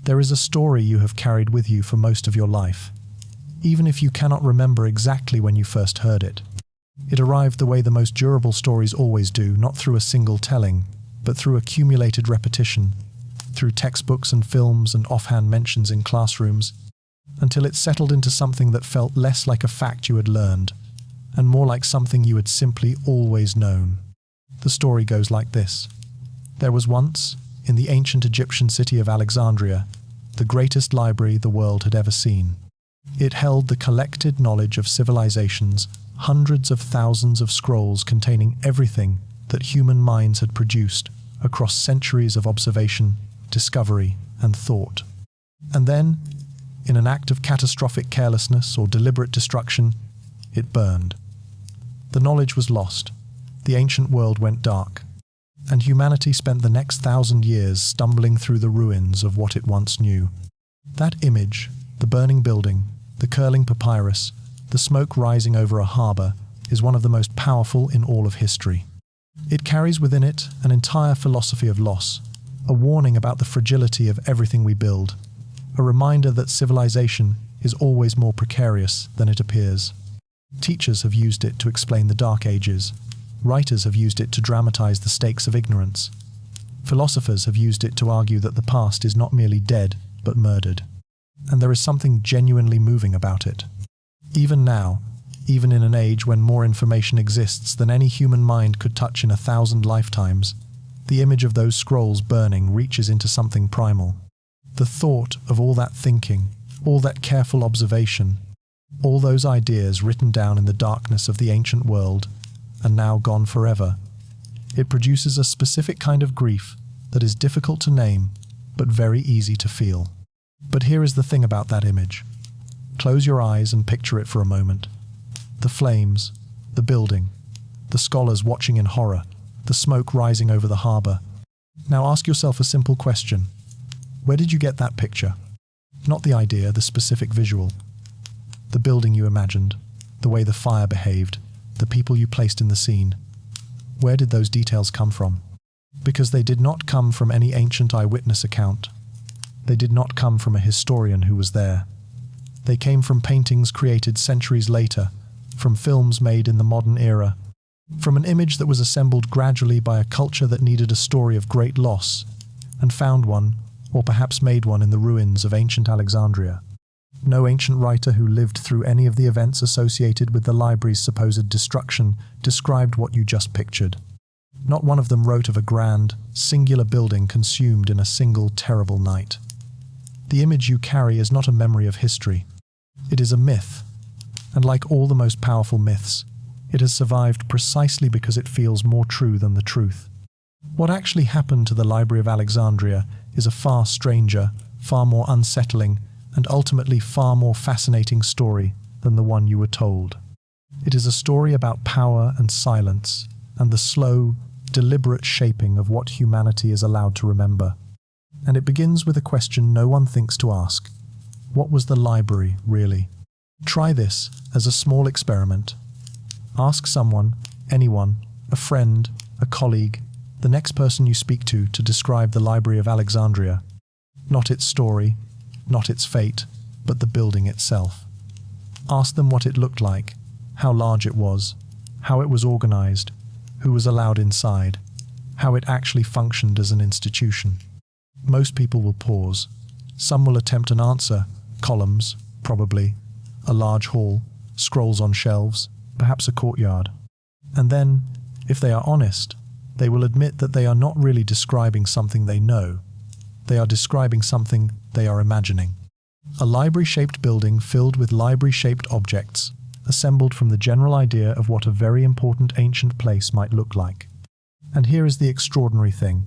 There is a story you have carried with you for most of your life, even if you cannot remember exactly when you first heard it. It arrived the way the most durable stories always do, not through a single telling, but through accumulated repetition, through textbooks and films and offhand mentions in classrooms, until it settled into something that felt less like a fact you had learned, and more like something you had simply always known. The story goes like this. There was once, in the ancient Egyptian city of Alexandria, the greatest library the world had ever seen. It held the collected knowledge of civilizations, hundreds of thousands of scrolls containing everything that human minds had produced across centuries of observation, discovery, and thought. And then, in an act of catastrophic carelessness or deliberate destruction, it burned. The knowledge was lost, the ancient world went dark, and humanity spent the next 1,000 years stumbling through the ruins of what it once knew. That image, the burning building, the curling papyrus, the smoke rising over a harbour, is one of the most powerful in all of history. It carries within it an entire philosophy of loss, a warning about the fragility of everything we build, a reminder that civilization is always more precarious than it appears. Teachers have used it to explain the Dark Ages. Writers have used it to dramatize the stakes of ignorance. Philosophers have used it to argue that the past is not merely dead, but murdered. And there is something genuinely moving about it. Even now, even in an age when more information exists than any human mind could touch in 1,000 lifetimes, the image of those scrolls burning reaches into something primal. The thought of all that thinking, all that careful observation, all those ideas written down in the darkness of the ancient world, and now gone forever. It produces a specific kind of grief that is difficult to name, but very easy to feel. But here is the thing about that image. Close your eyes and picture it for a moment. The flames, the building, the scholars watching in horror, the smoke rising over the harbour. Now ask yourself a simple question. Where did you get that picture? Not the idea, the specific visual. The building you imagined, the way the fire behaved, the people you placed in the scene. Where did those details come from? Because they did not come from any ancient eyewitness account. They did not come from a historian who was there. They came from paintings created centuries later, from films made in the modern era, from an image that was assembled gradually by a culture that needed a story of great loss, and found one, or perhaps made one in the ruins of ancient Alexandria. No ancient writer who lived through any of the events associated with the library's supposed destruction described what you just pictured. Not one of them wrote of a grand, singular building consumed in a single terrible night. The image you carry is not a memory of history. It is a myth, and like all the most powerful myths, it has survived precisely because it feels more true than the truth. What actually happened to the Library of Alexandria is a far stranger, far more unsettling, and ultimately far more fascinating story than the one you were told. It is a story about power and silence, and the slow, deliberate shaping of what humanity is allowed to remember. And it begins with a question no one thinks to ask. What was the library, really? Try this as a small experiment. Ask someone, anyone, a friend, a colleague, the next person you speak to describe the Library of Alexandria. Not its story, not its fate, but the building itself. Ask them what it looked like, how large it was, how it was organized, who was allowed inside, how it actually functioned as an institution. Most people will pause. Some will attempt an answer, columns, probably, a large hall, scrolls on shelves, perhaps a courtyard. And then, if they are honest, they will admit that they are not really describing something they know. They are describing something they are imagining. A library-shaped building filled with library-shaped objects, assembled from the general idea of what a very important ancient place might look like. And here is the extraordinary thing.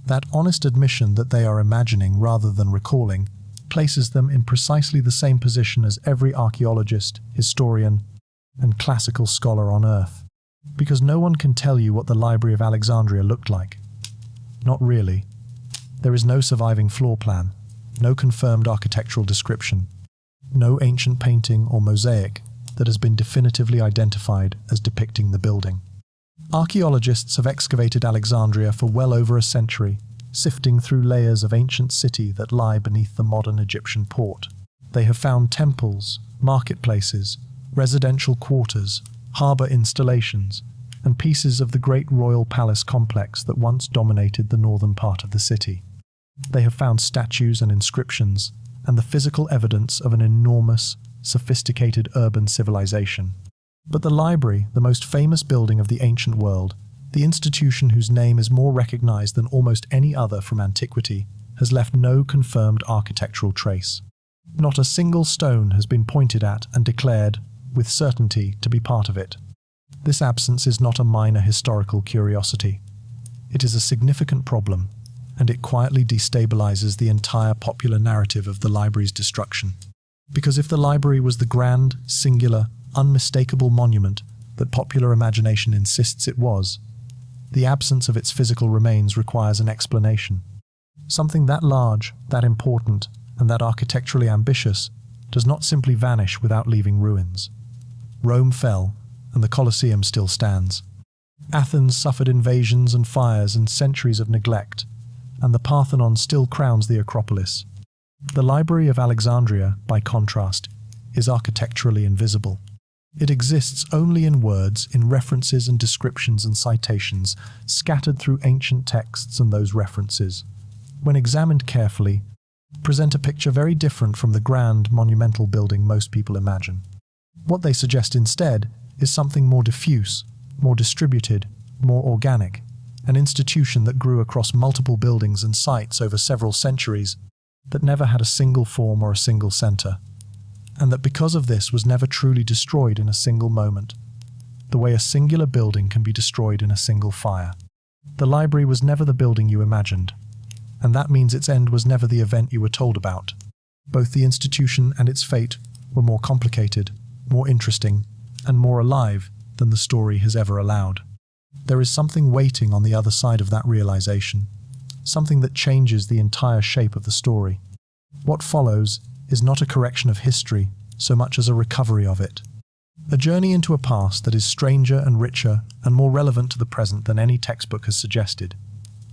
That honest admission that they are imagining rather than recalling places them in precisely the same position as every archaeologist, historian, and classical scholar on Earth. Because no one can tell you what the Library of Alexandria looked like. Not really. There is no surviving floor plan, no confirmed architectural description, no ancient painting or mosaic that has been definitively identified as depicting the building. Archaeologists have excavated Alexandria for well over a century, sifting through layers of ancient city that lie beneath the modern Egyptian port. They have found temples, marketplaces, residential quarters, harbour installations, and pieces of the great royal palace complex that once dominated the northern part of the city. They have found statues and inscriptions, and the physical evidence of an enormous, sophisticated urban civilization. But the library, the most famous building of the ancient world, the institution whose name is more recognized than almost any other from antiquity, has left no confirmed architectural trace. Not a single stone has been pointed at and declared, with certainty, to be part of it. This absence is not a minor historical curiosity. It is a significant problem, and it quietly destabilizes the entire popular narrative of the library's destruction. Because if the library was the grand, singular, unmistakable monument that popular imagination insists it was, the absence of its physical remains requires an explanation. Something that large, that important, and that architecturally ambitious does not simply vanish without leaving ruins. Rome fell, and the Colosseum still stands. Athens suffered invasions and fires and centuries of neglect, and the Parthenon still crowns the Acropolis. The Library of Alexandria, by contrast, is architecturally invisible. It exists only in words, in references and descriptions and citations, scattered through ancient texts, and those references, when examined carefully, present a picture very different from the grand, monumental building most people imagine. What they suggest instead is something more diffuse, more distributed, more organic, an institution that grew across multiple buildings and sites over several centuries, that never had a single form or a single center, and that because of this was never truly destroyed in a single moment, the way a singular building can be destroyed in a single fire. The library was never the building you imagined, and that means its end was never the event you were told about. Both the institution and its fate were more complicated, more interesting, and more alive than the story has ever allowed. There is something waiting on the other side of that realization, something that changes the entire shape of the story. What follows is not a correction of history so much as a recovery of it. A journey into a past that is stranger and richer and more relevant to the present than any textbook has suggested,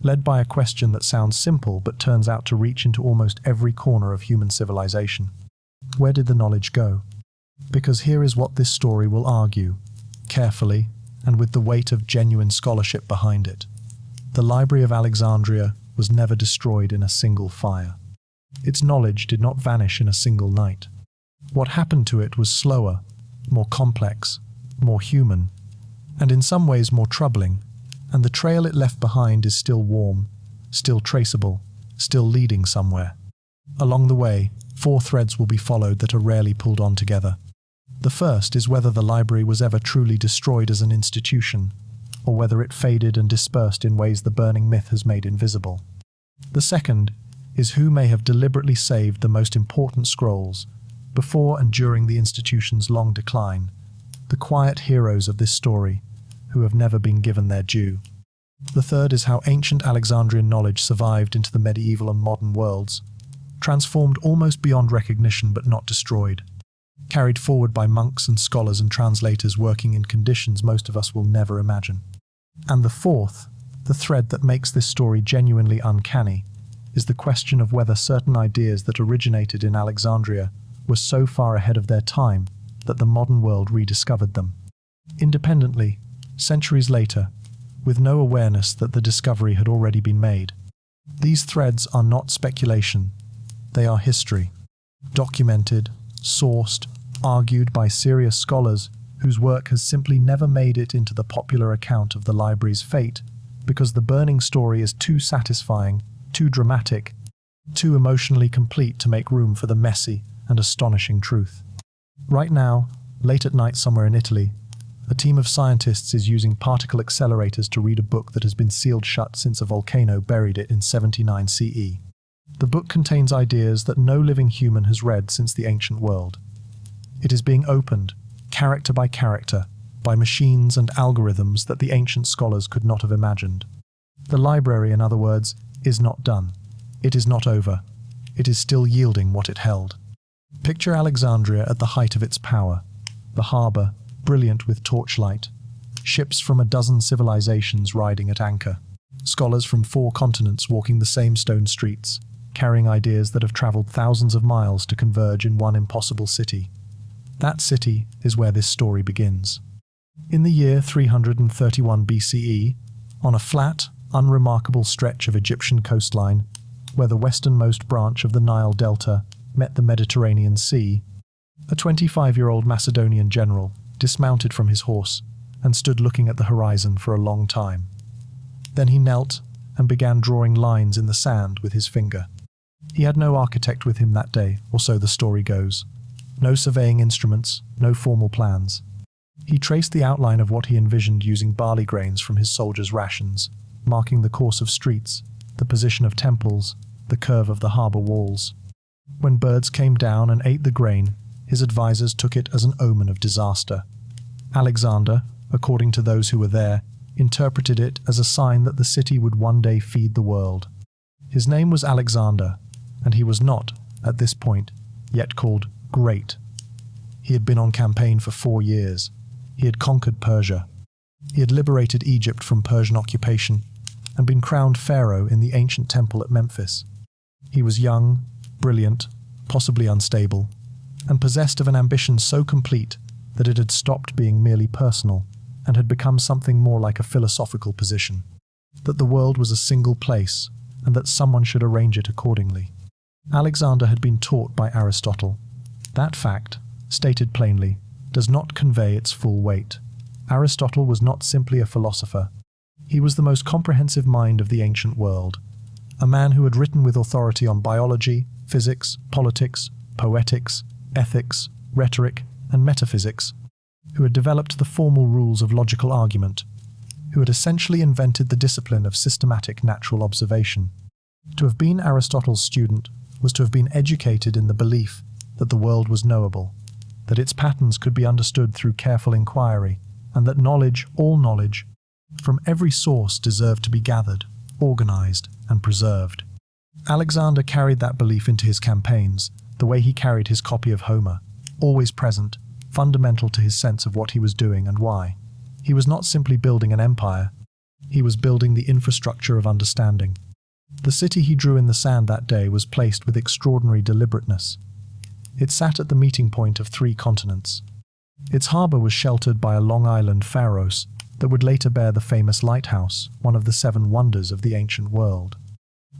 led by a question that sounds simple but turns out to reach into almost every corner of human civilization. Where did the knowledge go? Because here is what this story will argue, carefully and with the weight of genuine scholarship behind it. The Library of Alexandria was never destroyed in a single fire. Its knowledge did not vanish in a single night. What happened to it was slower, more complex, more human, and in some ways more troubling, and the trail it left behind is still warm, still traceable, still leading somewhere. Along the way, 4 threads will be followed that are rarely pulled on together. The first is whether the library was ever truly destroyed as an institution, or whether it faded and dispersed in ways the burning myth has made invisible. The second is who may have deliberately saved the most important scrolls before and during the institution's long decline, the quiet heroes of this story who have never been given their due. The third is how ancient Alexandrian knowledge survived into the medieval and modern worlds, transformed almost beyond recognition but not destroyed, carried forward by monks and scholars and translators working in conditions most of us will never imagine. And the fourth, the thread that makes this story genuinely uncanny, is the question of whether certain ideas that originated in Alexandria were so far ahead of their time that the modern world rediscovered them. Independently, centuries later, with no awareness that the discovery had already been made. These threads are not speculation, they are history, documented, sourced, argued by serious scholars whose work has simply never made it into the popular account of the library's fate because the burning story is too satisfying, too dramatic, too emotionally complete to make room for the messy and astonishing truth. Right now, late at night somewhere in Italy, a team of scientists is using particle accelerators to read a book that has been sealed shut since a volcano buried it in 79 CE. The book contains ideas that no living human has read since the ancient world. It is being opened, character by character, by machines and algorithms that the ancient scholars could not have imagined. The library, in other words, is not done. It is not over. It is still yielding what it held. Picture Alexandria at the height of its power, the harbour, brilliant with torchlight, ships from a dozen civilizations riding at anchor. Scholars from 4 continents walking the same stone streets, carrying ideas that have traveled thousands of miles to converge in one impossible city. That city is where this story begins. In the year 331 BCE, on a flat, unremarkable stretch of Egyptian coastline, where the westernmost branch of the Nile Delta met the Mediterranean Sea, a 25-year-old Macedonian general dismounted from his horse and stood looking at the horizon for a long time. Then he knelt and began drawing lines in the sand with his finger. He had no architect with him that day, or so the story goes. No surveying instruments, no formal plans. He traced the outline of what he envisioned using barley grains from his soldiers' rations, marking the course of streets, the position of temples, the curve of the harbour walls. When birds came down and ate the grain, his advisors took it as an omen of disaster. Alexander, according to those who were there, interpreted it as a sign that the city would one day feed the world. His name was Alexander, and he was not, at this point, yet called Great. He had been on campaign for 4 years. He had conquered Persia. He had liberated Egypt from Persian occupation and been crowned pharaoh in the ancient temple at Memphis. He was young, brilliant, possibly unstable, and possessed of an ambition so complete that it had stopped being merely personal and had become something more like a philosophical position, that the world was a single place and that someone should arrange it accordingly. Alexander had been taught by Aristotle. That fact, stated plainly, does not convey its full weight. Aristotle was not simply a philosopher. He was the most comprehensive mind of the ancient world, a man who had written with authority on biology, physics, politics, poetics, ethics, rhetoric, and metaphysics, who had developed the formal rules of logical argument, who had essentially invented the discipline of systematic natural observation. To have been Aristotle's student was to have been educated in the belief that the world was knowable, that its patterns could be understood through careful inquiry, and that knowledge, all knowledge, from every source deserved to be gathered, organized, and preserved. Alexander carried that belief into his campaigns, the way he carried his copy of Homer, always present, fundamental to his sense of what he was doing and why. He was not simply building an empire, he was building the infrastructure of understanding. The city he drew in the sand that day was placed with extraordinary deliberateness. It sat at the meeting point of 3 continents. Its harbour was sheltered by a long island Pharos that would later bear the famous lighthouse, one of the 7 wonders of the ancient world.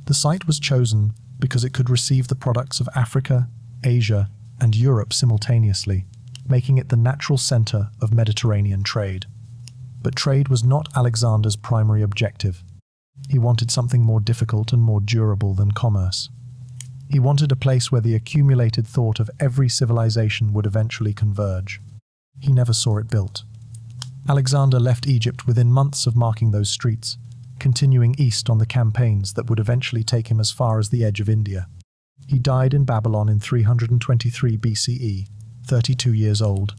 The site was chosen because it could receive the products of Africa, Asia, and Europe simultaneously, making it the natural centre of Mediterranean trade. But trade was not Alexander's primary objective. He wanted something more difficult and more durable than commerce. He wanted a place where the accumulated thought of every civilization would eventually converge. He never saw it built. Alexander left Egypt within months of marking those streets, continuing east on the campaigns that would eventually take him as far as the edge of India. He died in Babylon in 323 BCE, 32 years old,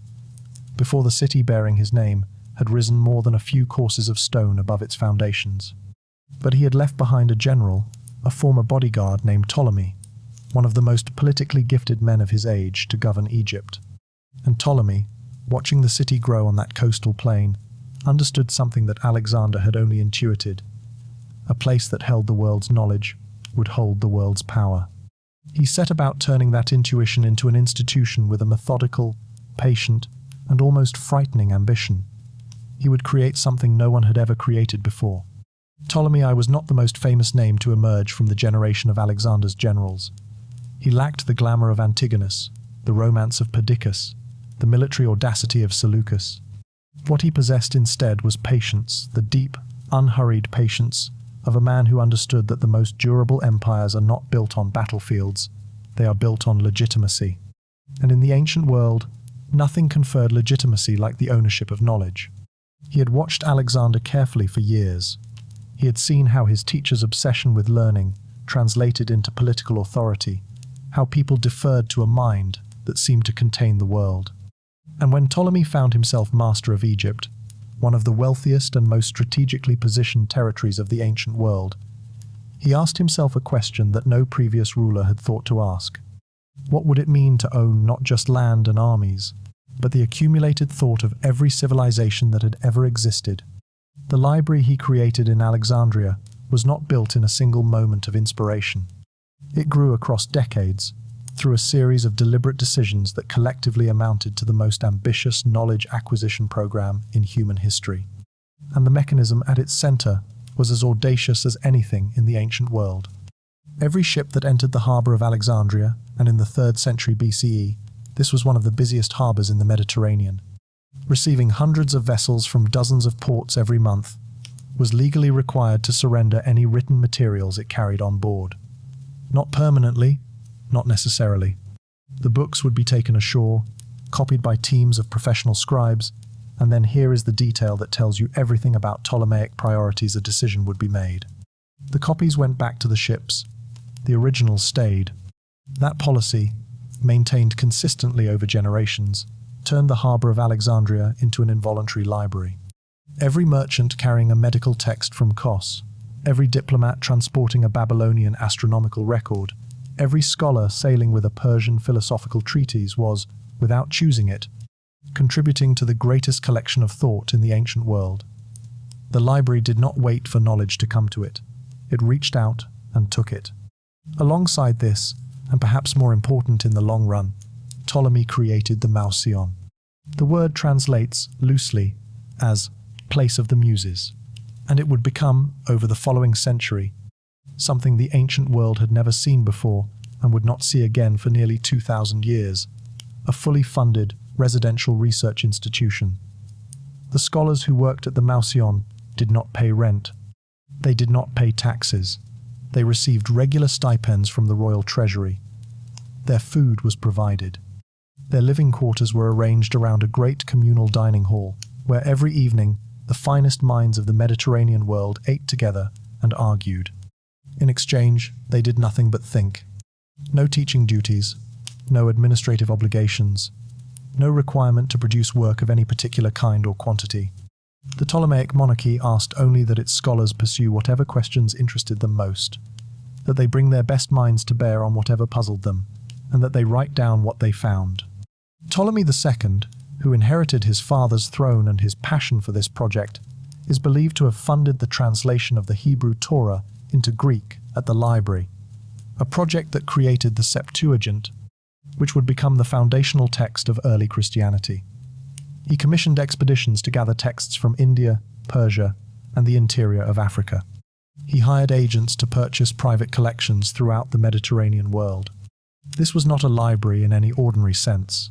before the city bearing his name had risen more than a few courses of stone above its foundations. But he had left behind a general, a former bodyguard named Ptolemy, one of the most politically gifted men of his age, to govern Egypt. And Ptolemy, watching the city grow on that coastal plain, understood something that Alexander had only intuited. A place that held the world's knowledge would hold the world's power. He set about turning that intuition into an institution with a methodical, patient, and almost frightening ambition. He would create something no one had ever created before. Ptolemy I was not the most famous name to emerge from the generation of Alexander's generals. He lacked the glamour of Antigonus, the romance of Perdiccas, the military audacity of Seleucus. What he possessed instead was patience, the deep, unhurried patience of a man who understood that the most durable empires are not built on battlefields, they are built on legitimacy. And in the ancient world, nothing conferred legitimacy like the ownership of knowledge. He had watched Alexander carefully for years. He had seen how his teacher's obsession with learning translated into political authority, how people deferred to a mind that seemed to contain the world. And when Ptolemy found himself master of Egypt, one of the wealthiest and most strategically positioned territories of the ancient world, he asked himself a question that no previous ruler had thought to ask. What would it mean to own not just land and armies, but the accumulated thought of every civilization that had ever existed? The library he created in Alexandria was not built in a single moment of inspiration. It grew across decades, through a series of deliberate decisions that collectively amounted to the most ambitious knowledge acquisition program in human history. And the mechanism at its center was as audacious as anything in the ancient world. Every ship that entered the harbor of Alexandria, and in the 3rd century BCE, this was one of the busiest harbors in the Mediterranean, receiving hundreds of vessels from dozens of ports every month, was legally required to surrender any written materials it carried on board. Not permanently, not necessarily. The books would be taken ashore, copied by teams of professional scribes, and then here is the detail that tells you everything about Ptolemaic priorities a decision would be made. The copies went back to the ships. The originals stayed. That policy, maintained consistently over generations, turned the harbor of Alexandria into an involuntary library. Every merchant carrying a medical text from Kos, every diplomat transporting a Babylonian astronomical record, every scholar sailing with a Persian philosophical treatise was, without choosing it, contributing to the greatest collection of thought in the ancient world. The library did not wait for knowledge to come to it. It reached out and took it. Alongside this, and perhaps more important in the long run, Ptolemy created the Mausion. The word translates, loosely, as place of the Muses, and it would become, over the following century, something the ancient world had never seen before and would not see again for nearly 2,000 years, a fully funded residential research institution. The scholars who worked at the Mausion did not pay rent. They did not pay taxes. They received regular stipends from the royal treasury. Their food was provided. Their living quarters were arranged around a great communal dining hall, where every evening the finest minds of the Mediterranean world ate together and argued. In exchange, they did nothing but think. No teaching duties, no administrative obligations, no requirement to produce work of any particular kind or quantity. The Ptolemaic monarchy asked only that its scholars pursue whatever questions interested them most, that they bring their best minds to bear on whatever puzzled them, and that they write down what they found. Ptolemy II, who inherited his father's throne and his passion for this project, is believed to have funded the translation of the Hebrew Torah into Greek at the library, a project that created the Septuagint, which would become the foundational text of early Christianity. He commissioned expeditions to gather texts from India, Persia, and the interior of Africa. He hired agents to purchase private collections throughout the Mediterranean world. This was not a library in any ordinary sense.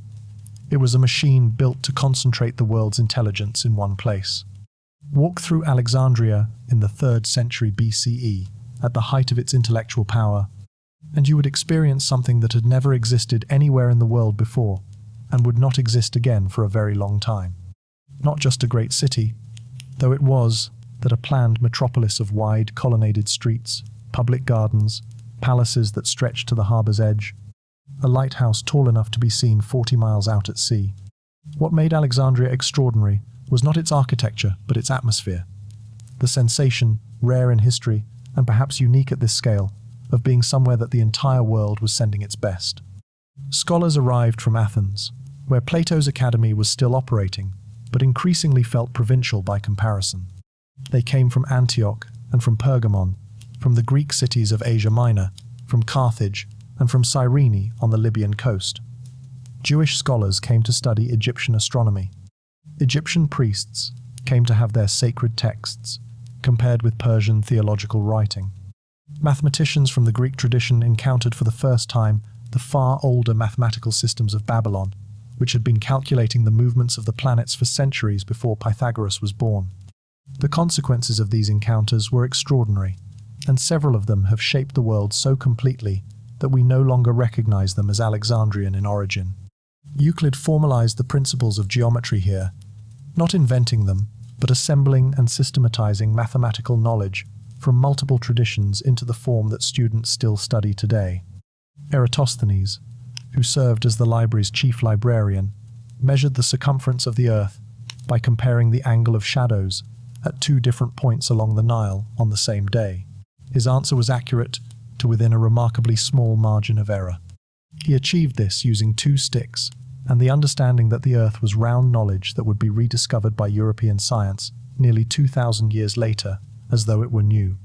It was a machine built to concentrate the world's intelligence in one place. Walk through Alexandria in the 3rd century BCE, at the height of its intellectual power, and you would experience something that had never existed anywhere in the world before, and would not exist again for a very long time. Not just a great city, though it was, that a planned metropolis of wide colonnaded streets, public gardens, palaces that stretched to the harbor's edge, a lighthouse tall enough to be seen 40 miles out at sea. What made Alexandria extraordinary was not its architecture, but its atmosphere. The sensation, rare in history, and perhaps unique at this scale, of being somewhere that the entire world was sending its best. Scholars arrived from Athens, where Plato's academy was still operating, but increasingly felt provincial by comparison. They came from Antioch and from Pergamon, from the Greek cities of Asia Minor, from Carthage, and from Cyrene on the Libyan coast. Jewish scholars came to study Egyptian astronomy. Egyptian priests came to have their sacred texts compared with Persian theological writing. Mathematicians from the Greek tradition encountered for the first time the far older mathematical systems of Babylon, which had been calculating the movements of the planets for centuries before Pythagoras was born. The consequences of these encounters were extraordinary, and several of them have shaped the world so completely that we no longer recognize them as Alexandrian in origin. Euclid formalized the principles of geometry here, not inventing them, but assembling and systematizing mathematical knowledge from multiple traditions into the form that students still study today. Eratosthenes, who served as the library's chief librarian, measured the circumference of the Earth by comparing the angle of shadows at 2 different points along the Nile on the same day. His answer was accurate to within a remarkably small margin of error. He achieved this using 2 sticks, and the understanding that the Earth was round knowledge that would be rediscovered by European science nearly 2,000 years later, as though it were new.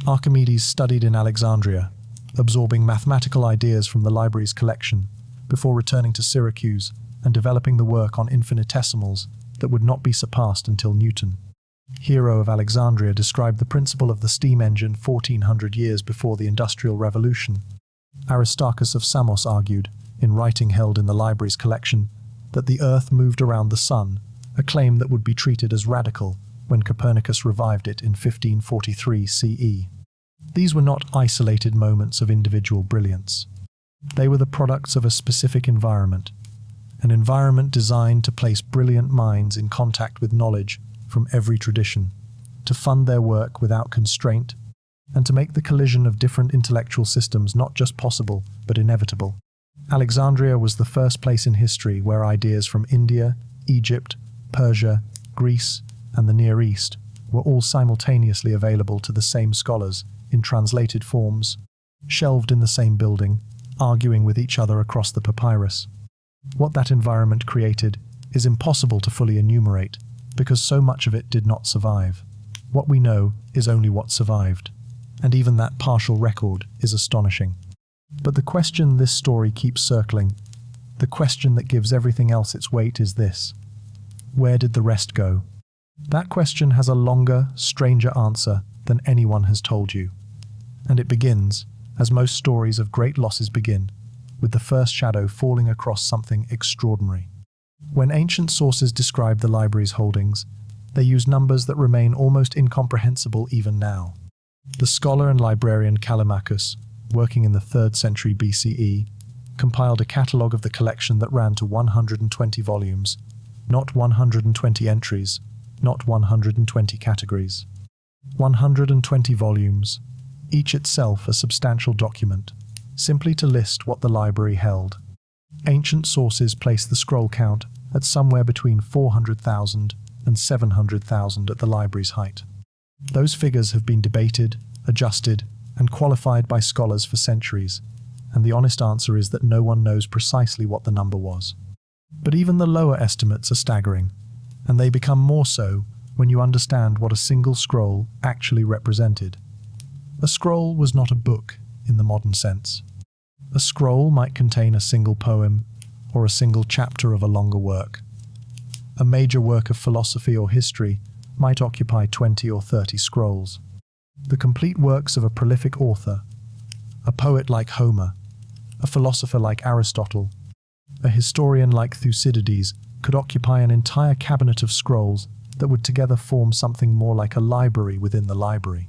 Archimedes studied in Alexandria, absorbing mathematical ideas from the library's collection, before returning to Syracuse and developing the work on infinitesimals that would not be surpassed until Newton. Hero of Alexandria described the principle of the steam engine 1400 years before the Industrial Revolution. Aristarchus of Samos argued, in writing held in the library's collection, that the Earth moved around the Sun, a claim that would be treated as radical when Copernicus revived it in 1543 CE. These were not isolated moments of individual brilliance. They were the products of a specific environment, an environment designed to place brilliant minds in contact with knowledge from every tradition, to fund their work without constraint, and to make the collision of different intellectual systems not just possible, but inevitable. Alexandria was the first place in history where ideas from India, Egypt, Persia, Greece, and the Near East were all simultaneously available to the same scholars in translated forms, shelved in the same building, arguing with each other across the papyrus. What that environment created is impossible to fully enumerate, because so much of it did not survive. What we know is only what survived, and even that partial record is astonishing. But the question this story keeps circling, the question that gives everything else its weight, is this: where did the rest go? That question has a longer, stranger answer than anyone has told you. And it begins, as most stories of great losses begin, with the first shadow falling across something extraordinary. When ancient sources describe the library's holdings, they use numbers that remain almost incomprehensible even now. The scholar and librarian Callimachus, working in the 3rd century BCE, compiled a catalogue of the collection that ran to 120 volumes, not 120 entries, not 120 categories. 120 volumes, each itself a substantial document, simply to list what the library held. Ancient sources place the scroll count at somewhere between 400,000 and 700,000 at the library's height. Those figures have been debated, adjusted, and qualified by scholars for centuries, and the honest answer is that no one knows precisely what the number was. But even the lower estimates are staggering, and they become more so when you understand what a single scroll actually represented. A scroll was not a book in the modern sense. A scroll might contain a single poem or a single chapter of a longer work. A major work of philosophy or history might occupy 20 or 30 scrolls. The complete works of a prolific author, a poet like Homer, a philosopher like Aristotle, a historian like Thucydides, could occupy an entire cabinet of scrolls that would together form something more like a library within the library.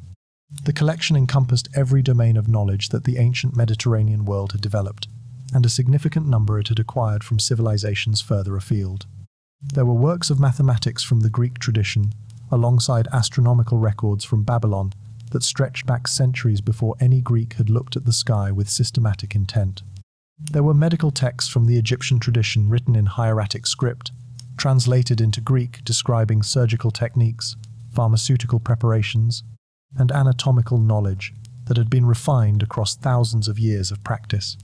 The collection encompassed every domain of knowledge that the ancient Mediterranean world had developed, and a significant number it had acquired from civilizations further afield. There were works of mathematics from the Greek tradition, alongside astronomical records from Babylon that stretched back centuries before any Greek had looked at the sky with systematic intent. There were medical texts from the Egyptian tradition written in hieratic script, translated into Greek describing surgical techniques, pharmaceutical preparations, and anatomical knowledge that had been refined across thousands of years of practice.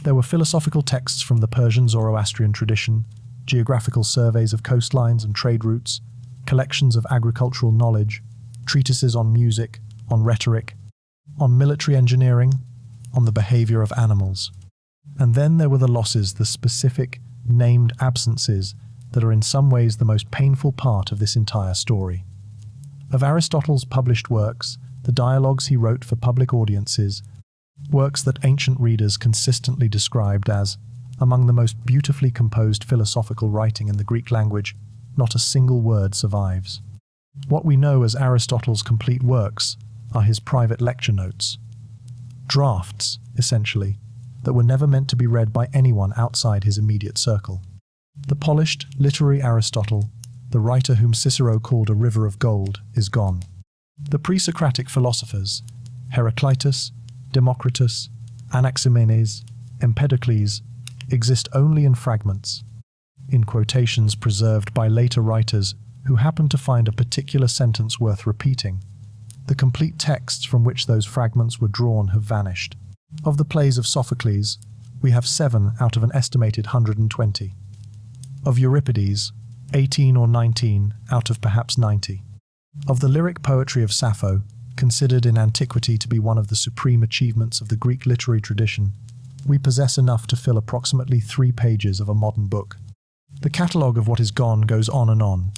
There were philosophical texts from the Persian Zoroastrian tradition, geographical surveys of coastlines and trade routes, collections of agricultural knowledge, treatises on music, on rhetoric, on military engineering, on the behavior of animals. And then there were the losses, the specific, named absences that are in some ways the most painful part of this entire story. Of Aristotle's published works, the dialogues he wrote for public audiences, works that ancient readers consistently described as among the most beautifully composed philosophical writing in the Greek language, not a single word survives. What we know as Aristotle's complete works are his private lecture notes. Drafts, essentially, that were never meant to be read by anyone outside his immediate circle. The polished, literary Aristotle, the writer whom Cicero called a river of gold, is gone. The pre-Socratic philosophers, Heraclitus, Democritus, Anaximenes, Empedocles, exist only in fragments, in quotations preserved by later writers who happen to find a particular sentence worth repeating. The complete texts from which those fragments were drawn have vanished. Of the plays of Sophocles, we have 7 out of an estimated 120. Of Euripides, 18 or 19 out of perhaps 90. Of the lyric poetry of Sappho, considered in antiquity to be one of the supreme achievements of the Greek literary tradition, we possess enough to fill approximately 3 pages of a modern book. The catalogue of what is gone goes on and on,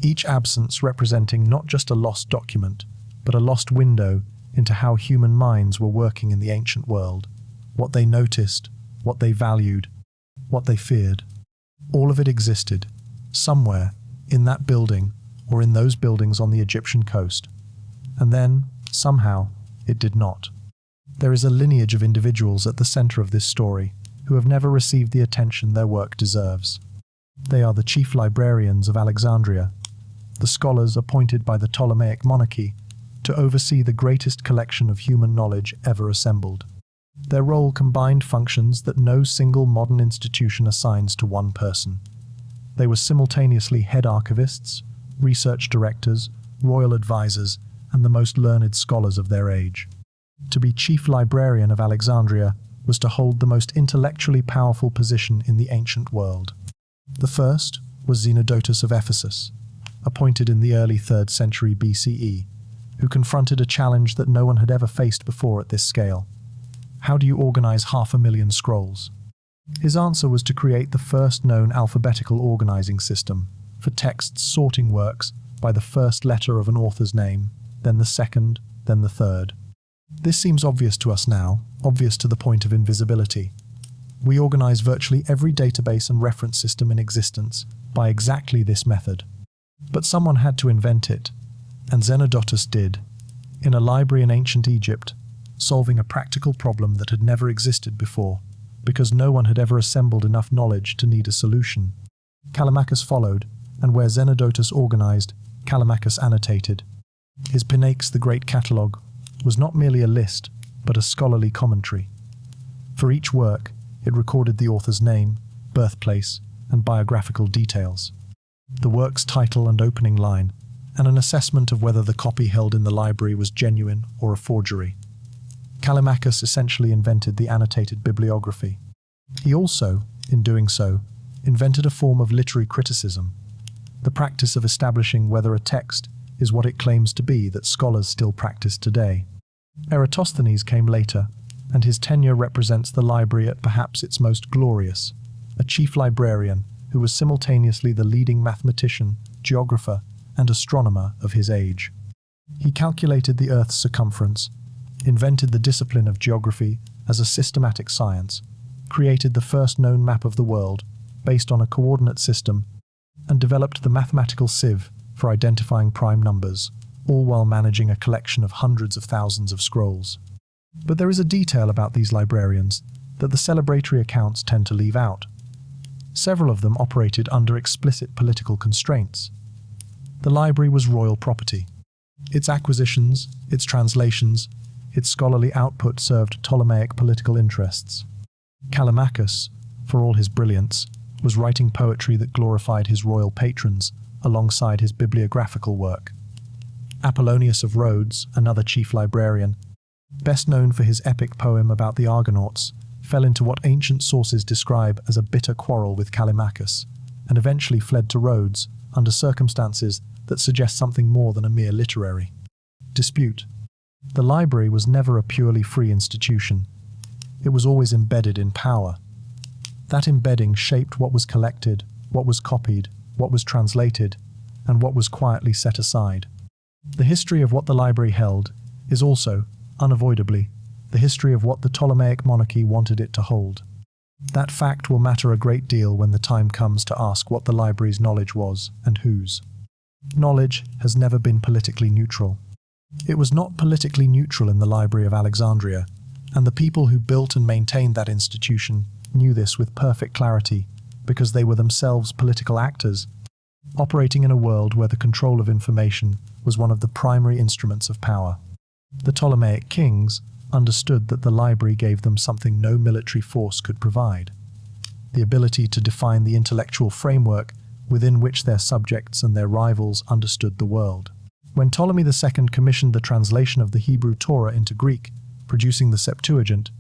each absence representing not just a lost document, but a lost window into how human minds were working in the ancient world, what they noticed, what they valued, what they feared. All of it existed, somewhere, in that building, or in those buildings on the Egyptian coast. And then, somehow, it did not. There is a lineage of individuals at the center of this story who have never received the attention their work deserves. They are the chief librarians of Alexandria, the scholars appointed by the Ptolemaic monarchy to oversee the greatest collection of human knowledge ever assembled. Their role combined functions that no single modern institution assigns to one person. They were simultaneously head archivists, research directors, royal advisors, and the most learned scholars of their age. To be chief librarian of Alexandria was to hold the most intellectually powerful position in the ancient world. The first was Zenodotus of Ephesus, appointed in the early 3rd century BCE, who confronted a challenge that no one had ever faced before at this scale. How do you organize 500,000 scrolls? His answer was to create the first known alphabetical organizing system for texts sorting works by the first letter of an author's name, then the second, then the third. This seems obvious to us now, obvious to the point of invisibility. We organize virtually every database and reference system in existence by exactly this method. But someone had to invent it, and Zenodotus did, in a library in ancient Egypt, solving a practical problem that had never existed before, because no one had ever assembled enough knowledge to need a solution. Callimachus followed, and where Zenodotus organized, Callimachus annotated. His Pinax, the Great Catalogue, was not merely a list, but a scholarly commentary. For each work, it recorded the author's name, birthplace, and biographical details, the work's title and opening line, and an assessment of whether the copy held in the library was genuine or a forgery. Callimachus essentially invented the annotated bibliography. He also, in doing so, invented a form of literary criticism, the practice of establishing whether a text is what it claims to be that scholars still practice today. Eratosthenes came later, and his tenure represents the library at perhaps its most glorious, a chief librarian who was simultaneously the leading mathematician, geographer, and astronomer of his age. He calculated the Earth's circumference, invented the discipline of geography as a systematic science, created the first known map of the world based on a coordinate system, and developed the mathematical sieve for identifying prime numbers, all while managing a collection of hundreds of thousands of scrolls. But there is a detail about these librarians that the celebratory accounts tend to leave out. Several of them operated under explicit political constraints. The library was royal property. Its acquisitions, its translations, its scholarly output served Ptolemaic political interests. Callimachus, for all his brilliance, was writing poetry that glorified his royal patrons alongside his bibliographical work. Apollonius of Rhodes, another chief librarian, best known for his epic poem about the Argonauts, fell into what ancient sources describe as a bitter quarrel with Callimachus, and eventually fled to Rhodes under circumstances that suggest something more than a mere literary dispute. The library was never a purely free institution. It was always embedded in power. That embedding shaped what was collected, what was copied, what was translated, and what was quietly set aside. The history of what the library held is also, unavoidably, the history of what the Ptolemaic monarchy wanted it to hold. That fact will matter a great deal when the time comes to ask what the library's knowledge was and whose. Knowledge has never been politically neutral. It was not politically neutral in the Library of Alexandria, and the people who built and maintained that institution knew this with perfect clarity because they were themselves political actors, operating in a world where the control of information was one of the primary instruments of power. The Ptolemaic kings understood that the library gave them something no military force could provide: the ability to define the intellectual framework within which their subjects and their rivals understood the world. When Ptolemy II commissioned the translation of the Hebrew Torah into Greek, producing the Septuagint,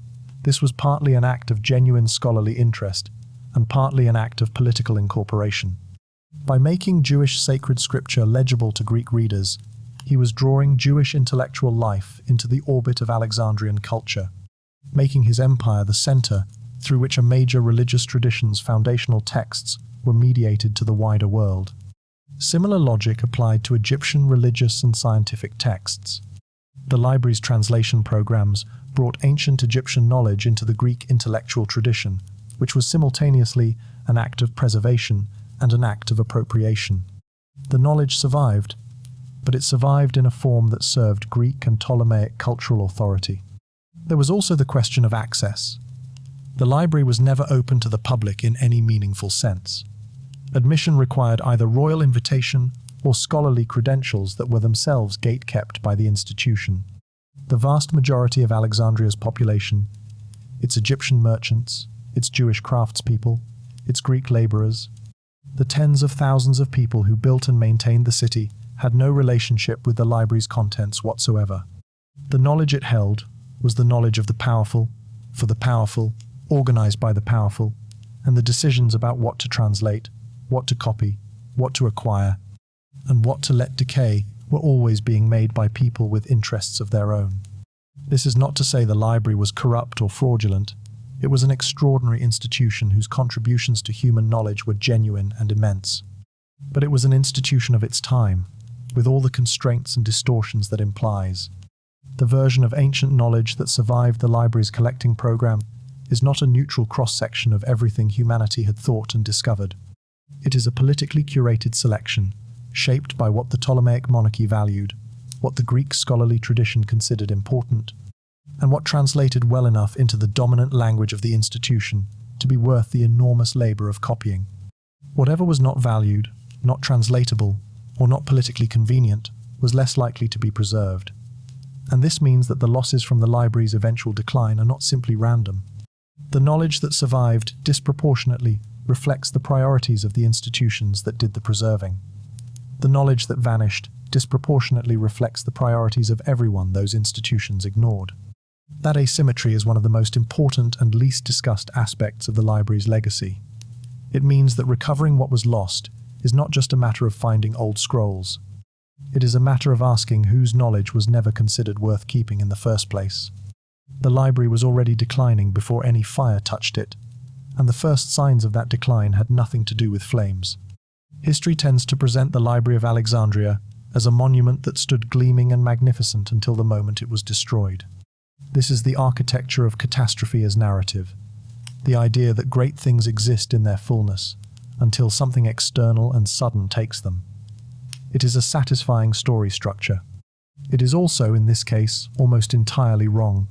this was partly an act of genuine scholarly interest and partly an act of political incorporation. By making Jewish sacred scripture legible to Greek readers, He was drawing Jewish intellectual life into the orbit of Alexandrian culture, making his empire the center through which a major religious tradition's foundational texts were mediated to the wider world. Similar logic applied to Egyptian religious and scientific texts. The library's translation programs brought ancient Egyptian knowledge into the Greek intellectual tradition, which was simultaneously an act of preservation and an act of appropriation. The knowledge survived, but it survived in a form that served Greek and Ptolemaic cultural authority. There was also the question of access. The library was never open to the public in any meaningful sense. Admission required either royal invitation or scholarly credentials that were themselves gate-kept by the institution. The vast majority of Alexandria's population, its Egyptian merchants, its Jewish craftspeople, its Greek laborers, the tens of thousands of people who built and maintained the city had no relationship with the library's contents whatsoever. The knowledge it held was the knowledge of the powerful, for the powerful, organized by the powerful, and the decisions about what to translate, what to copy, what to acquire, and what to let decay were always being made by people with interests of their own. This is not to say the library was corrupt or fraudulent. It was an extraordinary institution whose contributions to human knowledge were genuine and immense. But it was an institution of its time, with all the constraints and distortions that implies. The version of ancient knowledge that survived the library's collecting program is not a neutral cross-section of everything humanity had thought and discovered. It is a politically curated selection, shaped by what the Ptolemaic monarchy valued, what the Greek scholarly tradition considered important, and what translated well enough into the dominant language of the institution to be worth the enormous labor of copying. Whatever was not valued, not translatable, or not politically convenient was less likely to be preserved. And this means that the losses from the library's eventual decline are not simply random. The knowledge that survived disproportionately reflects the priorities of the institutions that did the preserving. The knowledge that vanished disproportionately reflects the priorities of everyone those institutions ignored. That asymmetry is one of the most important and least discussed aspects of the library's legacy. It means that recovering what was lost is not just a matter of finding old scrolls. It is a matter of asking whose knowledge was never considered worth keeping in the first place. The library was already declining before any fire touched it, and the first signs of that decline had nothing to do with flames. History tends to present the Library of Alexandria as a monument that stood gleaming and magnificent until the moment it was destroyed. This is the architecture of catastrophe as narrative, the idea that great things exist in their fullness until something external and sudden takes them. It is a satisfying story structure. It is also, in this case, almost entirely wrong.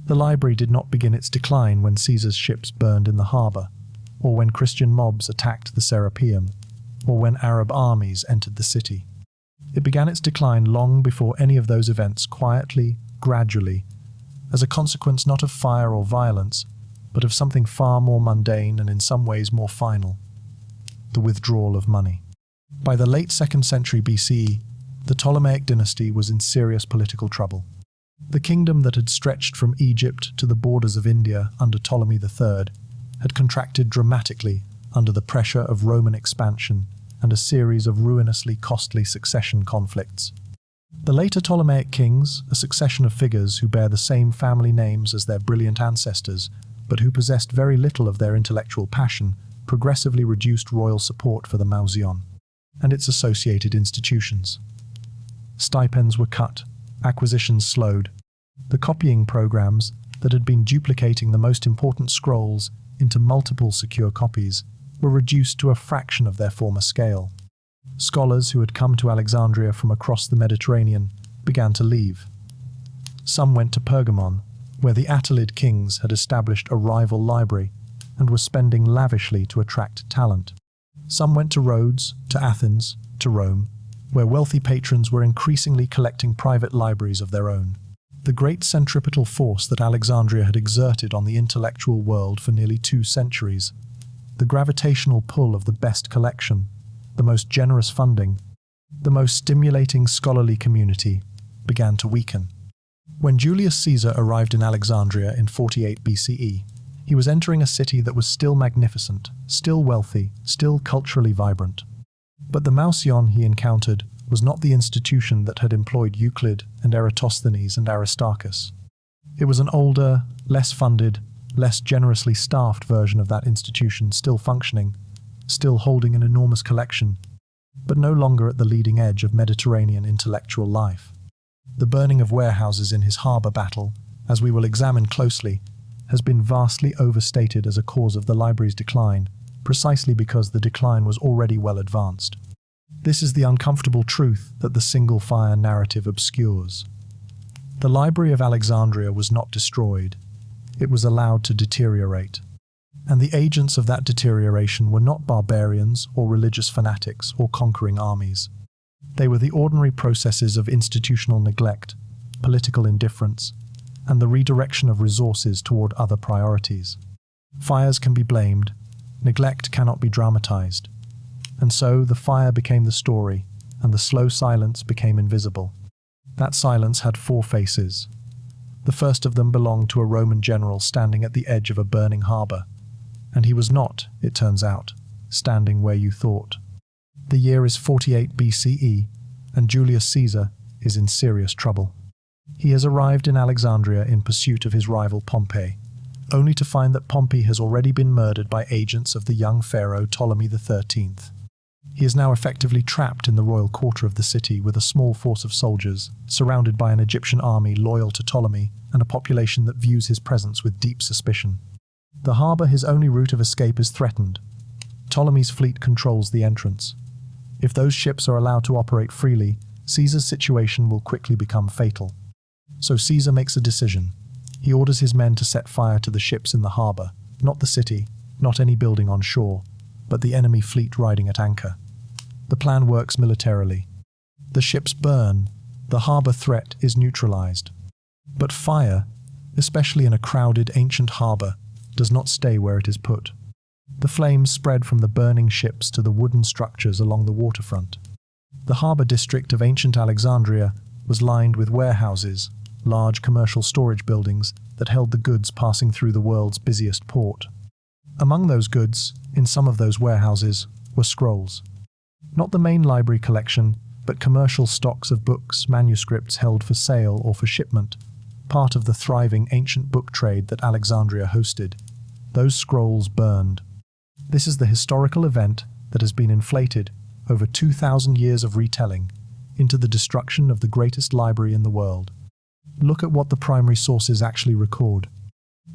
The library did not begin its decline when Caesar's ships burned in the harbour, or when Christian mobs attacked the Serapeum, or when Arab armies entered the city. It began its decline long before any of those events, quietly, gradually, as a consequence not of fire or violence, but of something far more mundane and in some ways more final: the withdrawal of money. By the late 2nd century BCE, the Ptolemaic dynasty was in serious political trouble. The kingdom that had stretched from Egypt to the borders of India under Ptolemy III had contracted dramatically under the pressure of Roman expansion and a series of ruinously costly succession conflicts. The later Ptolemaic kings, a succession of figures who bear the same family names as their brilliant ancestors, but who possessed very little of their intellectual passion, progressively reduced royal support for the Mausoleum and its associated institutions. Stipends were cut, acquisitions slowed. The copying programs that had been duplicating the most important scrolls into multiple secure copies were reduced to a fraction of their former scale. Scholars who had come to Alexandria from across the Mediterranean began to leave. Some went to Pergamon, where the Attalid kings had established a rival library and were spending lavishly to attract talent. Some went to Rhodes, to Athens, to Rome, where wealthy patrons were increasingly collecting private libraries of their own. The great centripetal force that Alexandria had exerted on the intellectual world for nearly 2 centuries, the gravitational pull of the best collection, the most generous funding, the most stimulating scholarly community, began to weaken. When Julius Caesar arrived in Alexandria in 48 BCE, he was entering a city that was still magnificent, still wealthy, still culturally vibrant. But the Mausoleum he encountered was not the institution that had employed Euclid and Eratosthenes and Aristarchus. It was an older, less funded, less generously staffed version of that institution, still functioning, still holding an enormous collection, but no longer at the leading edge of Mediterranean intellectual life. The burning of warehouses in his harbour battle, as we will examine closely, has been vastly overstated as a cause of the library's decline, precisely because the decline was already well advanced. This is the uncomfortable truth that the single fire narrative obscures. The Library of Alexandria was not destroyed. It was allowed to deteriorate. And the agents of that deterioration were not barbarians or religious fanatics or conquering armies. They were the ordinary processes of institutional neglect, political indifference, and the redirection of resources toward other priorities. Fires can be blamed, neglect cannot be dramatized. And so the fire became the story, and the slow silence became invisible. That silence had four faces. The first of them belonged to a Roman general standing at the edge of a burning harbour. And he was not, it turns out, standing where you thought. The year is 48 BCE, and Julius Caesar is in serious trouble. He has arrived in Alexandria in pursuit of his rival Pompey, only to find that Pompey has already been murdered by agents of the young pharaoh Ptolemy XIII. He is now effectively trapped in the royal quarter of the city with a small force of soldiers, surrounded by an Egyptian army loyal to Ptolemy and a population that views his presence with deep suspicion. The harbour, his only route of escape, is threatened. Ptolemy's fleet controls the entrance. If those ships are allowed to operate freely, Caesar's situation will quickly become fatal. So Caesar makes a decision. He orders his men to set fire to the ships in the harbour, not the city, not any building on shore, but the enemy fleet riding at anchor. The plan works militarily. The ships burn, the harbour threat is neutralized. But fire, especially in a crowded ancient harbour, does not stay where it is put. The flames spread from the burning ships to the wooden structures along the waterfront. The harbour district of ancient Alexandria was lined with warehouses, large commercial storage buildings that held the goods passing through the world's busiest port. Among those goods, in some of those warehouses, were scrolls. Not the main library collection, but commercial stocks of books, manuscripts held for sale or for shipment, part of the thriving ancient book trade that Alexandria hosted. Those scrolls burned. This is the historical event that has been inflated over 2,000 years of retelling into the destruction of the greatest library in the world. Look at what the primary sources actually record.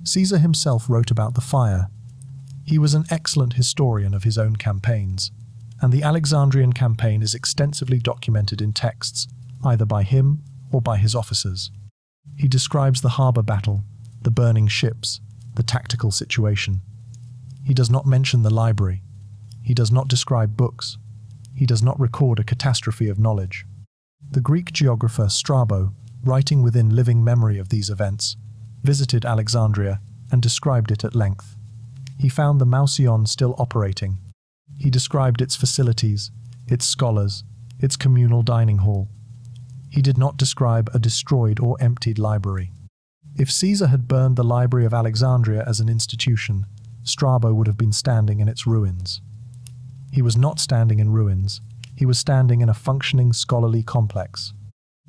Caesar himself wrote about the fire. He was an excellent historian of his own campaigns, and the Alexandrian campaign is extensively documented in texts, either by him or by his officers. He describes the harbour battle, the burning ships, the tactical situation. He does not mention the library. He does not describe books. He does not record a catastrophe of knowledge. The Greek geographer Strabo, writing within living memory of these events, visited Alexandria and described it at length. He found the Mouseion still operating. He described its facilities, its scholars, its communal dining hall. He did not describe a destroyed or emptied library. If Caesar had burned the Library of Alexandria as an institution, Strabo would have been standing in its ruins. He was not standing in ruins. He was standing in a functioning scholarly complex.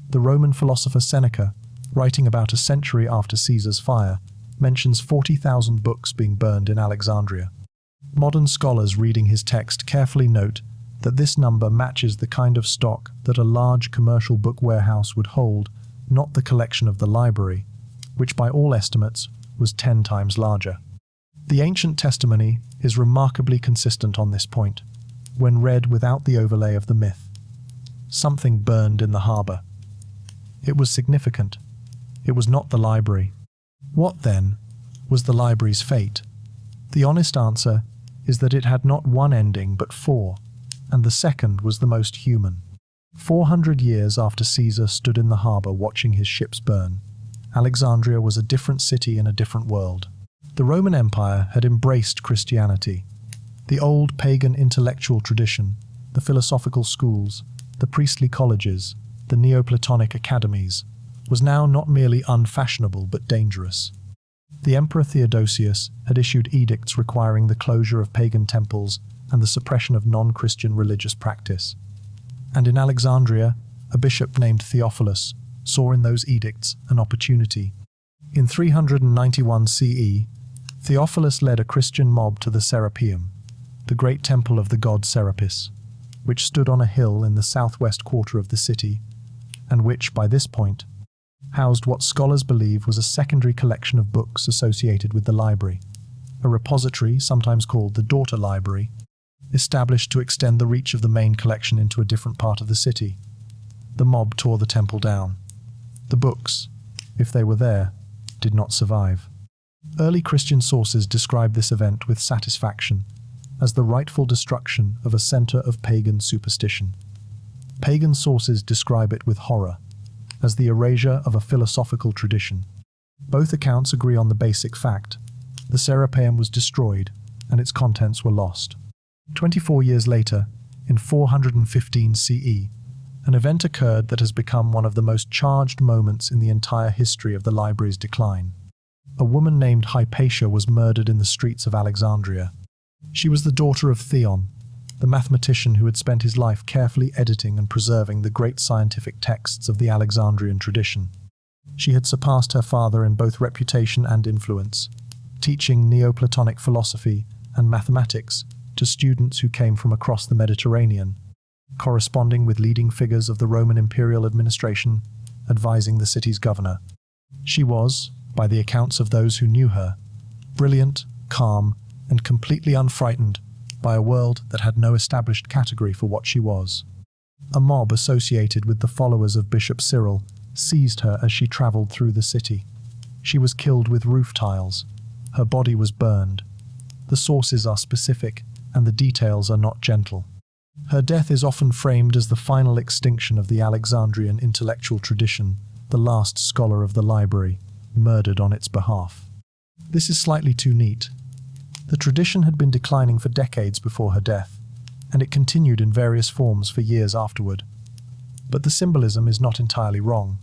The Roman philosopher Seneca, writing about a century after Caesar's fire, mentions 40,000 books being burned in Alexandria. Modern scholars reading his text carefully note that this number matches the kind of stock that a large commercial book warehouse would hold, not the collection of the library, which by all estimates was 10 times larger. The ancient testimony is remarkably consistent on this point, when read without the overlay of the myth. Something burned in the harbour. It was significant. It was not the library. What, then, was the library's fate? The honest answer is that it had not one ending but 4, and the second was the most human. 400 years after Caesar stood in the harbour watching his ships burn, Alexandria was a different city in a different world. The Roman Empire had embraced Christianity. The old pagan intellectual tradition, the philosophical schools, the priestly colleges, the Neoplatonic academies, was now not merely unfashionable but dangerous. The Emperor Theodosius had issued edicts requiring the closure of pagan temples and the suppression of non-Christian religious practice. And in Alexandria, a bishop named Theophilus saw in those edicts an opportunity. In 391 CE, Theophilus led a Christian mob to the Serapeum, the great temple of the god Serapis, which stood on a hill in the southwest quarter of the city, and which, by this point, housed what scholars believe was a secondary collection of books associated with the library, a repository, sometimes called the daughter library, established to extend the reach of the main collection into a different part of the city. The mob tore the temple down. The books, if they were there, did not survive. Early Christian sources describe this event with satisfaction as the rightful destruction of a center of pagan superstition. Pagan sources describe it with horror, as the erasure of a philosophical tradition. Both accounts agree on the basic fact: the Serapeum was destroyed and its contents were lost. 24 years later, in 415 CE, an event occurred that has become one of the most charged moments in the entire history of the library's decline. A woman named Hypatia was murdered in the streets of Alexandria. She was the daughter of Theon, the mathematician who had spent his life carefully editing and preserving the great scientific texts of the Alexandrian tradition. She had surpassed her father in both reputation and influence, teaching Neoplatonic philosophy and mathematics to students who came from across the Mediterranean, corresponding with leading figures of the Roman imperial administration, advising the city's governor. She was, by the accounts of those who knew her, brilliant, calm, and completely unfrightened by a world that had no established category for what she was. A mob associated with the followers of Bishop Cyril seized her as she travelled through the city. She was killed with roof tiles. Her body was burned. The sources are specific, and the details are not gentle. Her death is often framed as the final extinction of the Alexandrian intellectual tradition, the last scholar of the library, murdered on its behalf. This is slightly too neat. The tradition had been declining for decades before her death, and it continued in various forms for years afterward. But the symbolism is not entirely wrong.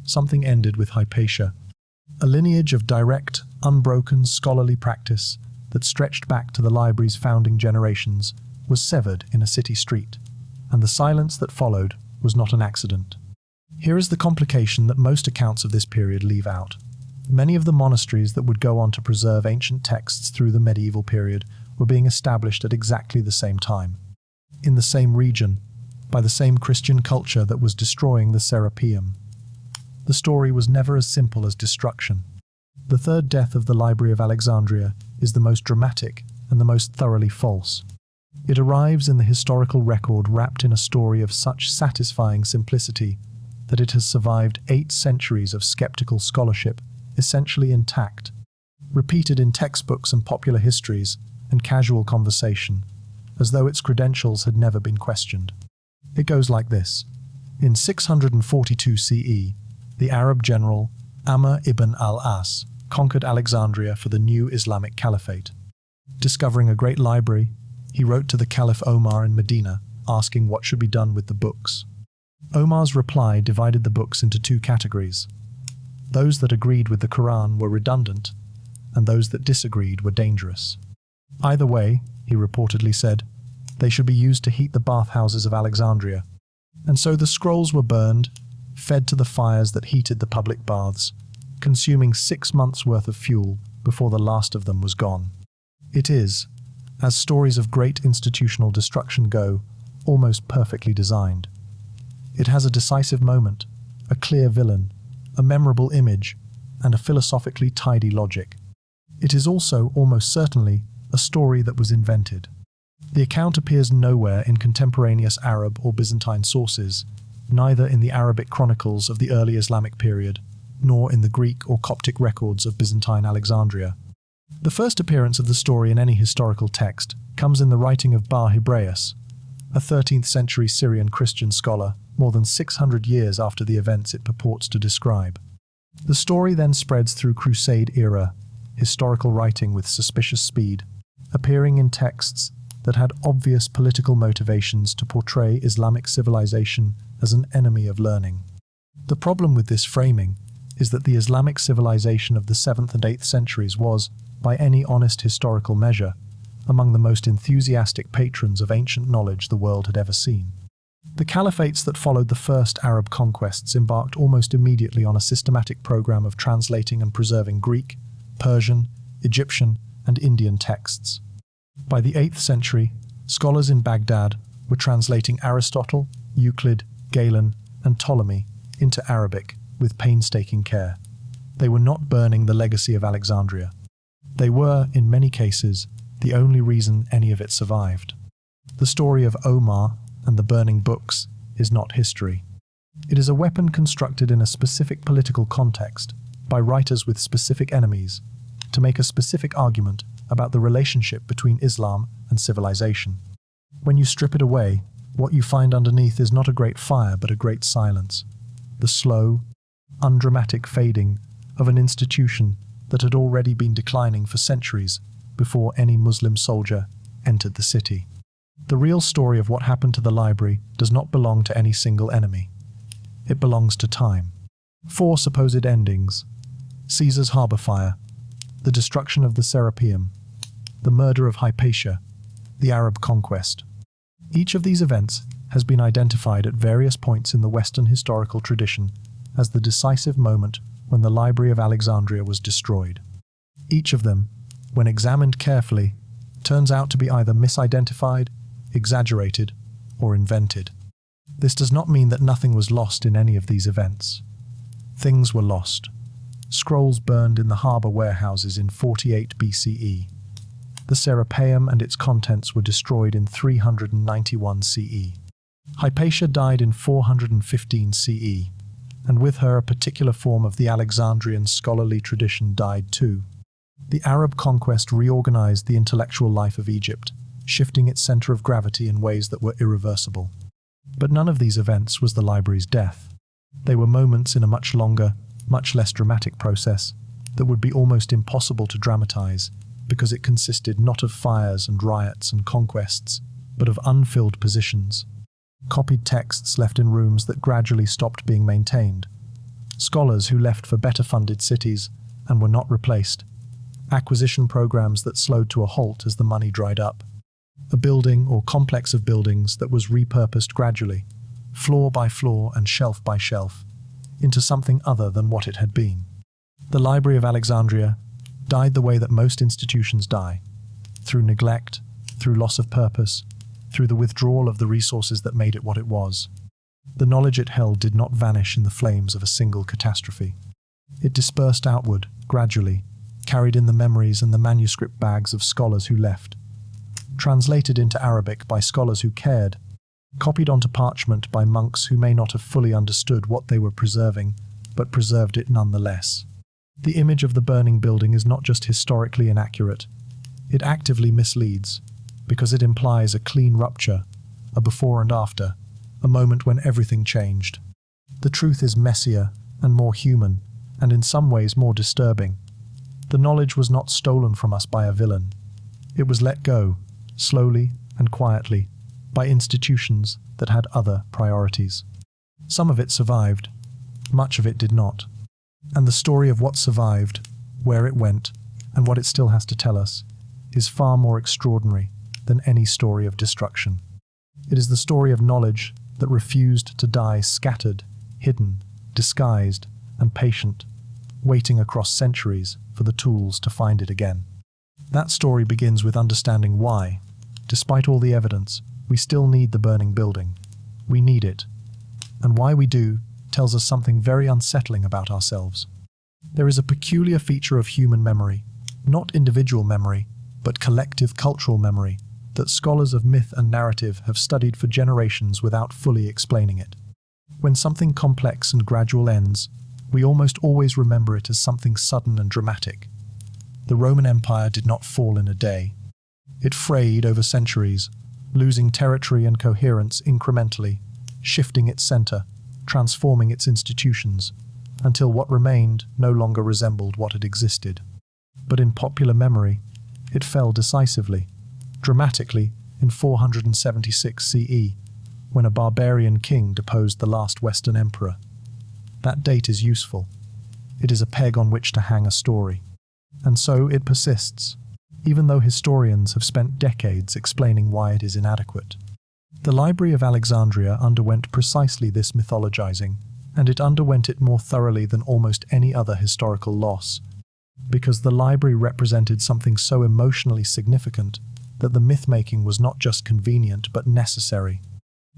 Something ended with Hypatia. A lineage of direct, unbroken scholarly practice that stretched back to the library's founding generations was severed in a city street, and the silence that followed was not an accident. Here is the complication that most accounts of this period leave out. Many of the monasteries that would go on to preserve ancient texts through the medieval period were being established at exactly the same time, in the same region, by the same Christian culture that was destroying the Serapeum. The story was never as simple as destruction. The third death of the Library of Alexandria is the most dramatic and the most thoroughly false. It arrives in the historical record wrapped in a story of such satisfying simplicity that it has survived 8 centuries of skeptical scholarship essentially intact, repeated in textbooks and popular histories and casual conversation, as though its credentials had never been questioned. It goes like this. In 642 CE, the Arab general Amr ibn al-As conquered Alexandria for the new Islamic Caliphate. Discovering a great library, he wrote to the Caliph Omar in Medina, asking what should be done with the books. Omar's reply divided the books into 2 categories. Those that agreed with the Quran were redundant, and those that disagreed were dangerous. Either way, he reportedly said, they should be used to heat the bathhouses of Alexandria. And so the scrolls were burned, fed to the fires that heated the public baths, consuming 6 months' worth of fuel before the last of them was gone. It is, as stories of great institutional destruction go, almost perfectly designed. It has a decisive moment, a clear villain, a memorable image, and a philosophically tidy logic. It is also, almost certainly, a story that was invented. The account appears nowhere in contemporaneous Arab or Byzantine sources, neither in the Arabic chronicles of the early Islamic period, nor in the Greek or Coptic records of Byzantine Alexandria. The first appearance of the story in any historical text comes in the writing of Bar Hebraeus, a 13th century Syrian Christian scholar, more than 600 years after the events it purports to describe. The story then spreads through Crusade-era historical writing with suspicious speed, appearing in texts that had obvious political motivations to portray Islamic civilization as an enemy of learning. The problem with this framing is that the Islamic civilization of the 7th and 8th centuries was, by any honest historical measure, among the most enthusiastic patrons of ancient knowledge the world had ever seen. The caliphates that followed the first Arab conquests embarked almost immediately on a systematic program of translating and preserving Greek, Persian, Egyptian, and Indian texts. By the 8th century, scholars in Baghdad were translating Aristotle, Euclid, Galen, and Ptolemy into Arabic with painstaking care. They were not burning the legacy of Alexandria. They were, in many cases, the only reason any of it survived. The story of Omar and the burning books is not history. It is a weapon constructed in a specific political context by writers with specific enemies to make a specific argument about the relationship between Islam and civilization. When you strip it away, what you find underneath is not a great fire but a great silence. The slow, undramatic fading of an institution that had already been declining for centuries before any Muslim soldier entered the city. The real story of what happened to the library does not belong to any single enemy. It belongs to time. 4 supposed endings: Caesar's harbour fire, the destruction of the Serapeum, the murder of Hypatia, the Arab conquest. Each of these events has been identified at various points in the Western historical tradition as the decisive moment when the Library of Alexandria was destroyed. Each of them, when examined carefully, turns out to be either misidentified, exaggerated, or invented. This does not mean that nothing was lost in any of these events. Things were lost. Scrolls burned in the harbour warehouses in 48 BCE. The Serapeum and its contents were destroyed in 391 CE. Hypatia died in 415 CE, and with her a particular form of the Alexandrian scholarly tradition died too. The Arab conquest reorganized the intellectual life of Egypt, shifting its center of gravity in ways that were irreversible. But none of these events was the library's death. They were moments in a much longer, much less dramatic process that would be almost impossible to dramatize because it consisted not of fires and riots and conquests, but of unfilled positions. Copied texts left in rooms that gradually stopped being maintained. Scholars who left for better-funded cities and were not replaced. Acquisition programs that slowed to a halt as the money dried up. A building or complex of buildings that was repurposed gradually, floor by floor and shelf by shelf, into something other than what it had been. The Library of Alexandria died the way that most institutions die, through neglect, through loss of purpose, through the withdrawal of the resources that made it what it was. The knowledge it held did not vanish in the flames of a single catastrophe. It dispersed outward, gradually, carried in the memories and the manuscript bags of scholars who left, translated into Arabic by scholars who cared, copied onto parchment by monks who may not have fully understood what they were preserving, but preserved it nonetheless. The image of the burning building is not just historically inaccurate, it actively misleads, because it implies a clean rupture, a before and after, a moment when everything changed. The truth is messier and more human, and in some ways more disturbing. The knowledge was not stolen from us by a villain. It was let go, slowly and quietly, by institutions that had other priorities. Some of it survived, much of it did not. And the story of what survived, where it went, and what it still has to tell us, is far more extraordinary than any story of destruction. It is the story of knowledge that refused to die scattered, hidden, disguised, and patient, waiting across centuries for the tools to find it again. That story begins with understanding why, despite all the evidence, we still need the burning building. We need it. And why we do tells us something very unsettling about ourselves. There is a peculiar feature of human memory, not individual memory, but collective cultural memory, that scholars of myth and narrative have studied for generations without fully explaining it. When something complex and gradual ends, we almost always remember it as something sudden and dramatic. The Roman Empire did not fall in a day. It frayed over centuries, losing territory and coherence incrementally, shifting its center, transforming its institutions, until what remained no longer resembled what had existed. But in popular memory, it fell decisively, dramatically, in 476 CE, when a barbarian king deposed the last Western emperor. That date is useful. It is a peg on which to hang a story. And so it persists, even though historians have spent decades explaining why it is inadequate. The Library of Alexandria underwent precisely this mythologizing, and it underwent it more thoroughly than almost any other historical loss, because the library represented something so emotionally significant that the myth-making was not just convenient but necessary.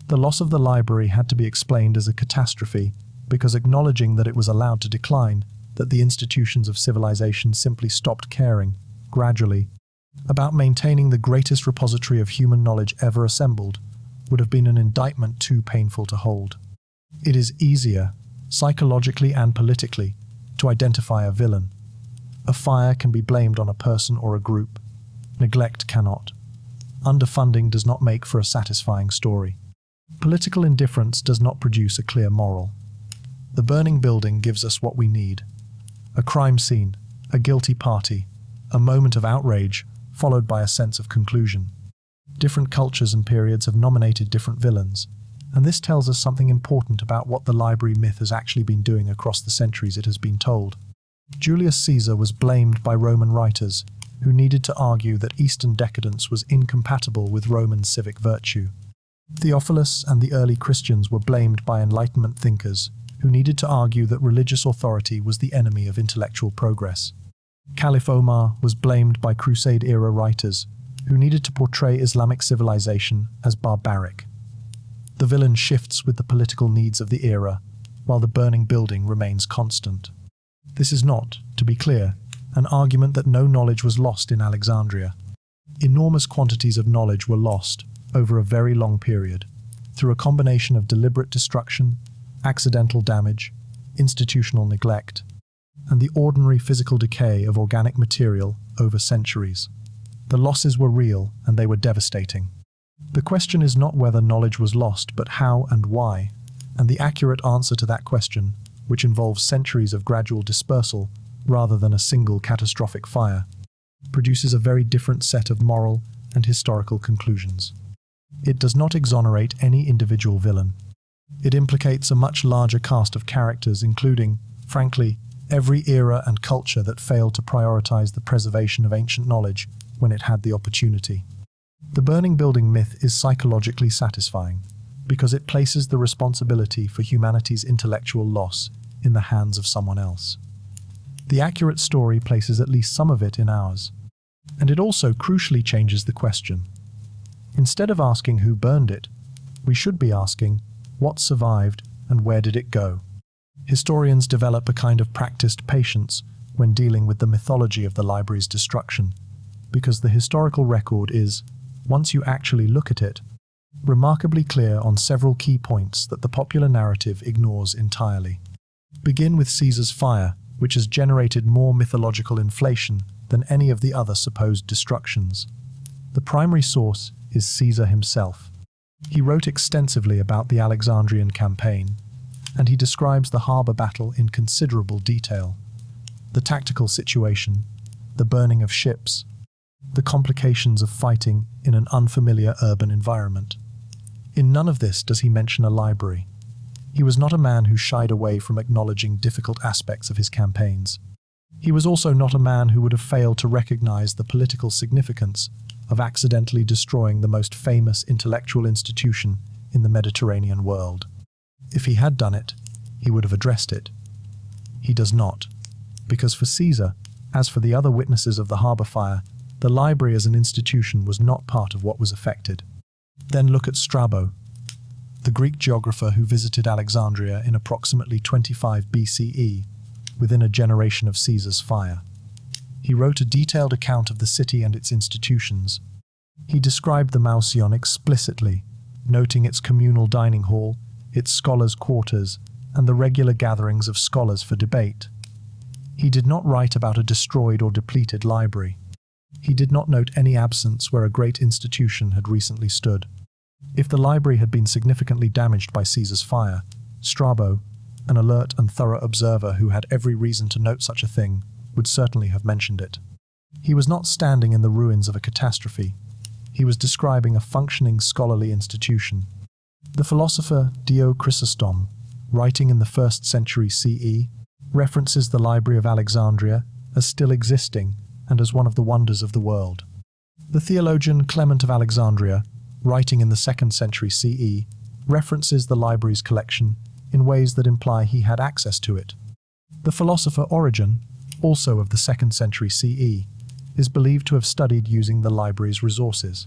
The loss of the library had to be explained as a catastrophe, because acknowledging that it was allowed to decline, that the institutions of civilization simply stopped caring, gradually, about maintaining the greatest repository of human knowledge ever assembled, would have been an indictment too painful to hold. It is easier, psychologically and politically, to identify a villain. A fire can be blamed on a person or a group. Neglect cannot. Underfunding does not make for a satisfying story. Political indifference does not produce a clear moral. The burning building gives us what we need. A crime scene, a guilty party, a moment of outrage, followed by a sense of conclusion. Different cultures and periods have nominated different villains, and this tells us something important about what the library myth has actually been doing across the centuries it has been told. Julius Caesar was blamed by Roman writers, who needed to argue that Eastern decadence was incompatible with Roman civic virtue. Theophilus and the early Christians were blamed by Enlightenment thinkers, who needed to argue that religious authority was the enemy of intellectual progress. Caliph Omar was blamed by Crusade-era writers, who needed to portray Islamic civilization as barbaric. The villain shifts with the political needs of the era, while the burning building remains constant. This is not, to be clear, an argument that no knowledge was lost in Alexandria. Enormous quantities of knowledge were lost over a very long period, through a combination of deliberate destruction, accidental damage, institutional neglect, and the ordinary physical decay of organic material over centuries. The losses were real, and they were devastating. The question is not whether knowledge was lost, but how and why, and the accurate answer to that question, which involves centuries of gradual dispersal rather than a single catastrophic fire, produces a very different set of moral and historical conclusions. It does not exonerate any individual villain. It implicates a much larger cast of characters, including, frankly, every era and culture that failed to prioritize the preservation of ancient knowledge when it had the opportunity. The burning building myth is psychologically satisfying, because it places the responsibility for humanity's intellectual loss in the hands of someone else. The accurate story places at least some of it in ours, and it also crucially changes the question. Instead of asking who burned it, we should be asking what survived and where did it go. Historians develop a kind of practiced patience when dealing with the mythology of the library's destruction, because the historical record is, once you actually look at it, remarkably clear on several key points that the popular narrative ignores entirely. Begin with Caesar's fire, which has generated more mythological inflation than any of the other supposed destructions. The primary source is Caesar himself. He wrote extensively about the Alexandrian campaign, and he describes the harbour battle in considerable detail. The tactical situation, the burning of ships, the complications of fighting in an unfamiliar urban environment. In none of this does he mention a library. He was not a man who shied away from acknowledging difficult aspects of his campaigns. He was also not a man who would have failed to recognize the political significance of accidentally destroying the most famous intellectual institution in the Mediterranean world. If he had done it, he would have addressed it. He does not, because for Caesar, as for the other witnesses of the harbour fire, the library as an institution was not part of what was affected. Then look at Strabo, the Greek geographer who visited Alexandria in approximately 25 BCE, within a generation of Caesar's fire. He wrote a detailed account of the city and its institutions. He described the Mausion explicitly, noting its communal dining hall, its scholars' quarters, and the regular gatherings of scholars for debate. He did not write about a destroyed or depleted library. He did not note any absence where a great institution had recently stood. If the library had been significantly damaged by Caesar's fire, Strabo, an alert and thorough observer who had every reason to note such a thing, would certainly have mentioned it. He was not standing in the ruins of a catastrophe. He was describing a functioning scholarly institution. The philosopher Dio Chrysostom, writing in the 1st century CE, references the Library of Alexandria as still existing and as one of the wonders of the world. The theologian Clement of Alexandria writing in the 2nd century CE, references the library's collection in ways that imply he had access to it. The philosopher Origen, also of the 2nd century CE, is believed to have studied using the library's resources.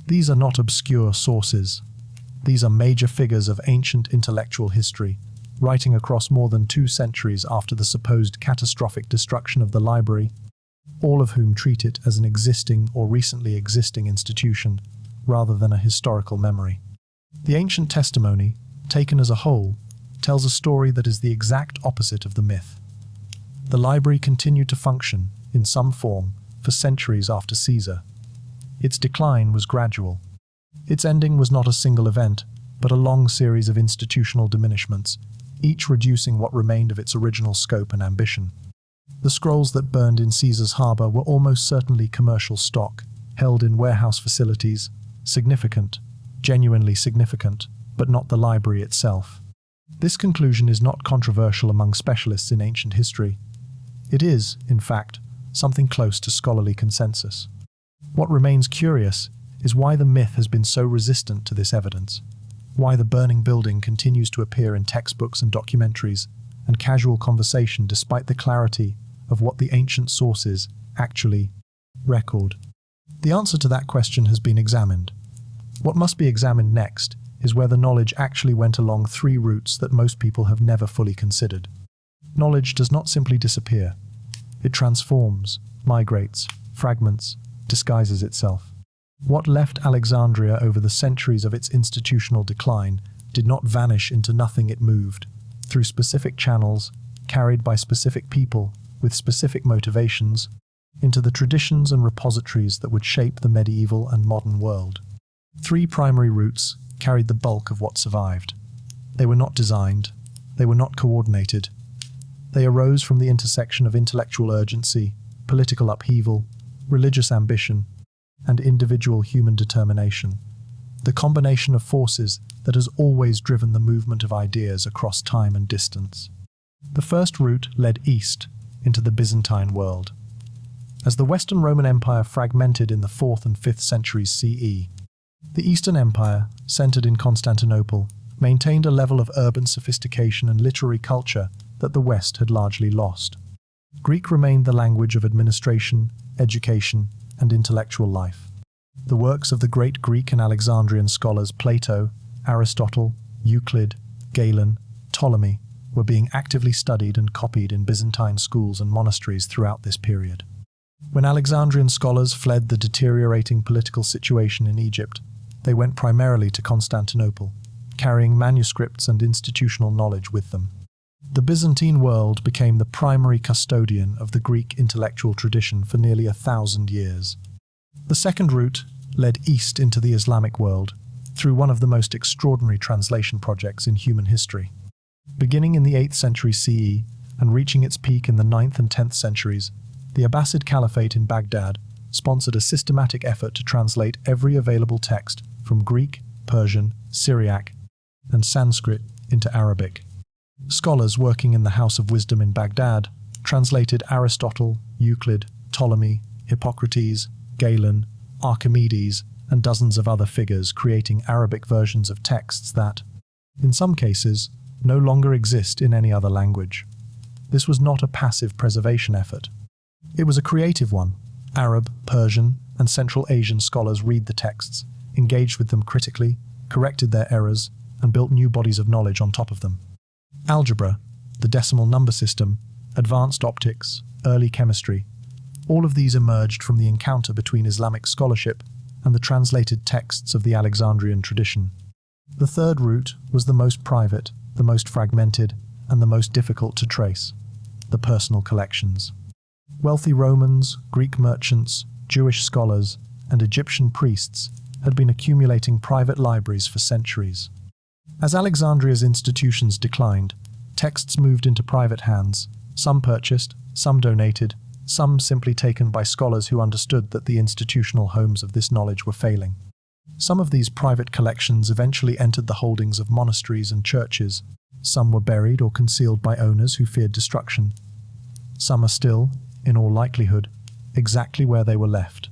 These are not obscure sources. These are major figures of ancient intellectual history, writing across more than 2 centuries after the supposed catastrophic destruction of the library, all of whom treat it as an existing or recently existing institution, rather than a historical memory. The ancient testimony, taken as a whole, tells a story that is the exact opposite of the myth. The library continued to function, in some form, for centuries after Caesar. Its decline was gradual. Its ending was not a single event, but a long series of institutional diminishments, each reducing what remained of its original scope and ambition. The scrolls that burned in Caesar's harbour were almost certainly commercial stock, held in warehouse facilities, significant, genuinely significant, but not the library itself. This conclusion is not controversial among specialists in ancient history. It is, in fact, something close to scholarly consensus. What remains curious is why the myth has been so resistant to this evidence, why the burning building continues to appear in textbooks and documentaries and casual conversation despite the clarity of what the ancient sources actually record. The answer to that question has been examined. What must be examined next is whether knowledge actually went along 3 routes that most people have never fully considered. Knowledge does not simply disappear. It transforms, migrates, fragments, disguises itself. What left Alexandria over the centuries of its institutional decline did not vanish into nothing. It moved, through specific channels, carried by specific people, with specific motivations, into the traditions and repositories that would shape the medieval and modern world. 3 primary routes carried the bulk of what survived. They were not designed. They were not coordinated. They arose from the intersection of intellectual urgency, political upheaval, religious ambition, and individual human determination. The combination of forces that has always driven the movement of ideas across time and distance. The first route led east, into the Byzantine world. As the Western Roman Empire fragmented in the 4th and 5th centuries CE, the Eastern Empire, centered in Constantinople, maintained a level of urban sophistication and literary culture that the West had largely lost. Greek remained the language of administration, education, and intellectual life. The works of the great Greek and Alexandrian scholars Plato, Aristotle, Euclid, Galen, Ptolemy were being actively studied and copied in Byzantine schools and monasteries throughout this period. When Alexandrian scholars fled the deteriorating political situation in Egypt, they went primarily to Constantinople, carrying manuscripts and institutional knowledge with them. The Byzantine world became the primary custodian of the Greek intellectual tradition for nearly 1,000 years. The second route led east into the Islamic world, through one of the most extraordinary translation projects in human history. Beginning in the 8th century CE and reaching its peak in the 9th and 10th centuries, the Abbasid Caliphate in Baghdad sponsored a systematic effort to translate every available text from Greek, Persian, Syriac, and Sanskrit into Arabic. Scholars working in the House of Wisdom in Baghdad translated Aristotle, Euclid, Ptolemy, Hippocrates, Galen, Archimedes, and dozens of other figures, creating Arabic versions of texts that, in some cases, no longer exist in any other language. This was not a passive preservation effort. It was a creative one. Arab, Persian, and Central Asian scholars read the texts, engaged with them critically, corrected their errors, and built new bodies of knowledge on top of them. Algebra, the decimal number system, advanced optics, early chemistry, all of these emerged from the encounter between Islamic scholarship and the translated texts of the Alexandrian tradition. The third route was the most private, the most fragmented, and the most difficult to trace: the personal collections. Wealthy Romans, Greek merchants, Jewish scholars, and Egyptian priests had been accumulating private libraries for centuries. As Alexandria's institutions declined, texts moved into private hands, some purchased, some donated, some simply taken by scholars who understood that the institutional homes of this knowledge were failing. Some of these private collections eventually entered the holdings of monasteries and churches. Some were buried or concealed by owners who feared destruction. Some are still, in all likelihood, exactly where they were left.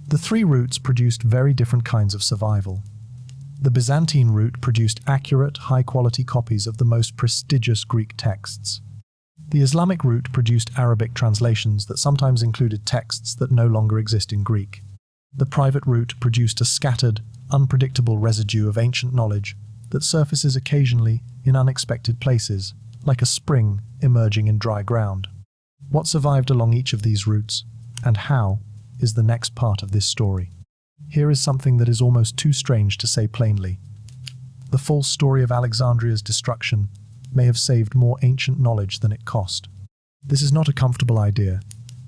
The three routes produced very different kinds of survival. The Byzantine route produced accurate, high-quality copies of the most prestigious Greek texts. The Islamic route produced Arabic translations that sometimes included texts that no longer exist in Greek. The private route produced a scattered, unpredictable residue of ancient knowledge that surfaces occasionally in unexpected places, like a spring emerging in dry ground. What survived along each of these routes, and how, is the next part of this story. Here is something that is almost too strange to say plainly. The false story of Alexandria's destruction may have saved more ancient knowledge than it cost. This is not a comfortable idea,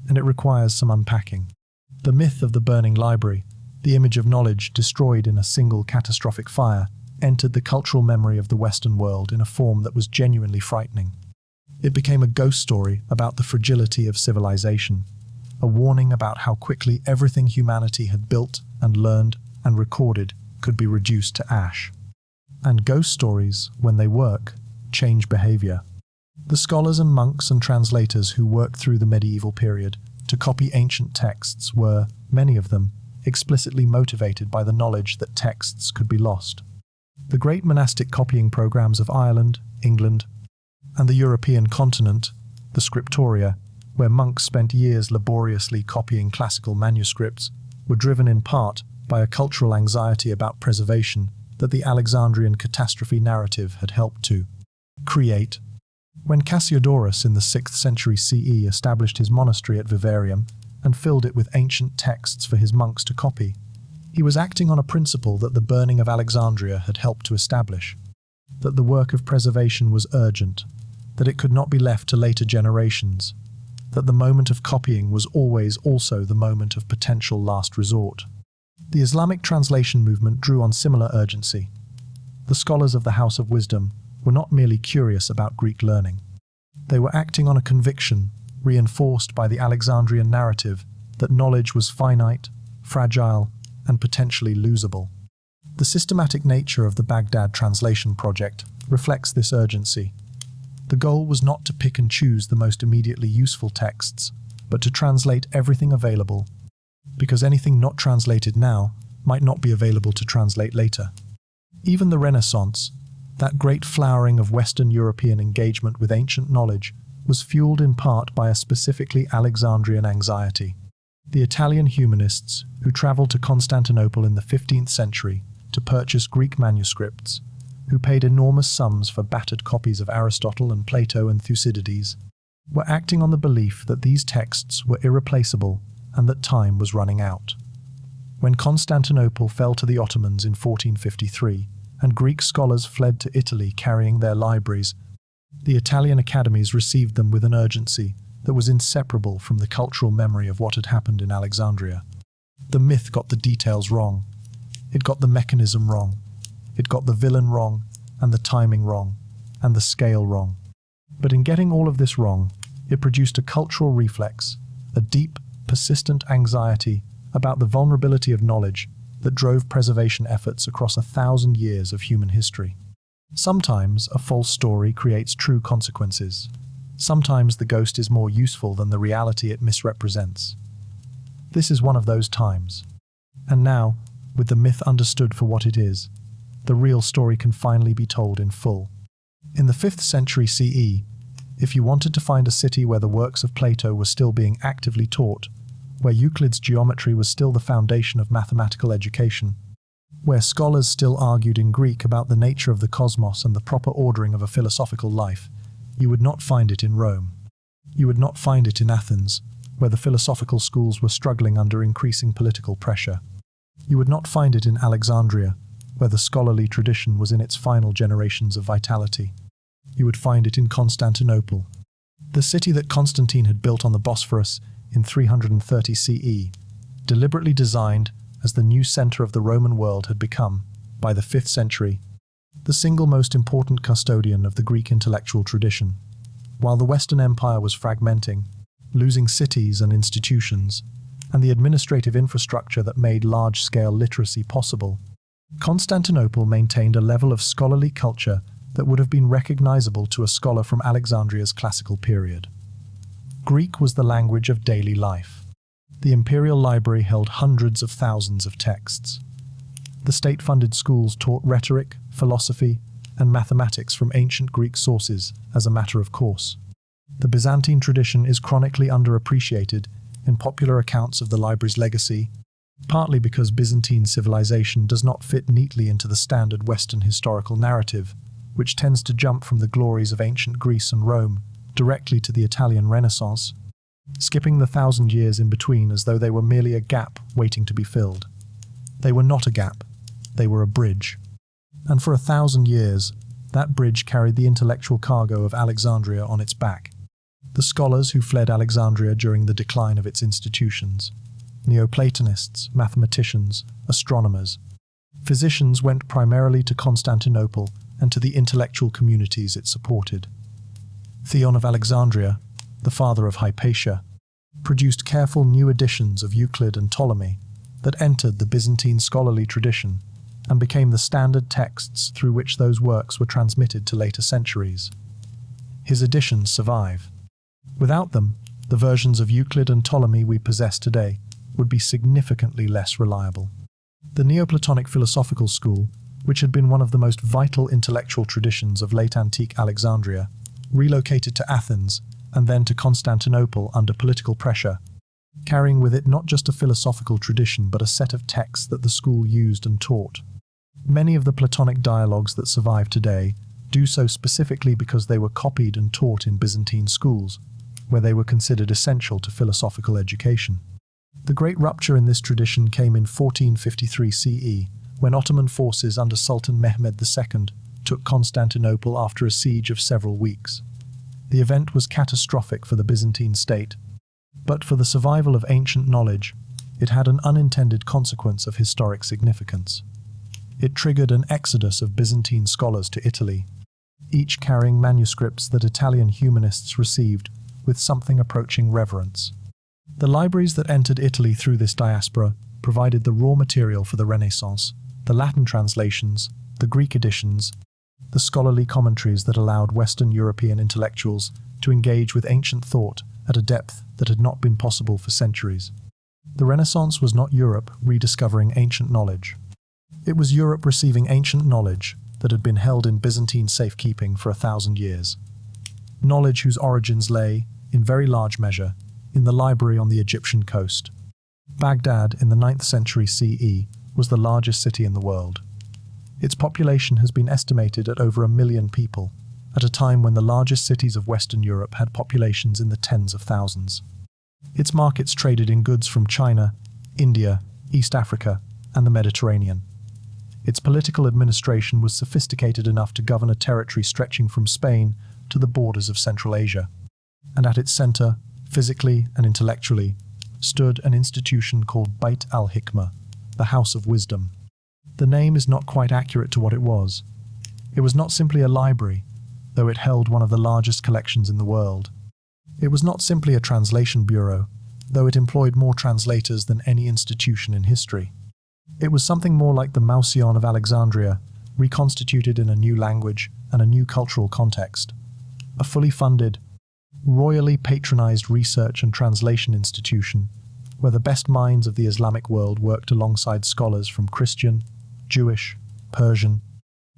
and it requires some unpacking. The myth of the burning library, the image of knowledge destroyed in a single catastrophic fire, entered the cultural memory of the Western world in a form that was genuinely frightening. It became a ghost story about the fragility of civilization, a warning about how quickly everything humanity had built and learned and recorded could be reduced to ash. And ghost stories, when they work, change behavior. The scholars and monks and translators who worked through the medieval period to copy ancient texts were, many of them, explicitly motivated by the knowledge that texts could be lost. The great monastic copying programs of Ireland, England, and the European continent, the scriptoria, where monks spent years laboriously copying classical manuscripts, were driven in part by a cultural anxiety about preservation that the Alexandrian catastrophe narrative had helped to create. When Cassiodorus in the 6th century CE established his monastery at Vivarium and filled it with ancient texts for his monks to copy, he was acting on a principle that the burning of Alexandria had helped to establish, that the work of preservation was urgent, that it could not be left to later generations, that the moment of copying was always also the moment of potential last resort. The Islamic translation movement drew on similar urgency. The scholars of the House of Wisdom were not merely curious about Greek learning. They were acting on a conviction, reinforced by the Alexandrian narrative, that knowledge was finite, fragile, and potentially losable. The systematic nature of the Baghdad translation project reflects this urgency. The goal was not to pick and choose the most immediately useful texts, but to translate everything available, because anything not translated now might not be available to translate later. Even the Renaissance, that great flowering of Western European engagement with ancient knowledge, was fueled in part by a specifically Alexandrian anxiety. The Italian humanists, who traveled to Constantinople in the 15th century to purchase Greek manuscripts, who paid enormous sums for battered copies of Aristotle and Plato and Thucydides, were acting on the belief that these texts were irreplaceable and that time was running out. When Constantinople fell to the Ottomans in 1453, and Greek scholars fled to Italy carrying their libraries, the Italian academies received them with an urgency that was inseparable from the cultural memory of what had happened in Alexandria. The myth got the details wrong. It got the mechanism wrong. It got the villain wrong, and the timing wrong, and the scale wrong. But in getting all of this wrong, it produced a cultural reflex, a deep, persistent anxiety about the vulnerability of knowledge that drove preservation efforts across 1,000 years of human history. Sometimes a false story creates true consequences. Sometimes the ghost is more useful than the reality it misrepresents. This is one of those times. And now, with the myth understood for what it is, the real story can finally be told in full. In the 5th century CE, if you wanted to find a city where the works of Plato were still being actively taught, where Euclid's geometry was still the foundation of mathematical education, where scholars still argued in Greek about the nature of the cosmos and the proper ordering of a philosophical life, you would not find it in Rome. You would not find it in Athens, where the philosophical schools were struggling under increasing political pressure. You would not find it in Alexandria, where the scholarly tradition was in its final generations of vitality. You would find it in Constantinople, the city that Constantine had built on the Bosphorus in 330 CE, deliberately designed as the new center of the Roman world, had become, by the 5th century, the single most important custodian of the Greek intellectual tradition. While the Western Empire was fragmenting, losing cities and institutions, and the administrative infrastructure that made large-scale literacy possible, Constantinople maintained a level of scholarly culture that would have been recognizable to a scholar from Alexandria's classical period. Greek was the language of daily life. The imperial library held hundreds of thousands of texts. The state-funded schools taught rhetoric, philosophy, and mathematics from ancient Greek sources as a matter of course. The Byzantine tradition is chronically underappreciated in popular accounts of the library's legacy, partly because Byzantine civilization does not fit neatly into the standard Western historical narrative, which tends to jump from the glories of ancient Greece and Rome directly to the Italian Renaissance, skipping the 1,000 years in between as though they were merely a gap waiting to be filled. They were not a gap, they were a bridge. And for 1,000 years, that bridge carried the intellectual cargo of Alexandria on its back. The scholars who fled Alexandria during the decline of its institutions, Neoplatonists, mathematicians, astronomers. Physicians went primarily to Constantinople and to the intellectual communities it supported. Theon of Alexandria, the father of Hypatia, produced careful new editions of Euclid and Ptolemy that entered the Byzantine scholarly tradition and became the standard texts through which those works were transmitted to later centuries. His editions survive. Without them, the versions of Euclid and Ptolemy we possess today would be significantly less reliable. The Neoplatonic philosophical school, which had been one of the most vital intellectual traditions of late antique Alexandria, relocated to Athens and then to Constantinople under political pressure, carrying with it not just a philosophical tradition but a set of texts that the school used and taught. Many of the Platonic dialogues that survive today do so specifically because they were copied and taught in Byzantine schools, where they were considered essential to philosophical education. The great rupture in this tradition came in 1453 CE, when Ottoman forces under Sultan Mehmed II took Constantinople after a siege of several weeks. The event was catastrophic for the Byzantine state, but for the survival of ancient knowledge, it had an unintended consequence of historic significance. It triggered an exodus of Byzantine scholars to Italy, each carrying manuscripts that Italian humanists received with something approaching reverence. The libraries that entered Italy through this diaspora provided the raw material for the Renaissance, the Latin translations, the Greek editions, the scholarly commentaries that allowed Western European intellectuals to engage with ancient thought at a depth that had not been possible for centuries. The Renaissance was not Europe rediscovering ancient knowledge. It was Europe receiving ancient knowledge that had been held in Byzantine safekeeping for 1,000 years. Knowledge whose origins lay, in very large measure, in the library on the Egyptian coast. Baghdad, in the 9th century CE, was the largest city in the world. Its population has been estimated at over 1 million people, at a time when the largest cities of Western Europe had populations in the tens of thousands. Its markets traded in goods from China, India, East Africa, and the Mediterranean. Its political administration was sophisticated enough to govern a territory stretching from Spain to the borders of Central Asia. And at its center, physically and intellectually, stood an institution called Beit al-Hikmah, the House of Wisdom. The name is not quite accurate to what it was. It was not simply a library, though it held one of the largest collections in the world. It was not simply a translation bureau, though it employed more translators than any institution in history. It was something more like the Custodians of Alexandria, reconstituted in a new language and a new cultural context. A fully funded, royally patronized research and translation institution, where the best minds of the Islamic world worked alongside scholars from Christian, Jewish, Persian,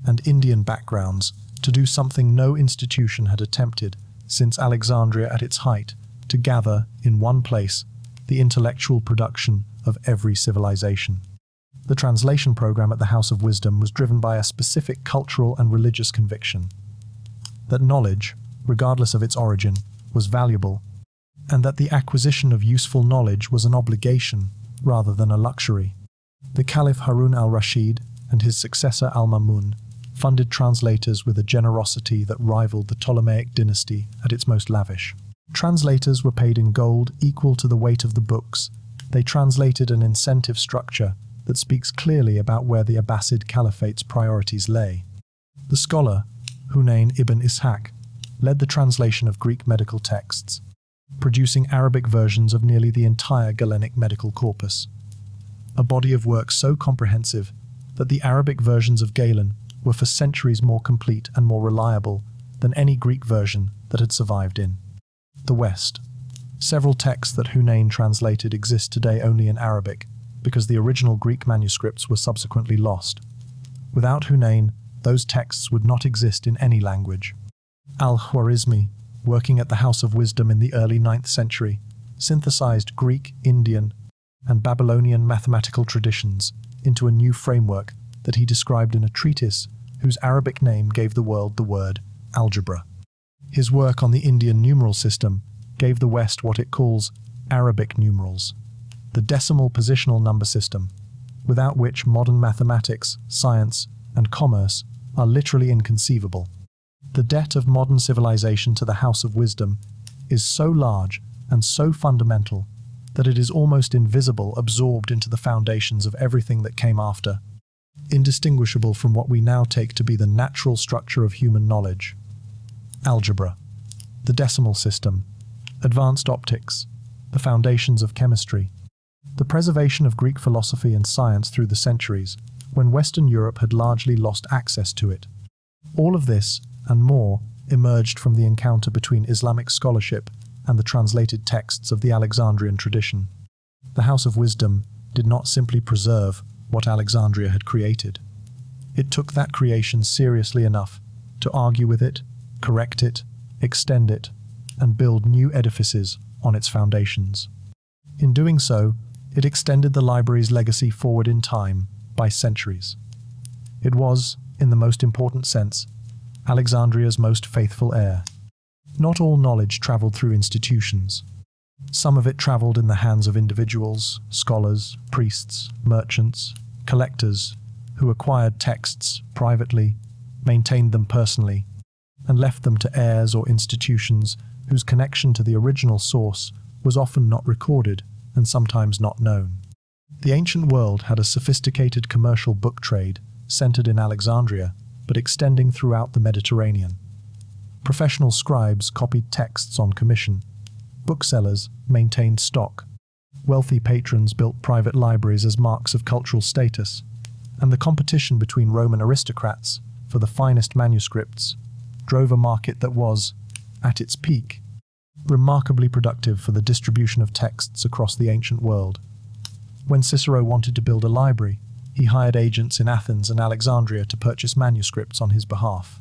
and Indian backgrounds to do something no institution had attempted since Alexandria at its height, to gather, in one place, the intellectual production of every civilization. The translation program at the House of Wisdom was driven by a specific cultural and religious conviction that knowledge, regardless of its origin, was valuable, and that the acquisition of useful knowledge was an obligation rather than a luxury. The Caliph Harun al-Rashid and his successor al-Mamun funded translators with a generosity that rivaled the Ptolemaic dynasty at its most lavish. Translators were paid in gold equal to the weight of the books. They translated an incentive structure that speaks clearly about where the Abbasid Caliphate's priorities lay. The scholar, Hunayn ibn Ishaq, led the translation of Greek medical texts, producing Arabic versions of nearly the entire Galenic medical corpus, a body of work so comprehensive that the Arabic versions of Galen were for centuries more complete and more reliable than any Greek version that had survived in the West. Several texts that Hunayn translated exist today only in Arabic, because the original Greek manuscripts were subsequently lost. Without Hunayn, those texts would not exist in any language. Al-Khwarizmi, working at the House of Wisdom in the early 9th century, synthesized Greek, Indian, and Babylonian mathematical traditions into a new framework that he described in a treatise whose Arabic name gave the world the word algebra. His work on the Indian numeral system gave the West what it calls Arabic numerals, the decimal positional number system, without which modern mathematics, science, and commerce are literally inconceivable. The debt of modern civilization to the House of Wisdom is so large and so fundamental that it is almost invisible, absorbed into the foundations of everything that came after, indistinguishable from what we now take to be the natural structure of human knowledge. Algebra, the decimal system, advanced optics, the foundations of chemistry, the preservation of Greek philosophy and science through the centuries, when Western Europe had largely lost access to it. All of this, and more, emerged from the encounter between Islamic scholarship and the translated texts of the Alexandrian tradition. The House of Wisdom did not simply preserve what Alexandria had created. It took that creation seriously enough to argue with it, correct it, extend it, and build new edifices on its foundations. In doing so, it extended the library's legacy forward in time by centuries. It was, in the most important sense, Alexandria's most faithful heir. Not all knowledge traveled through institutions. Some of it traveled in the hands of individuals, scholars, priests, merchants, collectors, who acquired texts privately, maintained them personally, and left them to heirs or institutions whose connection to the original source was often not recorded and sometimes not known. The ancient world had a sophisticated commercial book trade centered in Alexandria, but extending throughout the Mediterranean. Professional scribes copied texts on commission. Booksellers maintained stock. Wealthy patrons built private libraries as marks of cultural status, and the competition between Roman aristocrats for the finest manuscripts drove a market that was, at its peak, remarkably productive for the distribution of texts across the ancient world. When Cicero wanted to build a library, he hired agents in Athens and Alexandria to purchase manuscripts on his behalf.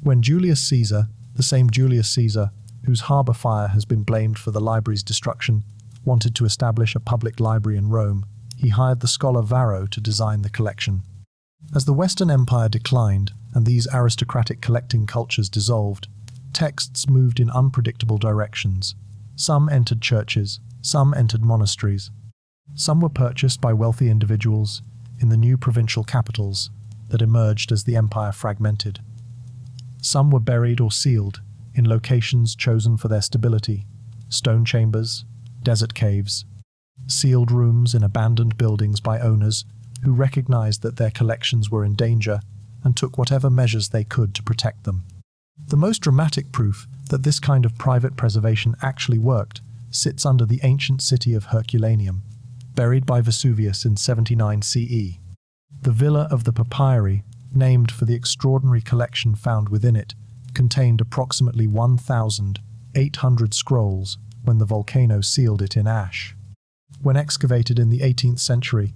When Julius Caesar, the same Julius Caesar whose harbour fire has been blamed for the library's destruction, wanted to establish a public library in Rome, he hired the scholar Varro to design the collection. As the Western Empire declined and these aristocratic collecting cultures dissolved, texts moved in unpredictable directions. Some entered churches, some entered monasteries. Some were purchased by wealthy individuals in the new provincial capitals that emerged as the empire fragmented. Some were buried or sealed in locations chosen for their stability: stone chambers, desert caves, sealed rooms in abandoned buildings by owners who recognized that their collections were in danger and took whatever measures they could to protect them. The most dramatic proof that this kind of private preservation actually worked sits under the ancient city of Herculaneum, buried by Vesuvius in 79 CE. The Villa of the Papyri, named for the extraordinary collection found within it, contained approximately 1,800 scrolls when the volcano sealed it in ash. When excavated in the 18th century,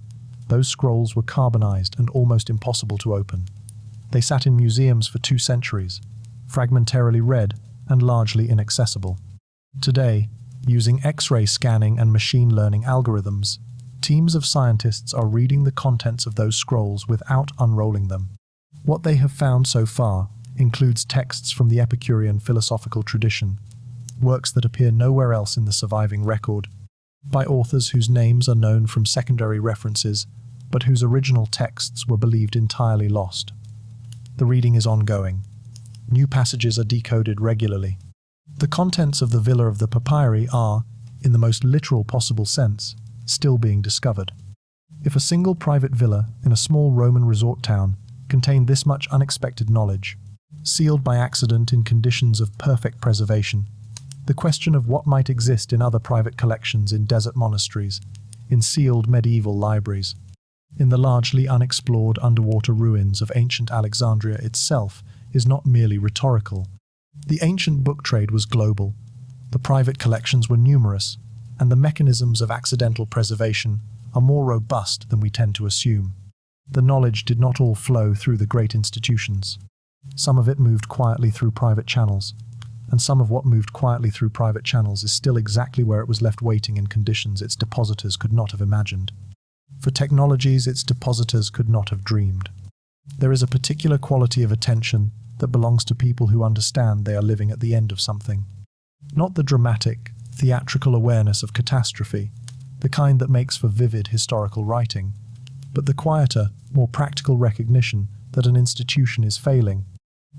those scrolls were carbonized and almost impossible to open. They sat in museums for 2 centuries, fragmentarily read and largely inaccessible. Today, using X-ray scanning and machine learning algorithms, teams of scientists are reading the contents of those scrolls without unrolling them. What they have found so far includes texts from the Epicurean philosophical tradition, works that appear nowhere else in the surviving record, by authors whose names are known from secondary references, but whose original texts were believed entirely lost. The reading is ongoing. New passages are decoded regularly. The contents of the Villa of the Papyri are, in the most literal possible sense, still being discovered. If a single private villa in a small Roman resort town contained this much unexpected knowledge, sealed by accident in conditions of perfect preservation, the question of what might exist in other private collections in desert monasteries, in sealed medieval libraries, in the largely unexplored underwater ruins of ancient Alexandria itself is not merely rhetorical. The ancient book trade was global. The private collections were numerous, and the mechanisms of accidental preservation are more robust than we tend to assume. The knowledge did not all flow through the great institutions. Some of it moved quietly through private channels, and some of what moved quietly through private channels is still exactly where it was left waiting in conditions its depositors could not have imagined. For technologies its depositors could not have dreamed. There is a particular quality of attention that belongs to people who understand they are living at the end of something. Not the dramatic, theatrical awareness of catastrophe, the kind that makes for vivid historical writing, but the quieter, more practical recognition that an institution is failing,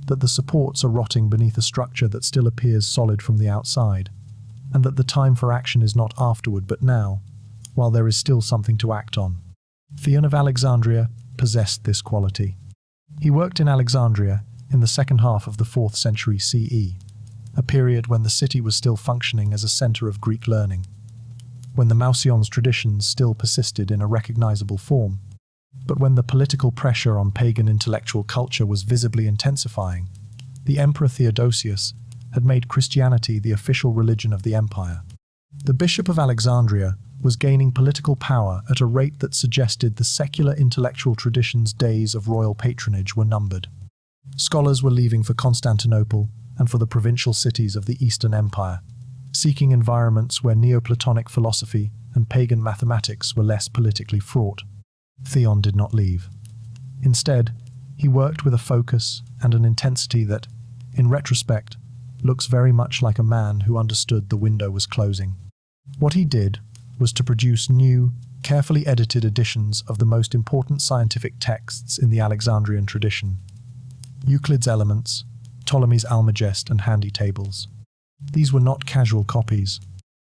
that the supports are rotting beneath a structure that still appears solid from the outside, and that the time for action is not afterward but now, while there is still something to act on. Theon of Alexandria possessed this quality. He worked in Alexandria in the second half of the 4th century CE, a period when the city was still functioning as a center of Greek learning, when the Mausion's traditions still persisted in a recognizable form, but when the political pressure on pagan intellectual culture was visibly intensifying. The Emperor Theodosius had made Christianity the official religion of the empire. The Bishop of Alexandria was gaining political power at a rate that suggested the secular intellectual tradition's days of royal patronage were numbered. Scholars were leaving for Constantinople and for the provincial cities of the Eastern Empire, seeking environments where Neoplatonic philosophy and pagan mathematics were less politically fraught. Theon did not leave. Instead, he worked with a focus and an intensity that, in retrospect, looks very much like a man who understood the window was closing. What he did was to produce new, carefully edited editions of the most important scientific texts in the Alexandrian tradition: Euclid's Elements, Ptolemy's Almagest, and Handy Tables. These were not casual copies.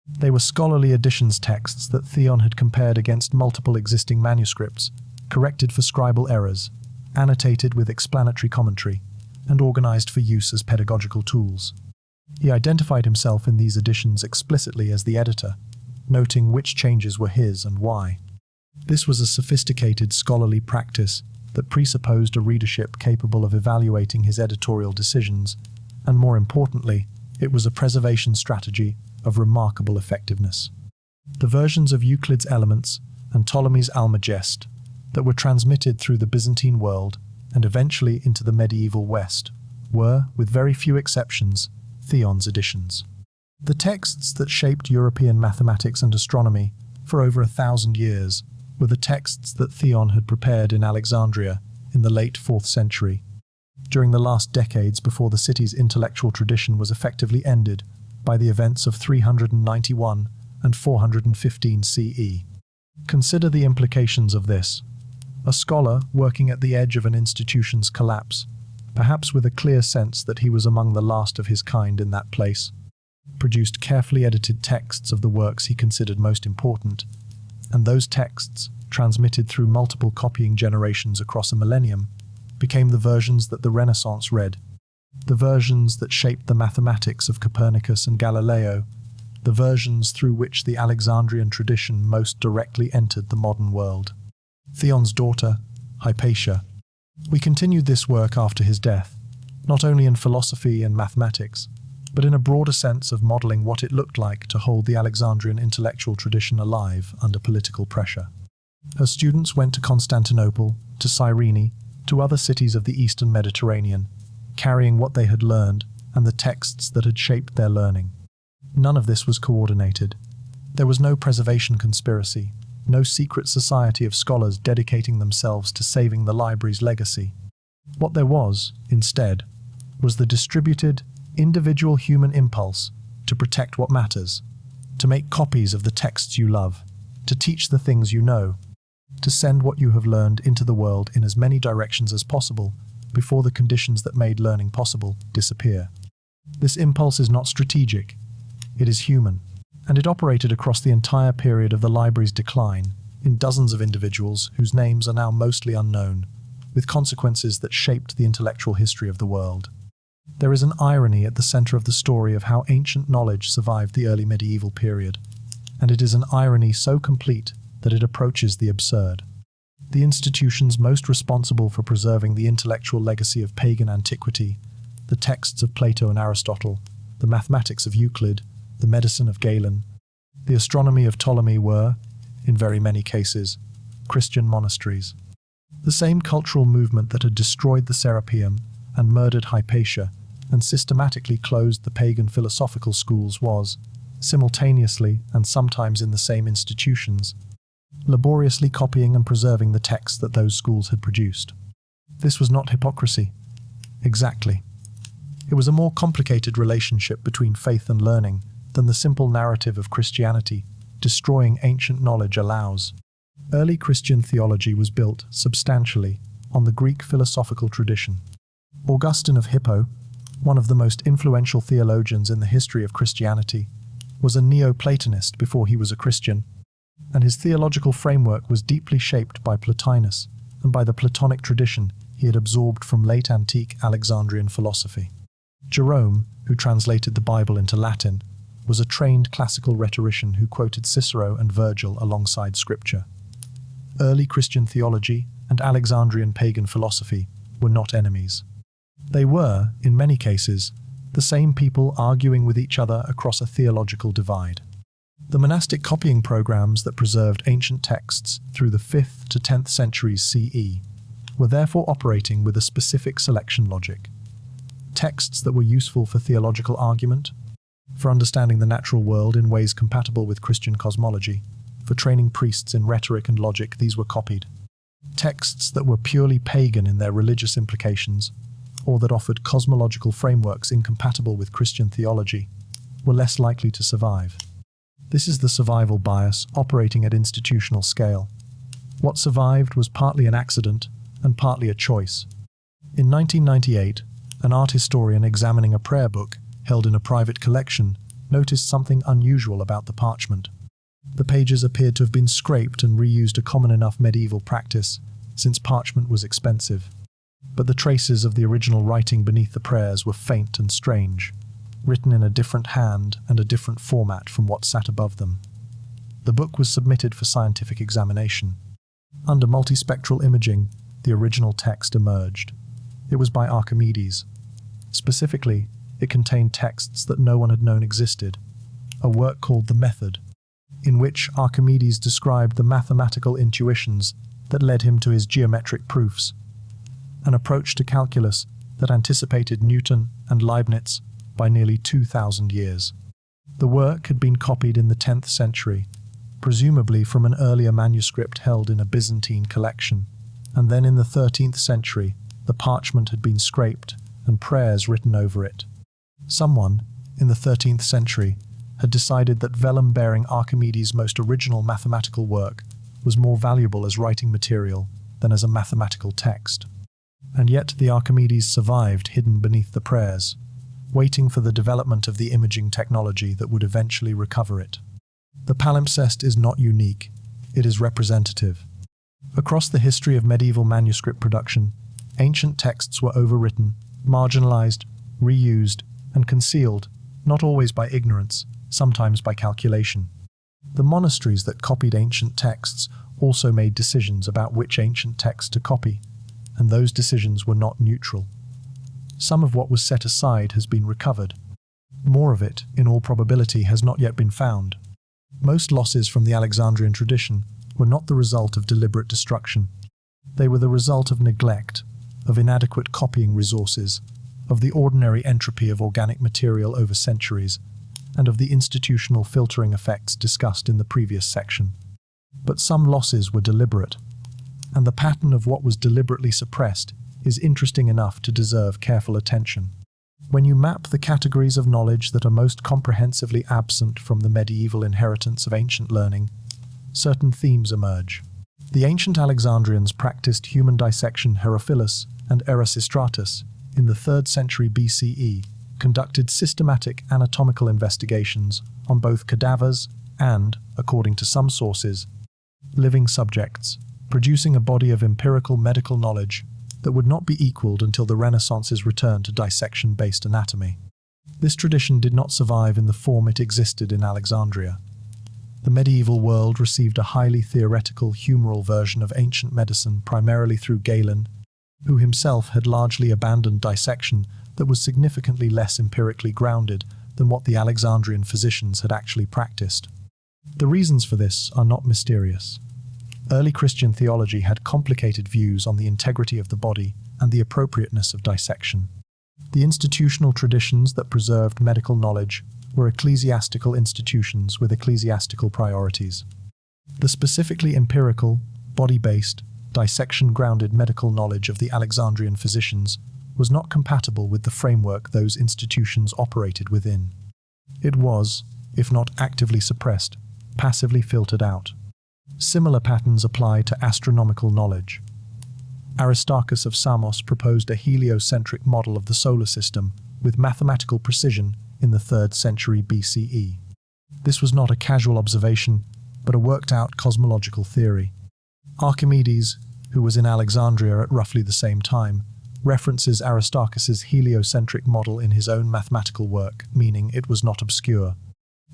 They were scholarly editions texts that Theon had compared against multiple existing manuscripts, corrected for scribal errors, annotated with explanatory commentary, and organized for use as pedagogical tools. He identified himself in these editions explicitly as the editor, noting which changes were his and why. This was a sophisticated scholarly practice that presupposed a readership capable of evaluating his editorial decisions, and more importantly, it was a preservation strategy of remarkable effectiveness. The versions of Euclid's Elements and Ptolemy's Almagest that were transmitted through the Byzantine world and eventually into the medieval West were, with very few exceptions, Theon's editions. The texts that shaped European mathematics and astronomy for over 1,000 years were the texts that Theon had prepared in Alexandria in the late 4th century, during the last decades before the city's intellectual tradition was effectively ended by the events of 391 and 415 CE. Consider the implications of this. A scholar working at the edge of an institution's collapse, perhaps with a clear sense that he was among the last of his kind in that place, produced carefully edited texts of the works he considered most important, and those texts, transmitted through multiple copying generations across a millennium, became the versions that the Renaissance read, the versions that shaped the mathematics of Copernicus and Galileo, the versions through which the Alexandrian tradition most directly entered the modern world. Theon's daughter, Hypatia. We continued this work after his death, not only in philosophy and mathematics, but in a broader sense of modeling what it looked like to hold the Alexandrian intellectual tradition alive under political pressure. Her students went to Constantinople, to Cyrene, to other cities of the Eastern Mediterranean, carrying what they had learned and the texts that had shaped their learning. None of this was coordinated. There was no preservation conspiracy, no secret society of scholars dedicating themselves to saving the library's legacy. What there was, instead, was the distributed, individual human impulse to protect what matters, to make copies of the texts you love, to teach the things you know, to send what you have learned into the world in as many directions as possible before the conditions that made learning possible disappear. This impulse is not strategic, it is human, and it operated across the entire period of the library's decline in dozens of individuals whose names are now mostly unknown, with consequences that shaped the intellectual history of the world. There is an irony at the center of the story of how ancient knowledge survived the early medieval period, and it is an irony so complete that it approaches the absurd. The institutions most responsible for preserving the intellectual legacy of pagan antiquity, the texts of Plato and Aristotle, the mathematics of Euclid, the medicine of Galen, the astronomy of Ptolemy were, in very many cases, Christian monasteries. The same cultural movement that had destroyed the Serapeum and murdered Hypatia and systematically closed the pagan philosophical schools was, simultaneously and sometimes in the same institutions, laboriously copying and preserving the texts that those schools had produced. This was not hypocrisy. Exactly. It was a more complicated relationship between faith and learning than the simple narrative of Christianity destroying ancient knowledge allows. Early Christian theology was built, substantially, on the Greek philosophical tradition. Augustine of Hippo, one of the most influential theologians in the history of Christianity, was a Neoplatonist before he was a Christian, and his theological framework was deeply shaped by Plotinus and by the Platonic tradition he had absorbed from late antique Alexandrian philosophy. Jerome, who translated the Bible into Latin, was a trained classical rhetorician who quoted Cicero and Virgil alongside Scripture. Early Christian theology and Alexandrian pagan philosophy were not enemies. They were, in many cases, the same people arguing with each other across a theological divide. The monastic copying programs that preserved ancient texts through the 5th to 10th centuries CE were therefore operating with a specific selection logic. Texts that were useful for theological argument, for understanding the natural world in ways compatible with Christian cosmology, for training priests in rhetoric and logic, these were copied. Texts that were purely pagan in their religious implications, or that offered cosmological frameworks incompatible with Christian theology, were less likely to survive. This is the survival bias operating at institutional scale. What survived was partly an accident and partly a choice. In 1998, an art historian examining a prayer book held in a private collection noticed something unusual about the parchment. The pages appeared to have been scraped and reused, a common enough medieval practice, since parchment was expensive. But the traces of the original writing beneath the prayers were faint and strange, written in a different hand and a different format from what sat above them. The book was submitted for scientific examination. Under multispectral imaging, the original text emerged. It was by Archimedes. Specifically, it contained texts that no one had known existed, a work called The Method, in which Archimedes described the mathematical intuitions that led him to his geometric proofs, an approach to calculus that anticipated Newton and Leibniz by nearly 2,000 years. The work had been copied in the 10th century, presumably from an earlier manuscript held in a Byzantine collection, and then in the 13th century, the parchment had been scraped and prayers written over it. Someone, in the 13th century, had decided that vellum bearing Archimedes' most original mathematical work was more valuable as writing material than as a mathematical text. And yet the Archimedes survived hidden beneath the prayers, waiting for the development of the imaging technology that would eventually recover it. The palimpsest is not unique, it is representative. Across the history of medieval manuscript production, ancient texts were overwritten, marginalized, reused, and concealed, not always by ignorance, sometimes by calculation. The monasteries that copied ancient texts also made decisions about which ancient text to copy, and those decisions were not neutral. Some of what was set aside has been recovered. More of it, in all probability, has not yet been found. Most losses from the Alexandrian tradition were not the result of deliberate destruction. They were the result of neglect, of inadequate copying resources, of the ordinary entropy of organic material over centuries, and of the institutional filtering effects discussed in the previous section. But some losses were deliberate, and the pattern of what was deliberately suppressed is interesting enough to deserve careful attention. When you map the categories of knowledge that are most comprehensively absent from the medieval inheritance of ancient learning, certain themes emerge. The ancient Alexandrians practiced human dissection. Herophilus and Erasistratus, in the 3rd century BCE, conducted systematic anatomical investigations on both cadavers and, according to some sources, living subjects, producing a body of empirical medical knowledge that would not be equaled until the Renaissance's return to dissection-based anatomy. This tradition did not survive in the form it existed in Alexandria. The medieval world received a highly theoretical, humoral version of ancient medicine primarily through Galen, who himself had largely abandoned dissection that was significantly less empirically grounded than what the Alexandrian physicians had actually practiced. The reasons for this are not mysterious. Early Christian theology had complicated views on the integrity of the body and the appropriateness of dissection. The institutional traditions that preserved medical knowledge were ecclesiastical institutions with ecclesiastical priorities. The specifically empirical, body-based, dissection-grounded medical knowledge of the Alexandrian physicians was not compatible with the framework those institutions operated within. It was, if not actively suppressed, passively filtered out. Similar patterns apply to astronomical knowledge. Aristarchus of Samos proposed a heliocentric model of the solar system with mathematical precision in the 3rd century BCE. This was not a casual observation, but a worked-out cosmological theory. Archimedes, who was in Alexandria at roughly the same time, references Aristarchus's heliocentric model in his own mathematical work, meaning it was not obscure.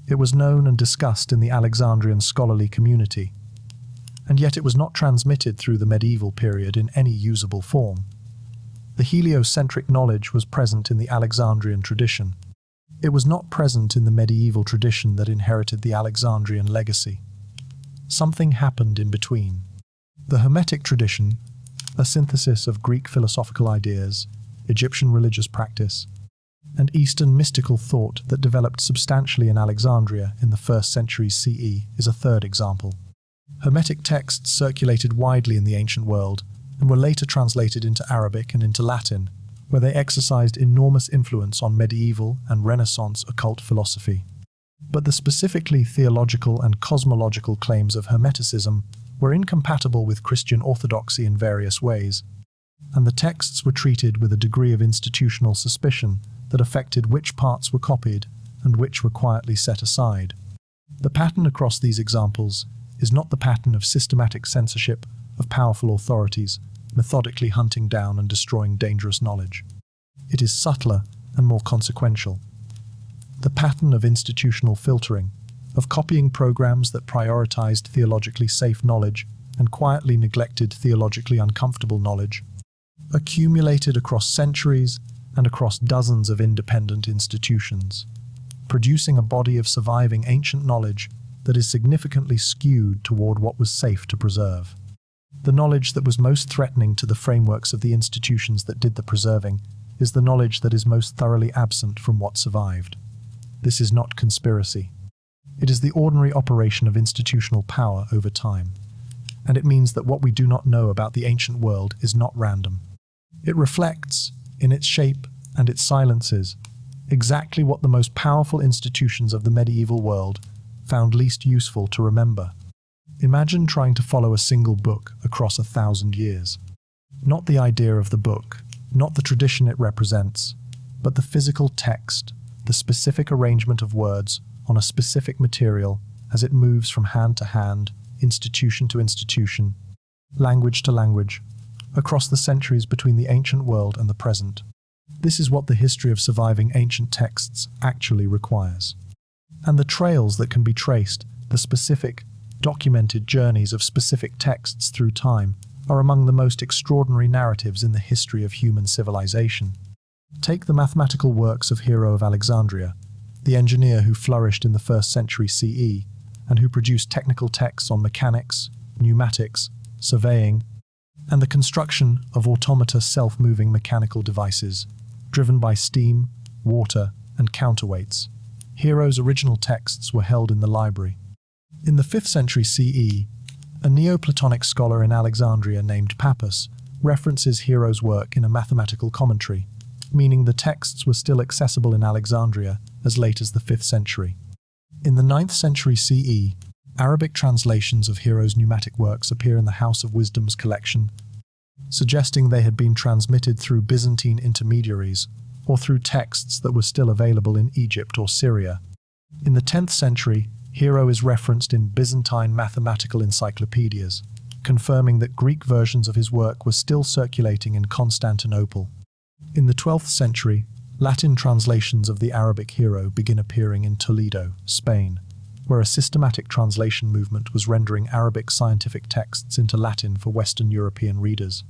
It was known and discussed in the Alexandrian scholarly community, and yet it was not transmitted through the medieval period in any usable form. The heliocentric knowledge was present in the Alexandrian tradition. It was not present in the medieval tradition that inherited the Alexandrian legacy. Something happened in between. The Hermetic tradition, a synthesis of Greek philosophical ideas, Egyptian religious practice, and Eastern mystical thought that developed substantially in Alexandria in the 1st century CE, is a third example. Hermetic texts circulated widely in the ancient world and were later translated into Arabic and into Latin, where they exercised enormous influence on medieval and Renaissance occult philosophy. But the specifically theological and cosmological claims of Hermeticism were incompatible with Christian orthodoxy in various ways, and the texts were treated with a degree of institutional suspicion that affected which parts were copied and which were quietly set aside. The pattern across these examples is not the pattern of systematic censorship of powerful authorities, methodically hunting down and destroying dangerous knowledge. It is subtler and more consequential. The pattern of institutional filtering, of copying programs that prioritized theologically safe knowledge and quietly neglected theologically uncomfortable knowledge, accumulated across centuries and across dozens of independent institutions, producing a body of surviving ancient knowledge that is significantly skewed toward what was safe to preserve. The knowledge that was most threatening to the frameworks of the institutions that did the preserving is the knowledge that is most thoroughly absent from what survived. This is not conspiracy. It is the ordinary operation of institutional power over time, and it means that what we do not know about the ancient world is not random. It reflects, in its shape and its silences, exactly what the most powerful institutions of the medieval world found least useful to remember. Imagine trying to follow a single book across 1,000 years. Not the idea of the book, not the tradition it represents, but the physical text, the specific arrangement of words on a specific material as it moves from hand to hand, institution to institution, language to language, across the centuries between the ancient world and the present. This is what the history of surviving ancient texts actually requires. And the trails that can be traced, the specific, documented journeys of specific texts through time, are among the most extraordinary narratives in the history of human civilization. Take the mathematical works of Hero of Alexandria, the engineer who flourished in the 1st century CE, and who produced technical texts on mechanics, pneumatics, surveying, and the construction of automata self-moving mechanical devices, driven by steam, water, and counterweights. Hero's original texts were held in the library. In the 5th century CE, a Neoplatonic scholar in Alexandria named Pappus references Hero's work in a mathematical commentary, meaning the texts were still accessible in Alexandria as late as the 5th century. In the 9th century CE, Arabic translations of Hero's pneumatic works appear in the House of Wisdom's collection, suggesting they had been transmitted through Byzantine intermediaries or through texts that were still available in Egypt or Syria. In the 10th century, Hero is referenced in Byzantine mathematical encyclopedias, confirming that Greek versions of his work were still circulating in Constantinople. In the 12th century, Latin translations of the Arabic Hero begin appearing in Toledo, Spain, where a systematic translation movement was rendering Arabic scientific texts into Latin for Western European readers.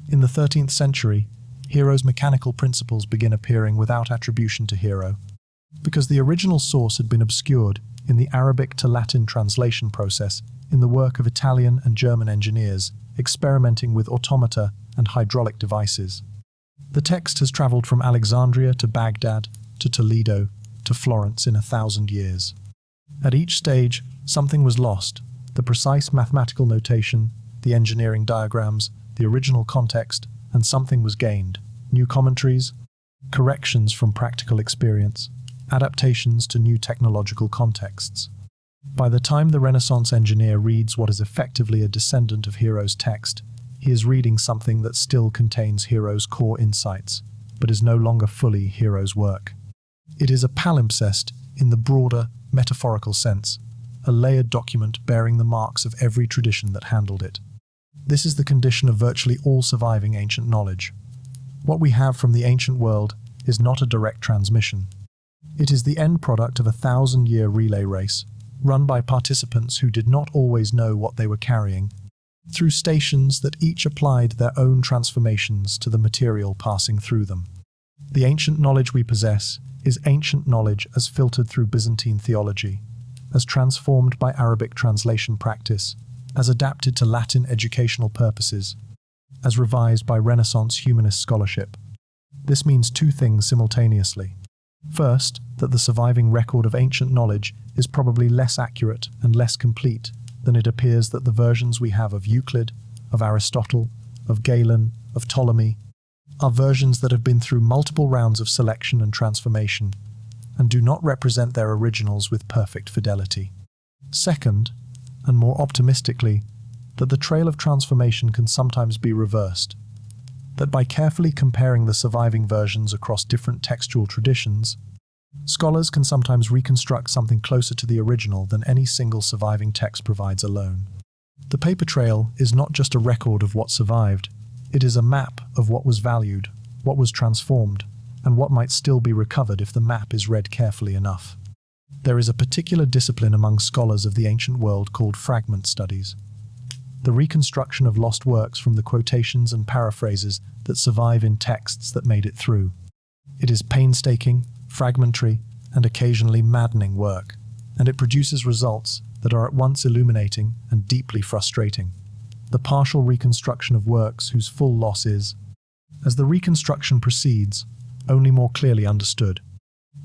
In the 13th century, Hero's mechanical principles begin appearing without attribution to Hero, because the original source had been obscured in the Arabic to Latin translation process in the work of Italian and German engineers experimenting with automata and hydraulic devices. The text has traveled from Alexandria to Baghdad to Toledo to Florence in 1,000 years. At each stage, something was lost: the precise mathematical notation, the engineering diagrams, the original context, and something was gained: new commentaries, corrections from practical experience, adaptations to new technological contexts. By the time the Renaissance engineer reads what is effectively a descendant of Hero's text, he is reading something that still contains Hero's core insights, but is no longer fully Hero's work. It is a palimpsest in the broader, metaphorical sense, a layered document bearing the marks of every tradition that handled it. This is the condition of virtually all surviving ancient knowledge. What we have from the ancient world is not a direct transmission. It is the end product of a 1,000-year relay race, run by participants who did not always know what they were carrying, through stations that each applied their own transformations to the material passing through them. The ancient knowledge we possess is ancient knowledge as filtered through Byzantine theology, as transformed by Arabic translation practice, as adapted to Latin educational purposes, as revised by Renaissance humanist scholarship. This means two things simultaneously. First, that the surviving record of ancient knowledge is probably less accurate and less complete than it appears that the versions we have of Euclid, of Aristotle, of Galen, of Ptolemy, are versions that have been through multiple rounds of selection and transformation, and do not represent their originals with perfect fidelity. Second, and more optimistically, that the trail of transformation can sometimes be reversed, that by carefully comparing the surviving versions across different textual traditions, scholars can sometimes reconstruct something closer to the original than any single surviving text provides alone. The paper trail is not just a record of what survived, it is a map of what was valued, what was transformed, and what might still be recovered if the map is read carefully enough. There is a particular discipline among scholars of the ancient world called fragment studies, the reconstruction of lost works from the quotations and paraphrases that survive in texts that made it through. It is painstaking, fragmentary, and occasionally maddening work, and it produces results that are at once illuminating and deeply frustrating. The partial reconstruction of works whose full loss is, as the reconstruction proceeds, only more clearly understood.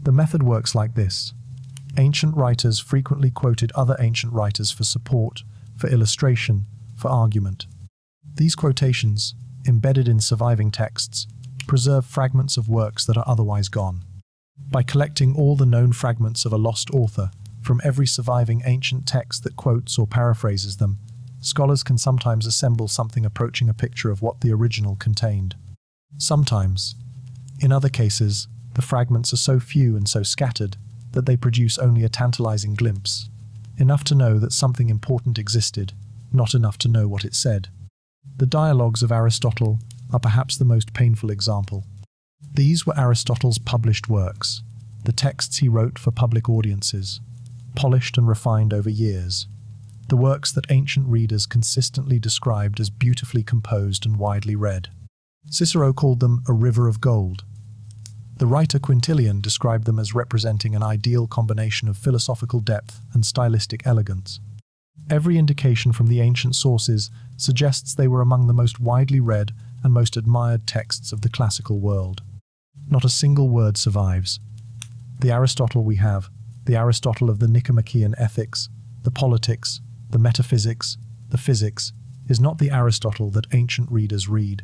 The method works like this. Ancient writers frequently quoted other ancient writers for support, for illustration, for argument. These quotations, embedded in surviving texts, preserve fragments of works that are otherwise gone. By collecting all the known fragments of a lost author from every surviving ancient text that quotes or paraphrases them, scholars can sometimes assemble something approaching a picture of what the original contained. Sometimes, in other cases, the fragments are so few and so scattered that they produce only a tantalizing glimpse, enough to know that something important existed, not enough to know what it said. The dialogues of Aristotle are perhaps the most painful example. These were Aristotle's published works, the texts he wrote for public audiences, polished and refined over years, the works that ancient readers consistently described as beautifully composed and widely read. Cicero called them a river of gold. The writer Quintilian described them as representing an ideal combination of philosophical depth and stylistic elegance. Every indication from the ancient sources suggests they were among the most widely read and most admired texts of the classical world. Not a single word survives. The Aristotle we have, the Aristotle of the Nicomachean Ethics, the Politics, the Metaphysics, the Physics, is not the Aristotle that ancient readers read.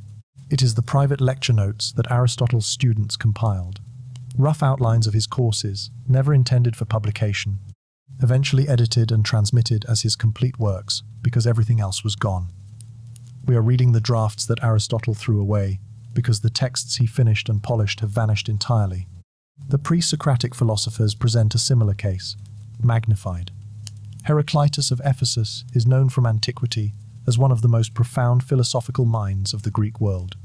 It is the private lecture notes that Aristotle's students compiled. Rough outlines of his courses, never intended for publication, eventually edited and transmitted as his complete works, because everything else was gone. We are reading the drafts that Aristotle threw away, because the texts he finished and polished have vanished entirely. The pre-Socratic philosophers present a similar case, magnified. Heraclitus of Ephesus is known from antiquity as one of the most profound philosophical minds of the Greek world.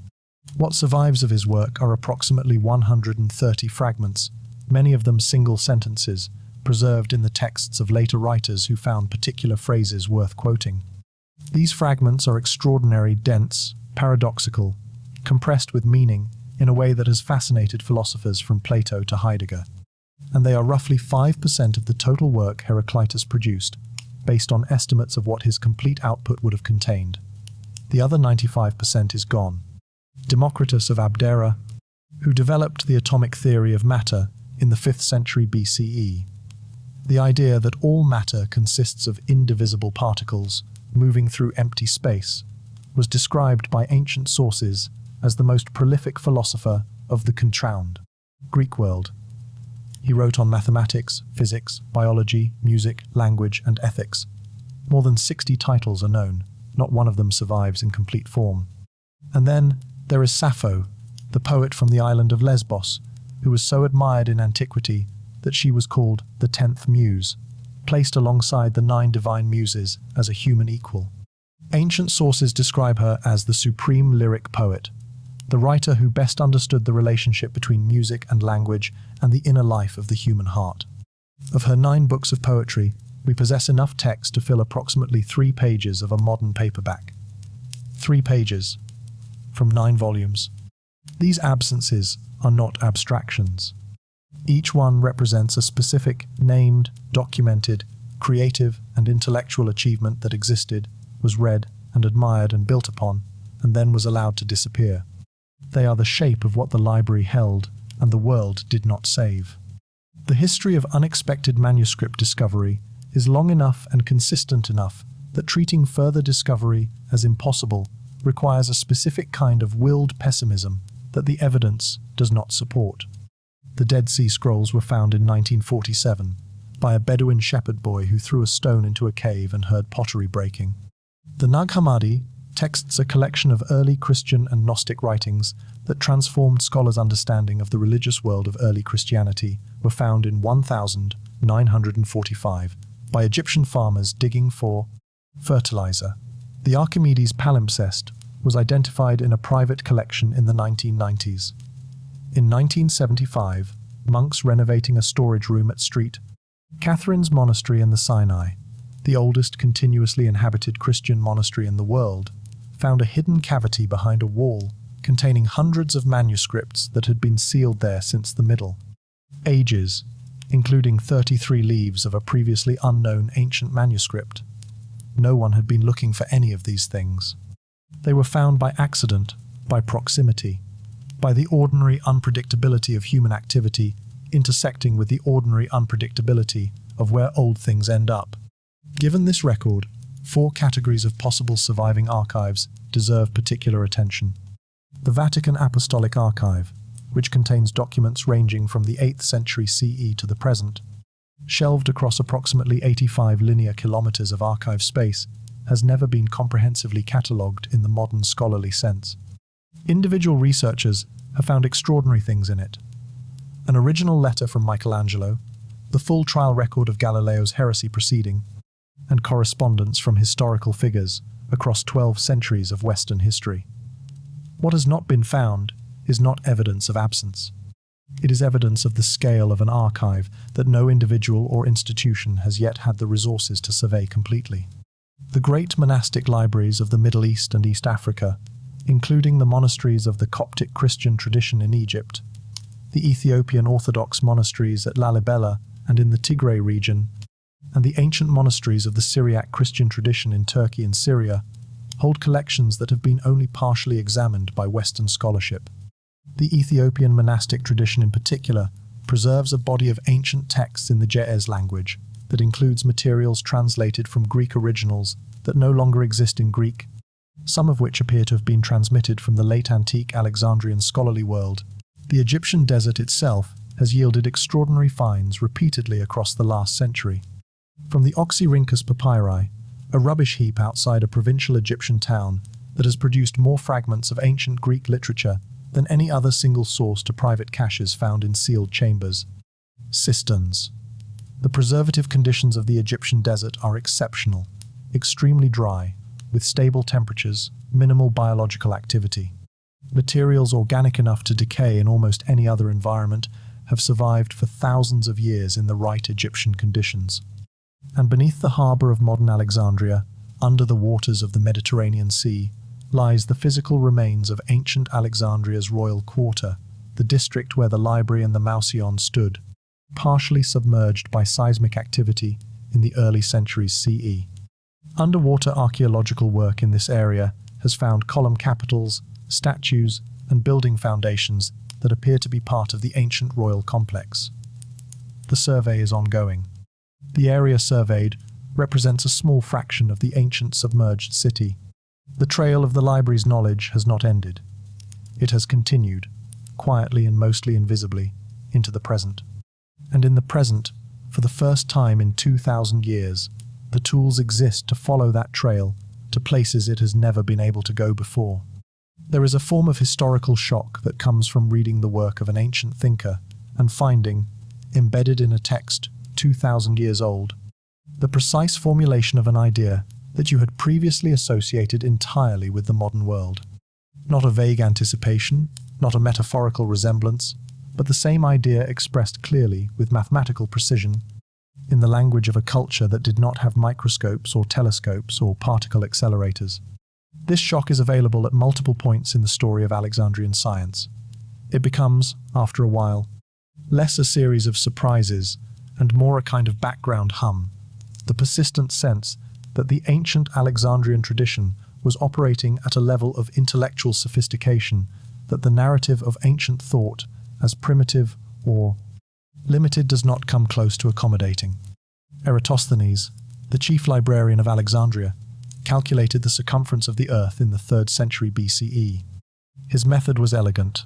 What survives of his work are approximately 130 fragments, many of them single sentences, preserved in the texts of later writers who found particular phrases worth quoting. These fragments are extraordinary, dense, paradoxical, compressed with meaning in a way that has fascinated philosophers from Plato to Heidegger. and they are roughly 5% of the total work Heraclitus produced, based on estimates of what his complete output would have contained. The other 95% is gone. Democritus of Abdera, who developed the atomic theory of matter in the 5th century BCE. The idea that all matter consists of indivisible particles moving through empty space was described by ancient sources as the most prolific philosopher of the controwned Greek world. He wrote on mathematics, physics, biology, music, language, and ethics. More than 60 titles are known, not one of them survives in complete form. And then there is Sappho, the poet from the island of Lesbos, who was so admired in antiquity that she was called the 10th Muse, placed alongside the 9 divine muses as a human equal. Ancient sources describe her as the supreme lyric poet, the writer who best understood the relationship between music and language and the inner life of the human heart. Of her 9 books of poetry, we possess enough text to fill approximately 3 pages of a modern paperback. 3 pages, from 9 volumes. These absences are not abstractions. Each one represents a specific, named, documented, creative, and intellectual achievement that existed, was read and admired and built upon, and then was allowed to disappear. They are the shape of what the library held and the world did not save. The history of unexpected manuscript discovery is long enough and consistent enough that treating further discovery as impossible requires a specific kind of willed pessimism that the evidence does not support. The Dead Sea Scrolls were found in 1947 by a Bedouin shepherd boy who threw a stone into a cave and heard pottery breaking. The Nag Hammadi, texts a collection of early Christian and Gnostic writings that transformed scholars' understanding of the religious world of early Christianity, were found in 1945 by Egyptian farmers digging for fertilizer. The Archimedes palimpsest was identified in a private collection in the 1990s. In 1975, monks renovating a storage room at St. Catherine's Monastery in the Sinai, the oldest continuously inhabited Christian monastery in the world, found a hidden cavity behind a wall containing hundreds of manuscripts that had been sealed there since the Middle Ages, including 33 leaves of a previously unknown ancient manuscript. No one had been looking for any of these things. They were found by accident, by proximity, by the ordinary unpredictability of human activity intersecting with the ordinary unpredictability of where old things end up. Given this record, 4 categories of possible surviving archives deserve particular attention. The Vatican Apostolic Archive, which contains documents ranging from the 8th century CE to the present, shelved across approximately 85 linear kilometers of archive space, has never been comprehensively catalogued in the modern scholarly sense. Individual researchers have found extraordinary things in it. An original letter from Michelangelo, the full trial record of Galileo's heresy proceeding, and correspondence from historical figures across 12 centuries of Western history. What has not been found is not evidence of absence. It is evidence of the scale of an archive that no individual or institution has yet had the resources to survey completely. The great monastic libraries of the Middle East and East Africa, including the monasteries of the Coptic Christian tradition in Egypt, the Ethiopian Orthodox monasteries at Lalibela and in the Tigray region, and the ancient monasteries of the Syriac Christian tradition in Turkey and Syria, hold collections that have been only partially examined by Western scholarship. The Ethiopian monastic tradition in particular preserves a body of ancient texts in the Ge'ez language that includes materials translated from Greek originals that no longer exist in Greek, some of which appear to have been transmitted from the late antique Alexandrian scholarly world. The Egyptian desert itself has yielded extraordinary finds repeatedly across the last century. From the Oxyrhynchus papyri, a rubbish heap outside a provincial Egyptian town that has produced more fragments of ancient Greek literature than any other single source, to private caches found in sealed chambers. Cisterns. The preservative conditions of the Egyptian desert are exceptional, extremely dry, with stable temperatures, minimal biological activity. Materials organic enough to decay in almost any other environment have survived for thousands of years in the right Egyptian conditions. And beneath the harbour of modern Alexandria, under the waters of the Mediterranean Sea, lies the physical remains of ancient Alexandria's royal quarter, the district where the library and the Mouseion stood. partially submerged by seismic activity in the early centuries CE. Underwater archaeological work in this area has found column capitals, statues, and building foundations that appear to be part of the ancient royal complex. The survey is ongoing. The area surveyed represents a small fraction of the ancient submerged city. The trail of the library's knowledge has not ended. It has continued, quietly and mostly invisibly, into the present. And in the present, for the first time in 2,000 years, the tools exist to follow that trail to places it has never been able to go before. There is a form of historical shock that comes from reading the work of an ancient thinker and finding, embedded in a text 2,000 years old, the precise formulation of an idea that you had previously associated entirely with the modern world. Not a vague anticipation, not a metaphorical resemblance, but the same idea expressed clearly with mathematical precision in the language of a culture that did not have microscopes or telescopes or particle accelerators. This shock is available at multiple points in the story of Alexandrian science. It becomes, after a while, less a series of surprises and more a kind of background hum, the persistent sense that the ancient Alexandrian tradition was operating at a level of intellectual sophistication that the narrative of ancient thought, as primitive or limited, does not come close to accommodating. Eratosthenes, the chief librarian of Alexandria, calculated the circumference of the earth in the 3rd century BCE. His method was elegant.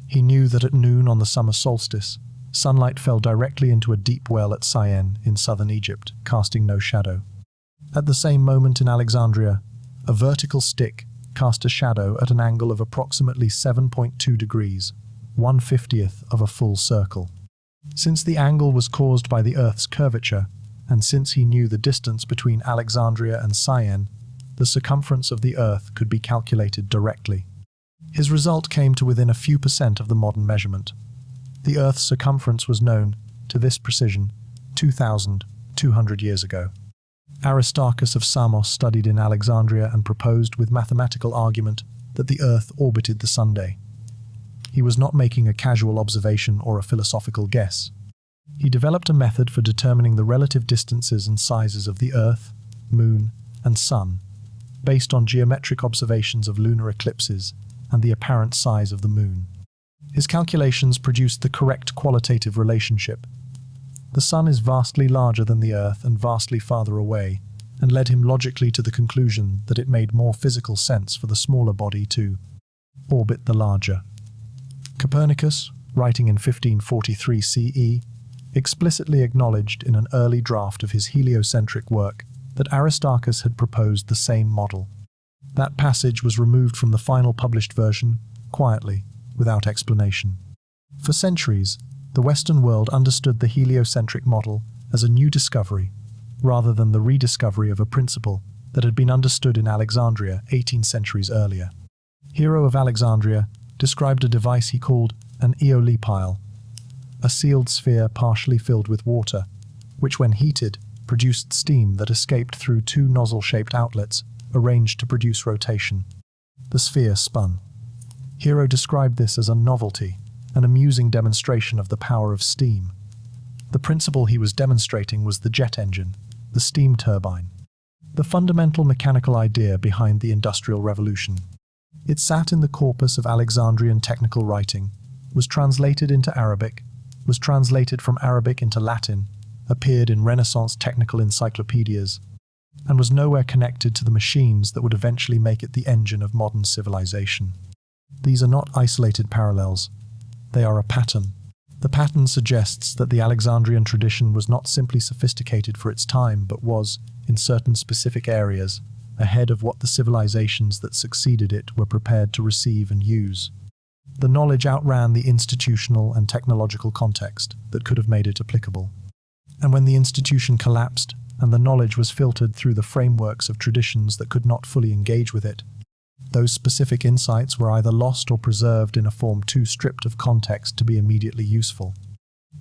He knew that at noon on the summer solstice, sunlight fell directly into a deep well at Syene in southern Egypt, casting no shadow. At the same moment in Alexandria, a vertical stick cast a shadow at an angle of approximately 7.2 degrees, 1/50th of a full circle. Since the angle was caused by the Earth's curvature, and since he knew the distance between Alexandria and Syene, the circumference of the Earth could be calculated directly. His result came to within a few percent of the modern measurement. The Earth's circumference was known, to this precision, 2,200 years ago. Aristarchus of Samos studied in Alexandria and proposed with mathematical argument that the Earth orbited the Sunday. He was not making a casual observation or a philosophical guess. He developed a method for determining the relative distances and sizes of the Earth, Moon, and Sun, based on geometric observations of lunar eclipses and the apparent size of the Moon. His calculations produced the correct qualitative relationship. The Sun is vastly larger than the Earth and vastly farther away, and led him logically to the conclusion that it made more physical sense for the smaller body to orbit the larger. Copernicus, writing in 1543 CE, explicitly acknowledged in an early draft of his heliocentric work that Aristarchus had proposed the same model. That passage was removed from the final published version, quietly, without explanation. For centuries, the Western world understood the heliocentric model as a new discovery, rather than the rediscovery of a principle that had been understood in Alexandria 18 centuries earlier. Hero of Alexandria described a device he called an eolipile, a sealed sphere partially filled with water, which when heated produced steam that escaped through 2 nozzle-shaped outlets arranged to produce rotation. The sphere spun. Hero described this as a novelty, an amusing demonstration of the power of steam. The principle he was demonstrating was the jet engine, the steam turbine, the fundamental mechanical idea behind the Industrial Revolution. It sat in the corpus of Alexandrian technical writing, was translated into Arabic, was translated from Arabic into Latin, appeared in Renaissance technical encyclopedias, and was nowhere connected to the machines that would eventually make it the engine of modern civilization. These are not isolated parallels. They are a pattern. The pattern suggests that the Alexandrian tradition was not simply sophisticated for its time, but was, in certain specific areas, ahead of what the civilizations that succeeded it were prepared to receive and use. The knowledge outran the institutional and technological context that could have made it applicable. And when the institution collapsed, and the knowledge was filtered through the frameworks of traditions that could not fully engage with it, those specific insights were either lost or preserved in a form too stripped of context to be immediately useful.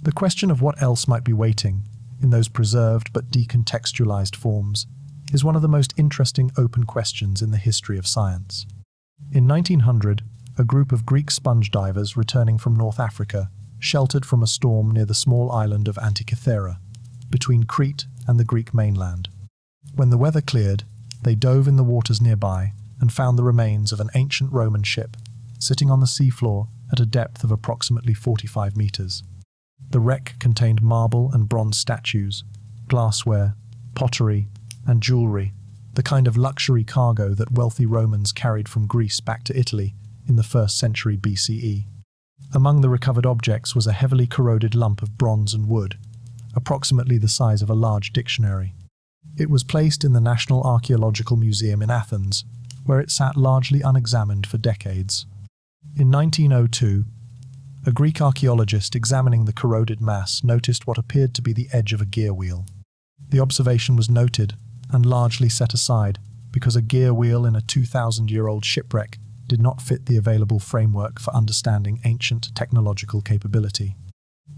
The question of what else might be waiting, in those preserved but decontextualized forms, is one of the most interesting open questions in the history of science. In 1900, a group of Greek sponge divers returning from North Africa sheltered from a storm near the small island of Antikythera, between Crete and the Greek mainland. When the weather cleared, they dove in the waters nearby and found the remains of an ancient Roman ship sitting on the seafloor at a depth of approximately 45 meters. The wreck contained marble and bronze statues, glassware, pottery, and jewelry, the kind of luxury cargo that wealthy Romans carried from Greece back to Italy in the 1st century BCE. Among the recovered objects was a heavily corroded lump of bronze and wood, approximately the size of a large dictionary. It was placed in the National Archaeological Museum in Athens, where it sat largely unexamined for decades. In 1902, a Greek archaeologist examining the corroded mass noticed what appeared to be the edge of a gear wheel. The observation was noted and largely set aside because a gear wheel in a 2,000-year-old shipwreck did not fit the available framework for understanding ancient technological capability.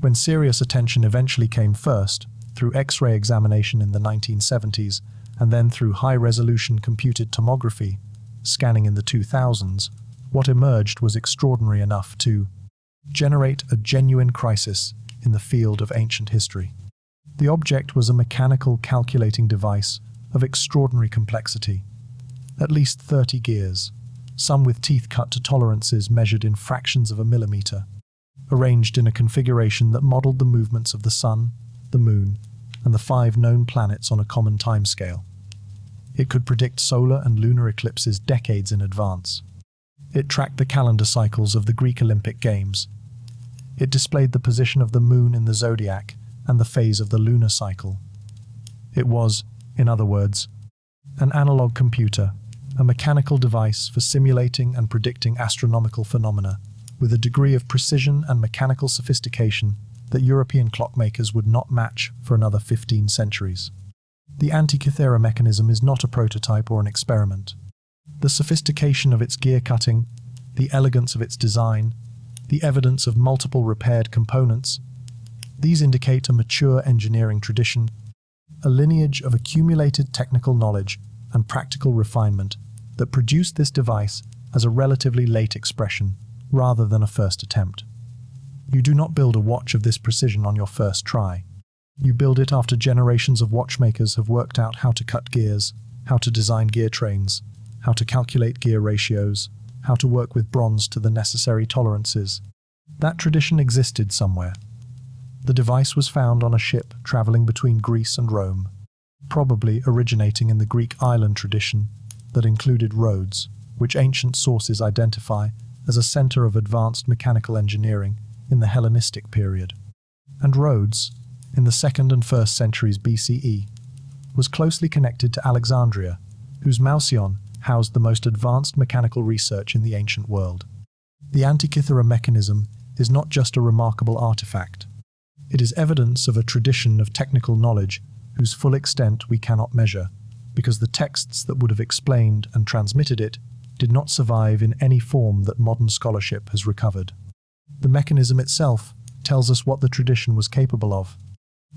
When serious attention eventually came first, through X-ray examination in the 1970s, and then through high-resolution computed tomography, scanning in the 2000s, what emerged was extraordinary enough to generate a genuine crisis in the field of ancient history. The object was a mechanical calculating device of extraordinary complexity, at least 30 gears, some with teeth cut to tolerances measured in fractions of a millimeter, arranged in a configuration that modeled the movements of the Sun, the Moon, and the 5 known planets on a common timescale. It could predict solar and lunar eclipses decades in advance. It tracked the calendar cycles of the Greek Olympic Games. It displayed the position of the Moon in the zodiac and the phase of the lunar cycle. It was, in other words, an analog computer, a mechanical device for simulating and predicting astronomical phenomena with a degree of precision and mechanical sophistication that European clockmakers would not match for another 15 centuries. The Antikythera mechanism is not a prototype or an experiment. The sophistication of its gear cutting, the elegance of its design, the evidence of multiple repaired components, these indicate a mature engineering tradition, a lineage of accumulated technical knowledge and practical refinement that produced this device as a relatively late expression rather than a first attempt. You do not build a watch of this precision on your first try. You build it after generations of watchmakers have worked out how to cut gears, how to design gear trains, how to calculate gear ratios, how to work with bronze to the necessary tolerances. That tradition existed somewhere. The device was found on a ship traveling between Greece and Rome, probably originating in the Greek island tradition that included Rhodes, which ancient sources identify as a center of advanced mechanical engineering in the Hellenistic period. And Rhodes, in the 2nd and 1st centuries BCE, was closely connected to Alexandria, whose Mausion housed the most advanced mechanical research in the ancient world. The Antikythera mechanism is not just a remarkable artifact. It is evidence of a tradition of technical knowledge whose full extent we cannot measure, because the texts that would have explained and transmitted it did not survive in any form that modern scholarship has recovered. The mechanism itself tells us what the tradition was capable of.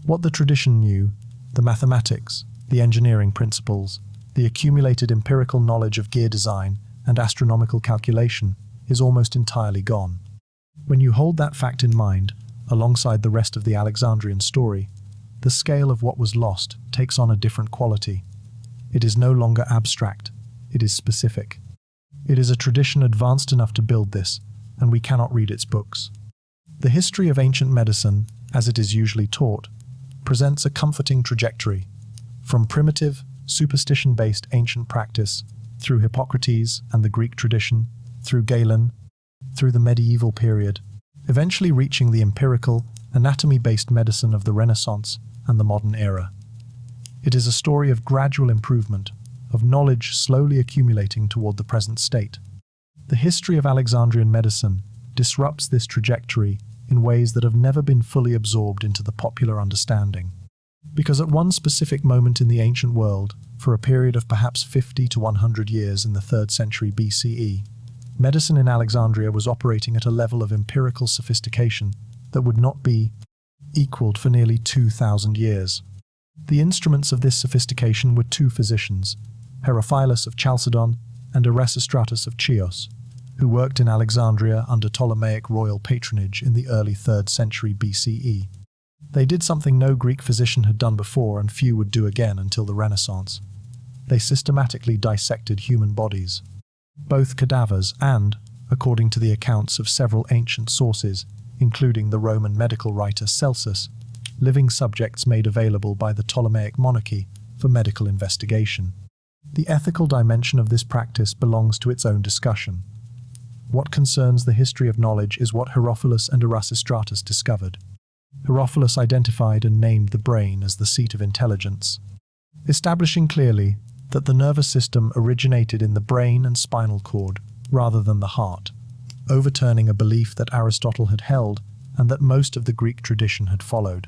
What the tradition knew, the mathematics, the engineering principles, the accumulated empirical knowledge of gear design and astronomical calculation, is almost entirely gone. When you hold that fact in mind, alongside the rest of the Alexandrian story, the scale of what was lost takes on a different quality. It is no longer abstract, it is specific. It is a tradition advanced enough to build this, and we cannot read its books. The history of ancient medicine, as it is usually taught, presents a comforting trajectory, from primitive, superstition-based ancient practice, through Hippocrates and the Greek tradition, through Galen, through the medieval period, eventually reaching the empirical, anatomy-based medicine of the Renaissance and the modern era. It is a story of gradual improvement, of knowledge slowly accumulating toward the present state. The history of Alexandrian medicine disrupts this trajectory in ways that have never been fully absorbed into the popular understanding. Because at one specific moment in the ancient world, for a period of perhaps 50 to 100 years in the 3rd century BCE, medicine in Alexandria was operating at a level of empirical sophistication that would not be equaled for nearly 2,000 years. The instruments of this sophistication were 2 physicians, Herophilus of Chalcedon and Erasistratus of Chios, who worked in Alexandria under Ptolemaic royal patronage in the early 3rd century BCE. They did something no Greek physician had done before and few would do again until the Renaissance. They systematically dissected human bodies, both cadavers and, according to the accounts of several ancient sources, including the Roman medical writer Celsus, living subjects made available by the Ptolemaic monarchy for medical investigation. The ethical dimension of this practice belongs to its own discussion. What concerns the history of knowledge is what Herophilus and Erasistratus discovered. Herophilus identified and named the brain as the seat of intelligence, establishing clearly that the nervous system originated in the brain and spinal cord rather than the heart, overturning a belief that Aristotle had held and that most of the Greek tradition had followed.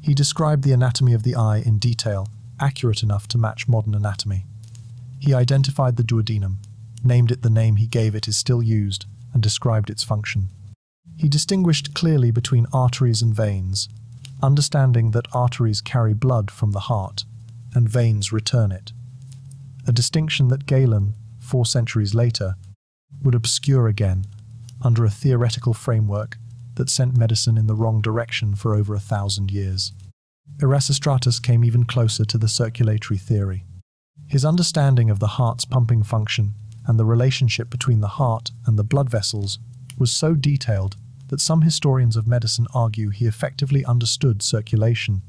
He described the anatomy of the eye in detail, accurate enough to match modern anatomy. He identified the duodenum, named it the name he gave it is still used, and described its function. He distinguished clearly between arteries and veins, understanding that arteries carry blood from the heart, and veins return it. A distinction that Galen, 4 centuries later, would obscure again under a theoretical framework that sent medicine in the wrong direction for over 1,000 years. Erasistratus came even closer to the circulatory theory. His understanding of the heart's pumping function and the relationship between the heart and the blood vessels was so detailed that some historians of medicine argue he effectively understood circulation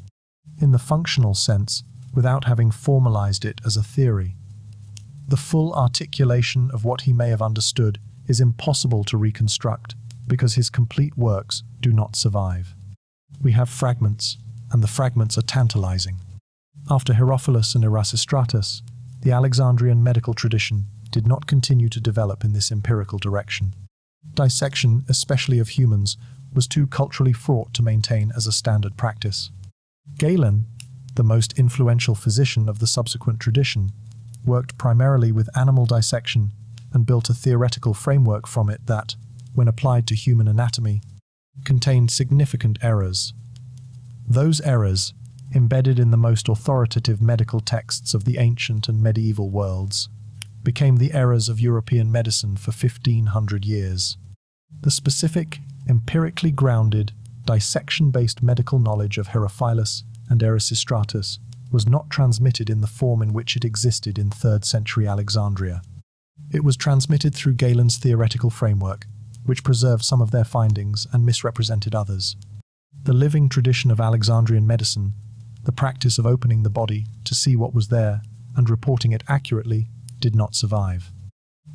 in the functional sense without having formalized it as a theory. The full articulation of what he may have understood is impossible to reconstruct because his complete works do not survive. We have fragments, and the fragments are tantalizing. After Herophilus and Erasistratus, the Alexandrian medical tradition did not continue to develop in this empirical direction. Dissection, especially of humans, was too culturally fraught to maintain as a standard practice. Galen, the most influential physician of the subsequent tradition, worked primarily with animal dissection and built a theoretical framework from it that, when applied to human anatomy, contained significant errors. Those errors, embedded in the most authoritative medical texts of the ancient and medieval worlds, became the errors of European medicine for 1,500 years. The specific, empirically grounded, dissection-based medical knowledge of Herophilus and Erasistratus was not transmitted in the form in which it existed in 3rd century Alexandria. It was transmitted through Galen's theoretical framework, which preserved some of their findings and misrepresented others. The living tradition of Alexandrian medicine, the practice of opening the body to see what was there and reporting it accurately, did not survive.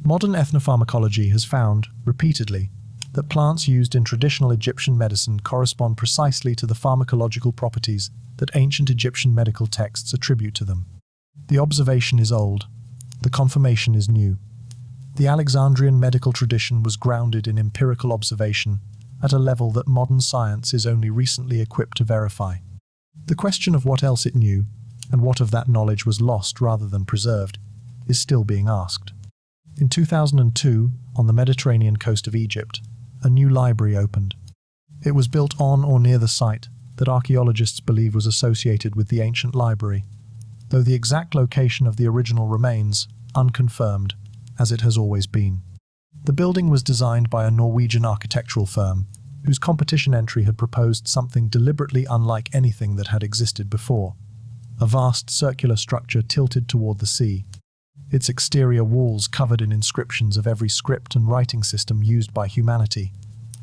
Modern ethnopharmacology has found, repeatedly, that plants used in traditional Egyptian medicine correspond precisely to the pharmacological properties that ancient Egyptian medical texts attribute to them. The observation is old, the confirmation is new. The Alexandrian medical tradition was grounded in empirical observation at a level that modern science is only recently equipped to verify. The question of what else it knew, and what of that knowledge was lost rather than preserved, is still being asked. In 2002, on the Mediterranean coast of Egypt, a new library opened. It was built on or near the site that archaeologists believe was associated with the ancient library, though the exact location of the original remains unconfirmed, as it has always been. The building was designed by a Norwegian architectural firm, whose competition entry had proposed something deliberately unlike anything that had existed before. A vast circular structure tilted toward the sea, its exterior walls covered in inscriptions of every script and writing system used by humanity,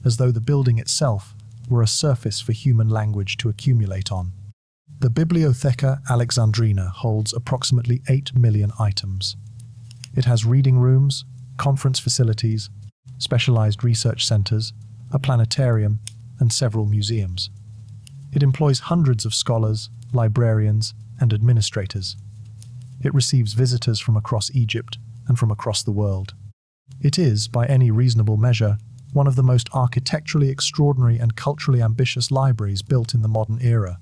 as though the building itself were a surface for human language to accumulate on. The Bibliotheca Alexandrina holds approximately 8 million items. It has reading rooms, conference facilities, specialized research centers, a planetarium, and several museums. It employs hundreds of scholars, librarians, and administrators. It receives visitors from across Egypt and from across the world. It is, by any reasonable measure, one of the most architecturally extraordinary and culturally ambitious libraries built in the modern era.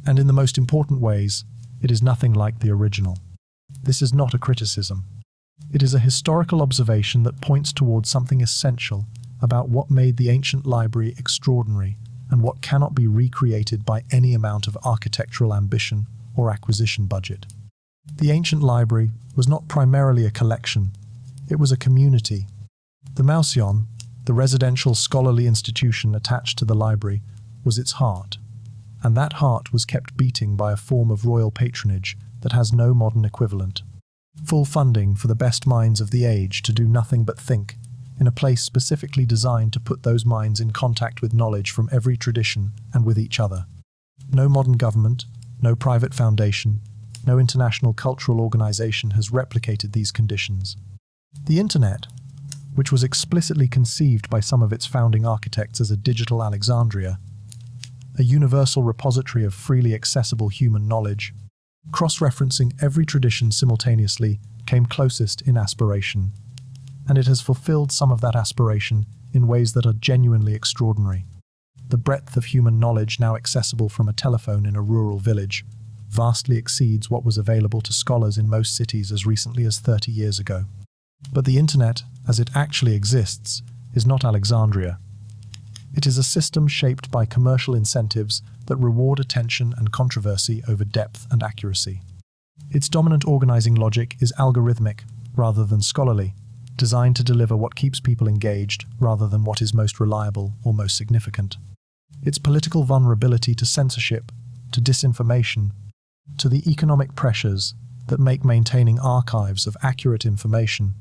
And in the most important ways, it is nothing like the original. This is not a criticism. It is a historical observation that points towards something essential about what made the ancient library extraordinary and what cannot be recreated by any amount of architectural ambition or acquisition budget. The ancient library was not primarily a collection, it was a community. The Mausion, the residential scholarly institution attached to the library, was its heart, and that heart was kept beating by a form of royal patronage that has no modern equivalent. Full funding for the best minds of the age to do nothing but think, in a place specifically designed to put those minds in contact with knowledge from every tradition and with each other. No modern government, no private foundation, no international cultural organization has replicated these conditions. The Internet, which was explicitly conceived by some of its founding architects as a digital Alexandria, a universal repository of freely accessible human knowledge, cross-referencing every tradition simultaneously, came closest in aspiration. And it has fulfilled some of that aspiration in ways that are genuinely extraordinary. The breadth of human knowledge now accessible from a telephone in a rural village vastly exceeds what was available to scholars in most cities as recently as 30 years ago. But the Internet, as it actually exists, is not Alexandria. It is a system shaped by commercial incentives that reward attention and controversy over depth and accuracy. Its dominant organizing logic is algorithmic rather than scholarly, designed to deliver what keeps people engaged rather than what is most reliable or most significant. Its political vulnerability to censorship, to disinformation, to the economic pressures that make maintaining archives of accurate information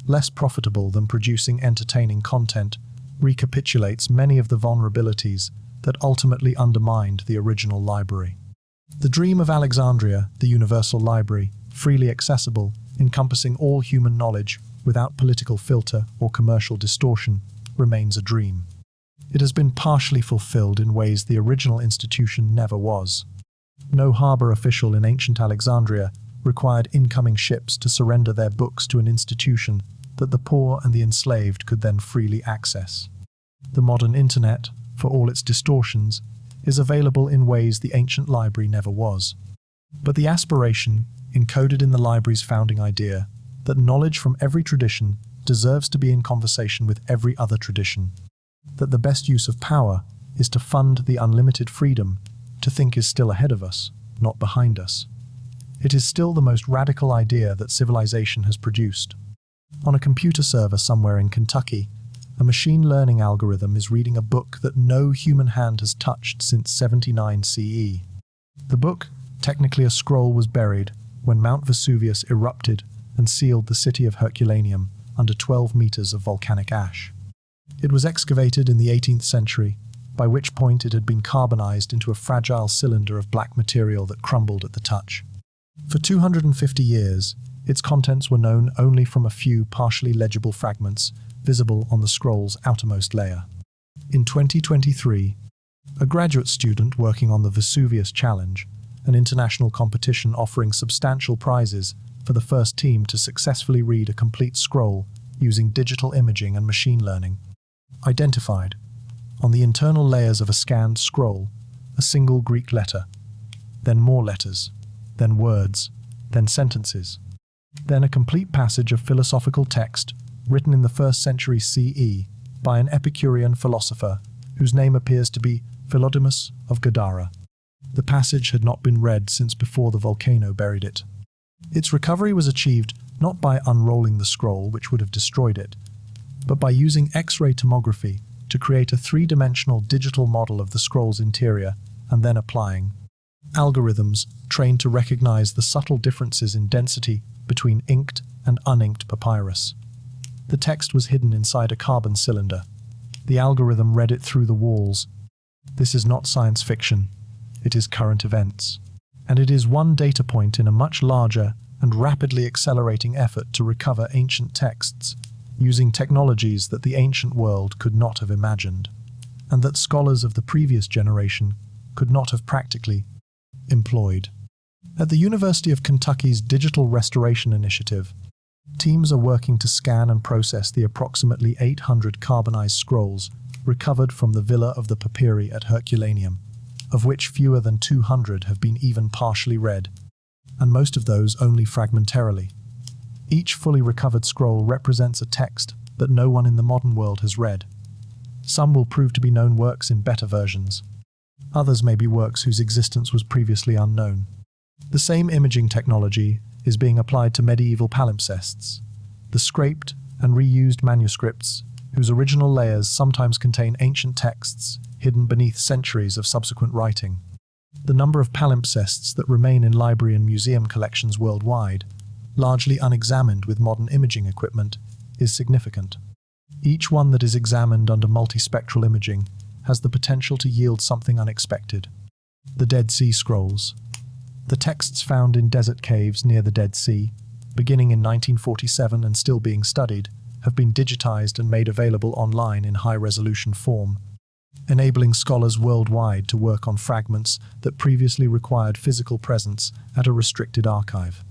less profitable than producing entertaining content recapitulates many of the vulnerabilities that ultimately undermined the original library. The dream of Alexandria, the universal library, freely accessible, encompassing all human knowledge without political filter or commercial distortion, remains a dream. It has been partially fulfilled in ways the original institution never was. No harbor official in ancient Alexandria required incoming ships to surrender their books to an institution that the poor and the enslaved could then freely access. The modern Internet, for all its distortions, is available in ways the ancient library never was. But the aspiration, encoded in the library's founding idea, that knowledge from every tradition deserves to be in conversation with every other tradition, that the best use of power is to fund the unlimited freedom to think is still ahead of us, not behind us. It is still the most radical idea that civilization has produced. On a computer server somewhere in Kentucky, a machine learning algorithm is reading a book that no human hand has touched since 79 CE. The book, technically a scroll, was buried when Mount Vesuvius erupted and sealed the city of Herculaneum under 12 meters of volcanic ash. It was excavated in the 18th century, by which point it had been carbonized into a fragile cylinder of black material that crumbled at the touch. For 250 years, its contents were known only from a few partially legible fragments visible on the scroll's outermost layer. In 2023, a graduate student working on the Vesuvius Challenge, an international competition offering substantial prizes for the first team to successfully read a complete scroll using digital imaging and machine learning, identified, on the internal layers of a scanned scroll, a single Greek letter, then more letters, then words, then sentences, then a complete passage of philosophical text written in the 1st century CE by an Epicurean philosopher whose name appears to be Philodemus of Gadara. The passage had not been read since before the volcano buried it. Its recovery was achieved not by unrolling the scroll, which would have destroyed it, but by using X-ray tomography to create a three-dimensional digital model of the scroll's interior and then applying algorithms trained to recognize the subtle differences in density between inked and uninked papyrus. The text was hidden inside a carbon cylinder. The algorithm read it through the walls. This is not science fiction. It is current events. And it is one data point in a much larger and rapidly accelerating effort to recover ancient texts, using technologies that the ancient world could not have imagined, and that scholars of the previous generation could not have practically employed. At the University of Kentucky's Digital Restoration Initiative, teams are working to scan and process the approximately 800 carbonized scrolls recovered from the Villa of the Papyri at Herculaneum, of which fewer than 200 have been even partially read, and most of those only fragmentarily. Each fully recovered scroll represents a text that no one in the modern world has read. Some will prove to be known works in beta versions. Others may be works whose existence was previously unknown. The same imaging technology is being applied to medieval palimpsests, the scraped and reused manuscripts whose original layers sometimes contain ancient texts hidden beneath centuries of subsequent writing. The number of palimpsests that remain in library and museum collections worldwide, largely unexamined with modern imaging equipment, is significant. Each one that is examined under multispectral imaging has the potential to yield something unexpected. The Dead Sea Scrolls. The texts found in desert caves near the Dead Sea, beginning in 1947 and still being studied, have been digitized and made available online in high-resolution form, enabling scholars worldwide to work on fragments that previously required physical presence at a restricted archive.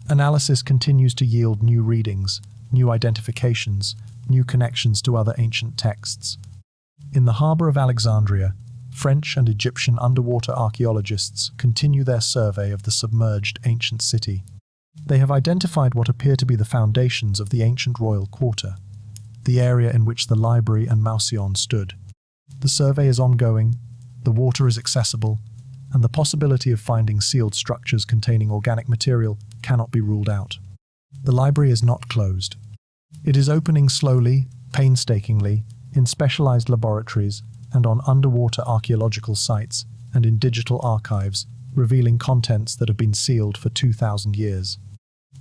Analysis continues to yield new readings, new identifications, new connections to other ancient texts. In the harbour of Alexandria, French and Egyptian underwater archaeologists continue their survey of the submerged ancient city. They have identified what appear to be the foundations of the ancient royal quarter, the area in which the library and Mausoleum stood. The survey is ongoing, the water is accessible, and the possibility of finding sealed structures containing organic material cannot be ruled out. The library is not closed. It is opening slowly, painstakingly, in specialized laboratories and on underwater archaeological sites and in digital archives, revealing contents that have been sealed for 2,000 years.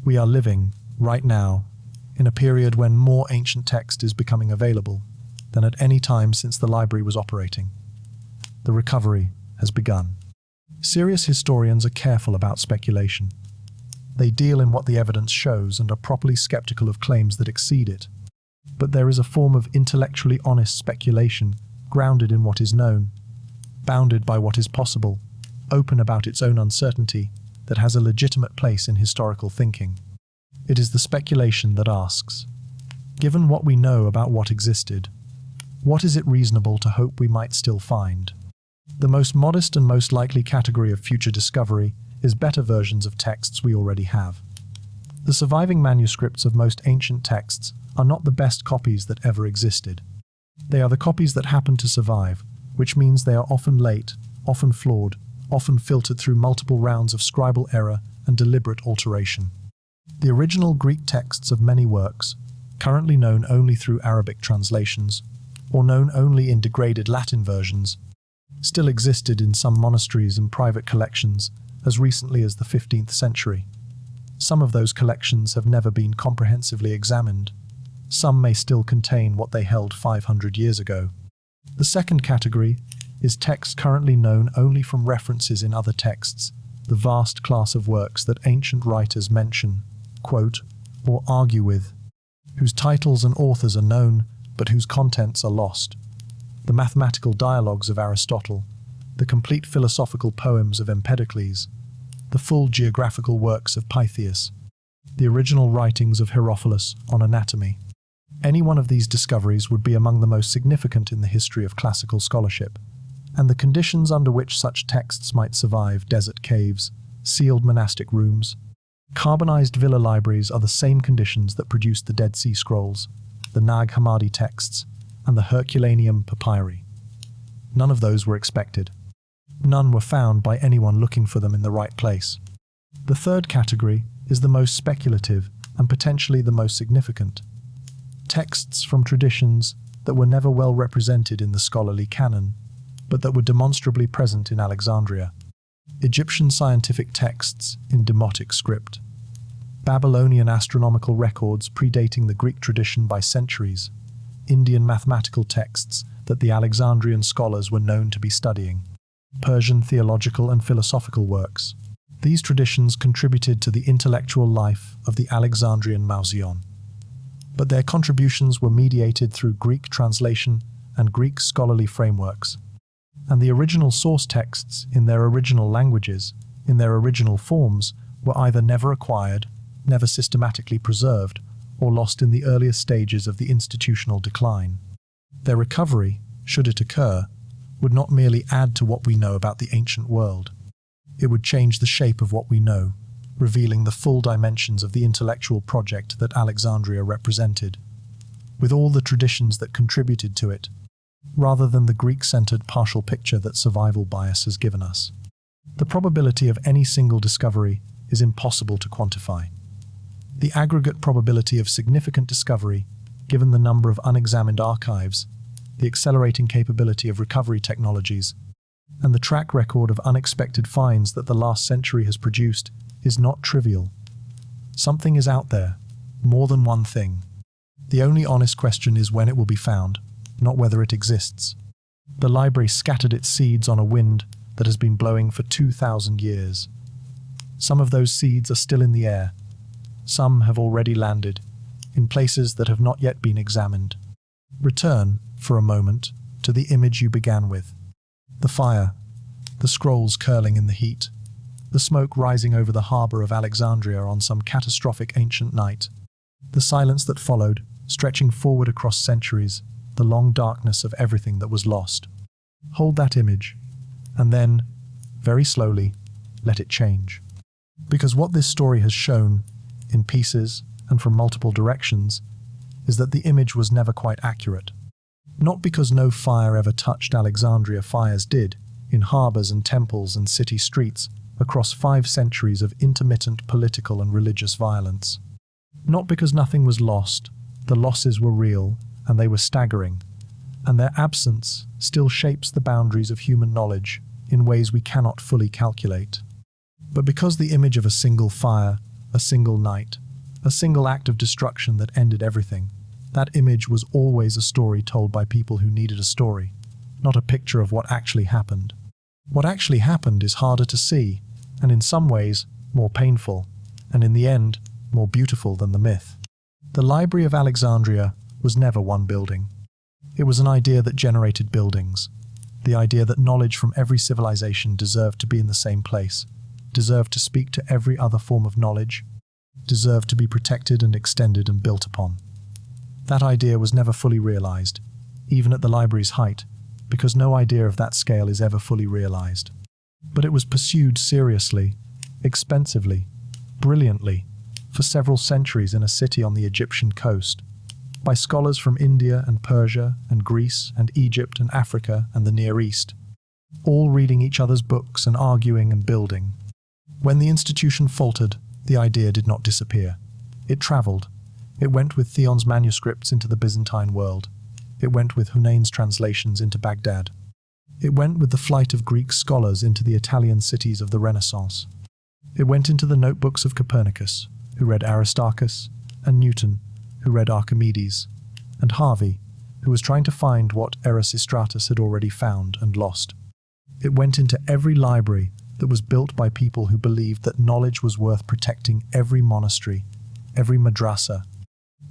We are living, right now, in a period when more ancient text is becoming available than at any time since the library was operating. The recovery has begun. Serious historians are careful about speculation. They deal in what the evidence shows and are properly skeptical of claims that exceed it. But there is a form of intellectually honest speculation grounded in what is known, bounded by what is possible, open about its own uncertainty, that has a legitimate place in historical thinking. It is the speculation that asks, given what we know about what existed, what is it reasonable to hope we might still find? The most modest and most likely category of future discovery is better versions of texts we already have. The surviving manuscripts of most ancient texts are not the best copies that ever existed. They are the copies that happen to survive, which means they are often late, often flawed, often filtered through multiple rounds of scribal error and deliberate alteration. The original Greek texts of many works, currently known only through Arabic translations, or known only in degraded Latin versions, still existed in some monasteries and private collections as recently as the 15th century. Some of those collections have never been comprehensively examined. Some may still contain what they held 500 years ago. The second category is text currently known only from references in other texts, the vast class of works that ancient writers mention, quote, or argue with, whose titles and authors are known, but whose contents are lost. The mathematical dialogues of Aristotle, the complete philosophical poems of Empedocles, the full geographical works of Pytheas, the original writings of Herophilus on anatomy. Any one of these discoveries would be among the most significant in the history of classical scholarship, and the conditions under which such texts might survive, desert caves, sealed monastic rooms, carbonized villa libraries, are the same conditions that produced the Dead Sea Scrolls, the Nag Hammadi texts, and the Herculaneum papyri. None of those were expected. None were found by anyone looking for them in the right place. The third category is the most speculative and potentially the most significant. Texts from traditions that were never well represented in the scholarly canon, but that were demonstrably present in Alexandria. Egyptian scientific texts in demotic script. Babylonian astronomical records predating the Greek tradition by centuries. Indian mathematical texts that the Alexandrian scholars were known to be studying. Persian theological and philosophical works. These traditions contributed to the intellectual life of the Alexandrian Mausoleum. But their contributions were mediated through Greek translation and Greek scholarly frameworks. And the original source texts, in their original languages, in their original forms, were either never acquired, never systematically preserved, or lost in the earliest stages of the institutional decline. Their recovery, should it occur, would not merely add to what we know about the ancient world. It would change the shape of what we know, revealing the full dimensions of the intellectual project that Alexandria represented, with all the traditions that contributed to it, rather than the Greek-centered partial picture that survival bias has given us. The probability of any single discovery is impossible to quantify. The aggregate probability of significant discovery, given the number of unexamined archives, the accelerating capability of recovery technologies, and the track record of unexpected finds that the last century has produced, is not trivial. Something is out there, more than one thing. The only honest question is when it will be found, not whether it exists. The library scattered its seeds on a wind that has been blowing for 2,000 years. Some of those seeds are still in the air. Some have already landed, in places that have not yet been examined. Return, for a moment, to the image you began with. The fire, the scrolls curling in the heat, the smoke rising over the harbour of Alexandria on some catastrophic ancient night. The silence that followed, stretching forward across centuries, the long darkness of everything that was lost. Hold that image, and then, very slowly, let it change. Because what this story has shown, in pieces and from multiple directions, is that the image was never quite accurate. Not because no fire ever touched Alexandria, fires did, in harbours and temples and city streets, across 5 centuries of intermittent political and religious violence. Not because nothing was lost, the losses were real, and they were staggering, and their absence still shapes the boundaries of human knowledge in ways we cannot fully calculate. But because the image of a single fire, a single night, a single act of destruction that ended everything, that image was always a story told by people who needed a story, not a picture of what actually happened. What actually happened is harder to see, and in some ways, more painful, and in the end, more beautiful than the myth. The Library of Alexandria was never one building. It was an idea that generated buildings. The idea that knowledge from every civilization deserved to be in the same place, deserved to speak to every other form of knowledge, deserved to be protected and extended and built upon. That idea was never fully realized, even at the library's height, because no idea of that scale is ever fully realized. But it was pursued seriously, expensively, brilliantly, for several centuries in a city on the Egyptian coast, by scholars from India and Persia and Greece and Egypt and Africa and the Near East, all reading each other's books and arguing and building. When the institution faltered, the idea did not disappear. It travelled. It went with Theon's manuscripts into the Byzantine world. It went with Hunayn's translations into Baghdad. It went with the flight of Greek scholars into the Italian cities of the Renaissance. It went into the notebooks of Copernicus, who read Aristarchus, and Newton, who read Archimedes, and Harvey, who was trying to find what Erasistratus had already found and lost. It went into every library that was built by people who believed that knowledge was worth protecting, every monastery, every madrasa,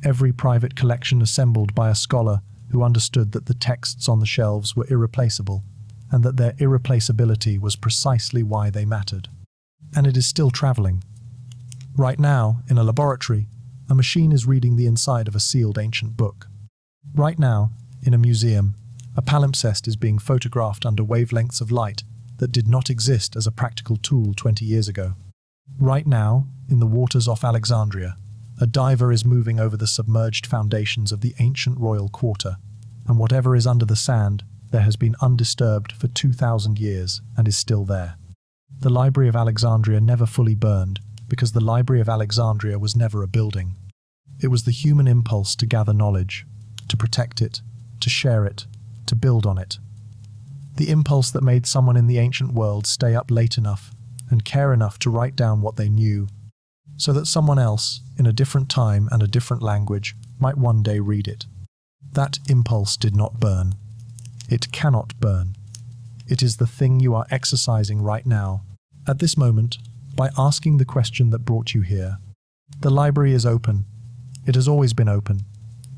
every private collection assembled by a scholar who understood that the texts on the shelves were irreplaceable, and that their irreplaceability was precisely why they mattered. And it is still travelling. Right now, in a laboratory, a machine is reading the inside of a sealed ancient book. Right now, in a museum, a palimpsest is being photographed under wavelengths of light that did not exist as a practical tool 20 years ago. Right now, in the waters off Alexandria, a diver is moving over the submerged foundations of the ancient royal quarter, and whatever is under the sand there has been undisturbed for 2,000 years and is still there. The Library of Alexandria never fully burned, because the Library of Alexandria was never a building. It was the human impulse to gather knowledge, to protect it, to share it, to build on it. The impulse that made someone in the ancient world stay up late enough and care enough to write down what they knew, so that someone else, in a different time and a different language, might one day read it. That impulse did not burn. It cannot burn. It is the thing you are exercising right now, at this moment, by asking the question that brought you here. The library is open. It has always been open.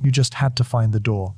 You just had to find the door.